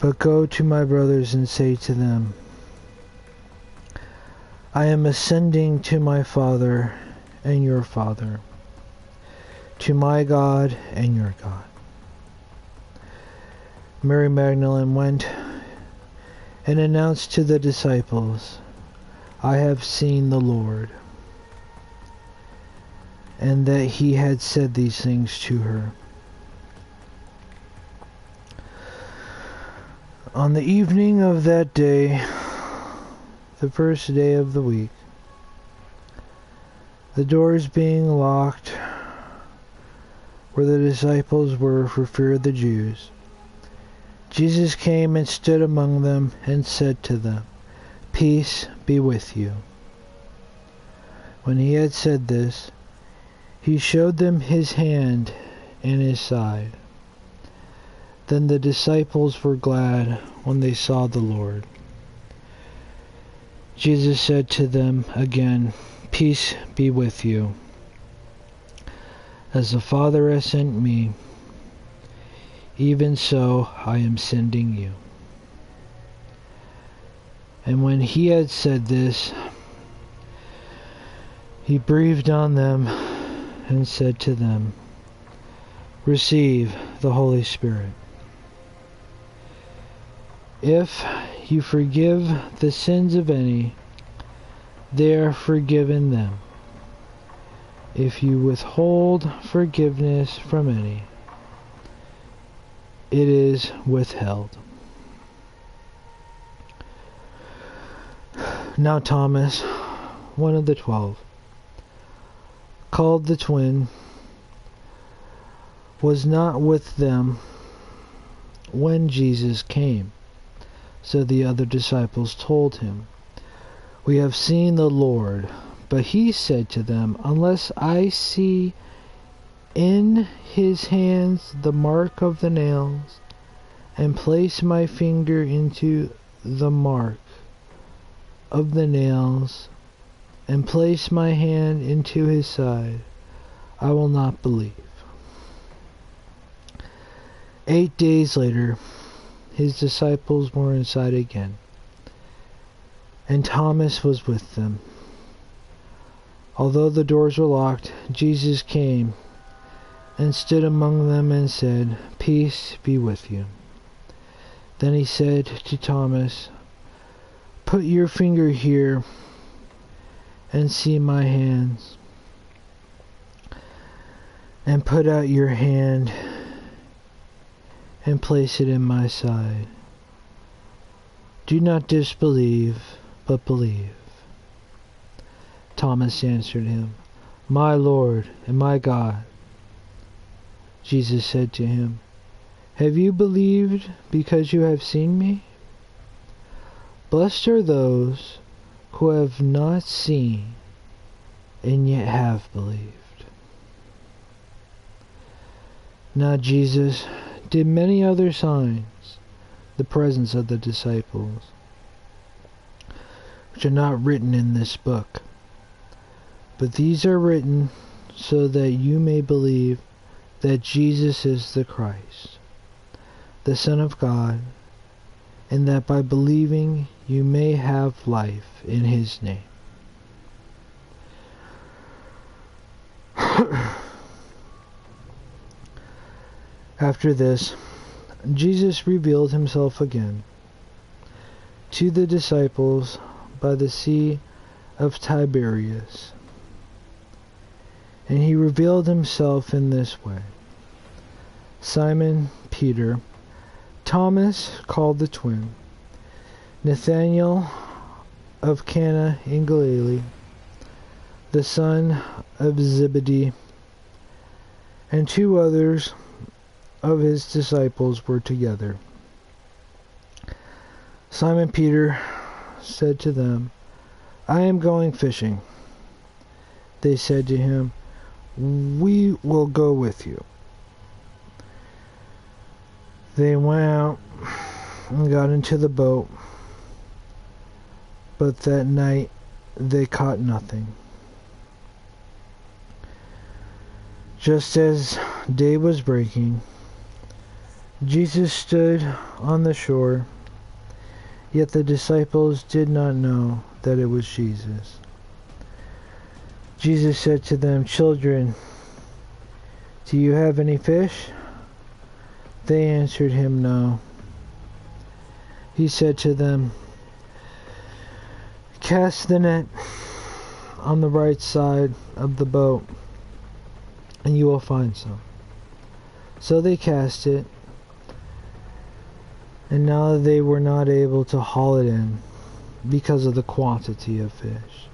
But go to my brothers and say to them, I am ascending to my Father and your Father, to my God and your God." Mary Magdalene went and announced to the disciples, "I have seen the Lord," and that he had said these things to her. On the evening of that day, the first day of the week, the doors being locked where the disciples were for fear of the Jews, Jesus came and stood among them and said to them, "Peace be with you." When he had said this, he showed them his hand and his side. Then the disciples were glad when they saw the Lord. Jesus said to them again, "Peace be with you. As the Father has sent me, even so I am sending you." And when he had said this, he breathed on them and said to them, "Receive the Holy Spirit. If you forgive the sins of any, they are forgiven them. If you withhold forgiveness from any, it is withheld." Now Thomas, one of the 12, called the twin, was not with them when Jesus came. So the other disciples told him, "We have seen the Lord." But he said to them, "Unless I see in his hands the mark of the nails, and place my finger into the mark of the nails, and place my hand into his side, I will not believe." 8 days later, his disciples were inside again, and Thomas was with them. Although the doors were locked, Jesus came and stood among them and said, "Peace be with you." Then he said to Thomas, "Put your finger here and see my hands, and put out your hand and place it in my side. Do not disbelieve, but believe." Thomas answered him, "My Lord and my God." Jesus said to him, "Have you believed because you have seen me? Blessed are those who have not seen and yet have believed." Now Jesus did many other signs in the presence of the disciples, which are not written in this book. But these are written so that you may believe that Jesus is the Christ, the Son of God, and that by believing you may have life in his name. After this, Jesus revealed himself again to the disciples by the Sea of Tiberias. And he revealed himself in this way: Simon Peter, Thomas called the twin, Nathanael of Cana in Galilee, the son of Zebedee, and 2 others of his disciples were together. Simon Peter said to them, "I am going fishing." They said to him, "We will go with you." They went out and got into the boat, but that night they caught nothing. Just as day was breaking, Jesus stood on the shore, yet the disciples did not know that it was Jesus. Jesus said to them, "Children, do you have any fish?" They answered him, "No." He said to them, "Cast the net on the right side of the boat, and you will find some." So they cast it, and now they were not able to haul it in because of the quantity of fish.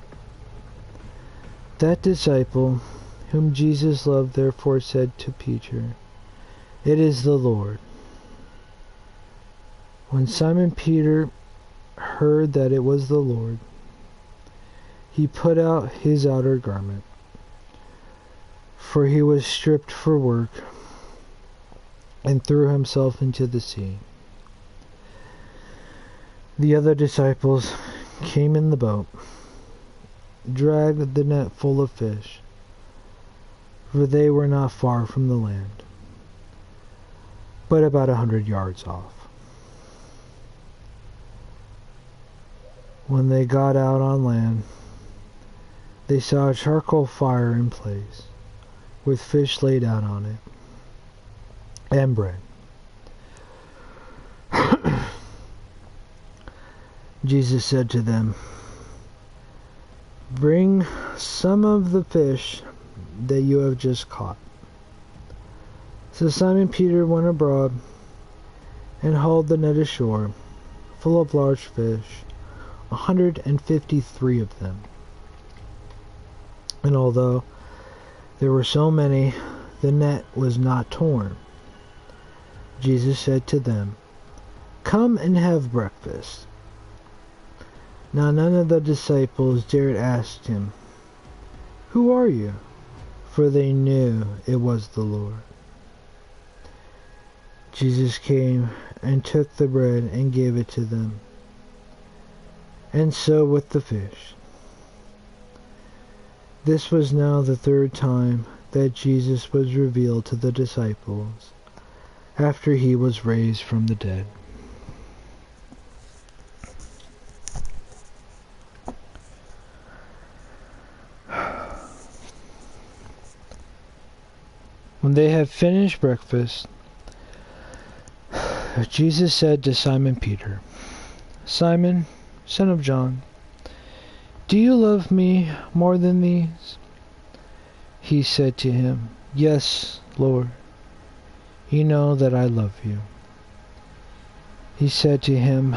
That disciple whom Jesus loved therefore said to Peter, "It is the Lord." When Simon Peter heard that it was the Lord, he put out his outer garment, for he was stripped for work, and threw himself into the sea. The other disciples came in the boat, dragged the net full of fish, for they were not far from the land, but about 100 yards off. When they got out on land, they saw a charcoal fire in place, with fish laid out on it, and bread. Jesus said to them, "Bring some of the fish that you have just caught." So Simon Peter went abroad and hauled the net ashore, full of large fish, 153 of them. And although there were so many, the net was not torn. Jesus said to them, "Come and have breakfast." Now none of the disciples dared ask him, "Who are you?" For they knew it was the Lord. Jesus came and took the bread and gave it to them, and so with the fish. This was now the third time that Jesus was revealed to the disciples after he was raised from the dead. When they had finished breakfast, Jesus said to Simon Peter, "Simon, son of John, do you love me more than these?" He said to him, "Yes, Lord, you know that I love you." He said to him,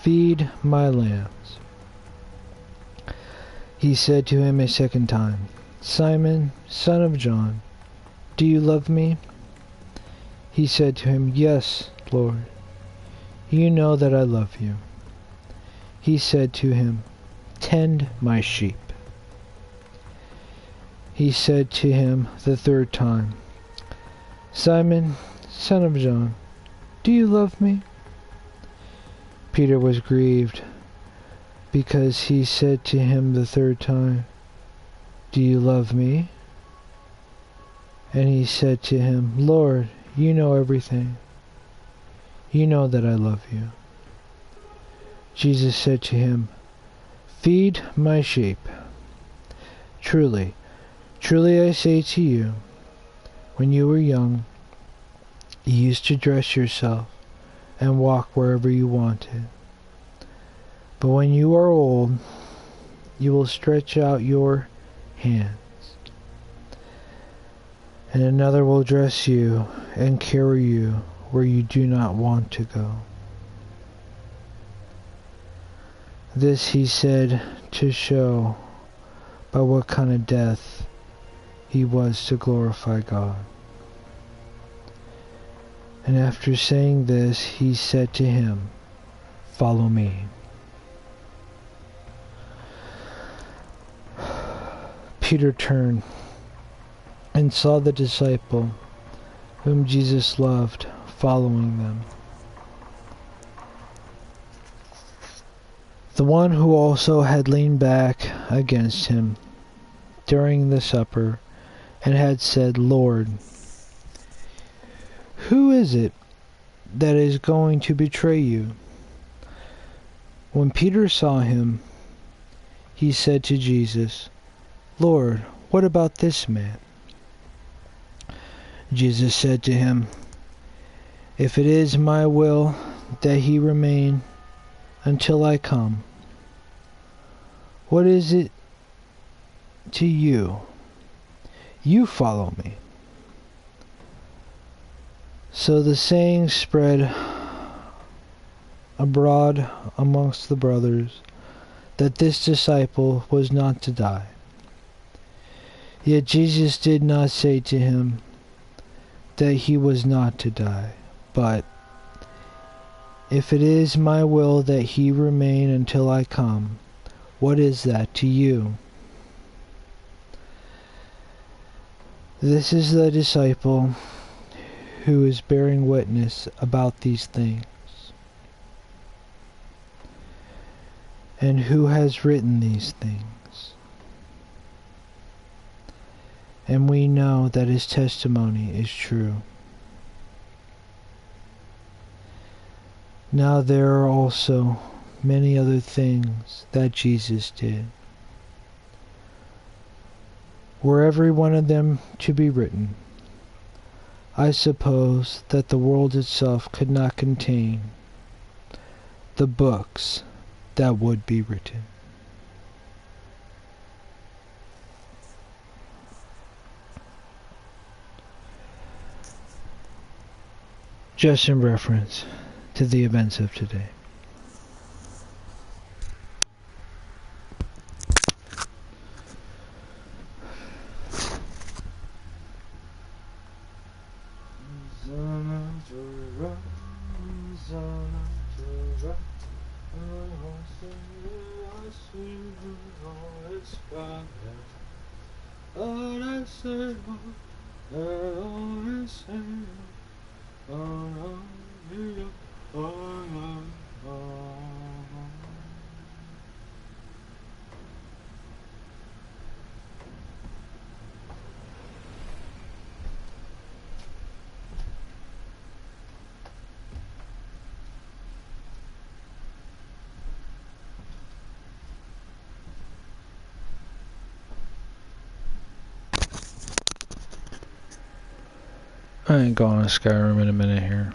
"Feed my lambs." He said to him a second time, "Simon, son of John, do you love me?" He said to him, "Yes, Lord, you know that I love you." He said to him, "Tend my sheep." He said to him the third time, "Simon, son of John, do you love me?" Peter was grieved because he said to him the third time, "Do you love me?" And he said to him, "Lord, you know everything. You know that I love you." Jesus said to him, "Feed my sheep. Truly, truly I say to you, when you were young, you used to dress yourself and walk wherever you wanted. But when you are old, you will stretch out your hands, and another will dress you and carry you where you do not want to go." This he said to show by what kind of death he was to glorify God. And after saying this, he said to him, "Follow me." Peter turned and saw the disciple whom Jesus loved following them, the one who also had leaned back against him during the supper and had said, "Lord, who is it that is going to betray you?" When Peter saw him, he said to Jesus, "Lord, what about this man?" Jesus said to him, "If it is my will that he remain until I come, what is it to you? You follow me." So the saying spread abroad amongst the brothers that this disciple was not to die. Yet Jesus did not say to him that he was not to die, but, "If it is my will that he remain until I come, what is that to you?" This is the disciple who is bearing witness about these things, and who has written these things. And we know that his testimony is true. Now there are also many other things that Jesus did. Were every one of them to be written, I suppose that the world itself could not contain the books that would be written. Just in reference to the events of today. I ain't going to Skyrim in a minute here.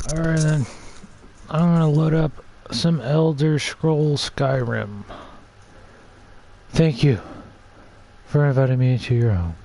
Alright then. I'm gonna load up some Elder Scrolls Skyrim. Thank you for inviting me into your home.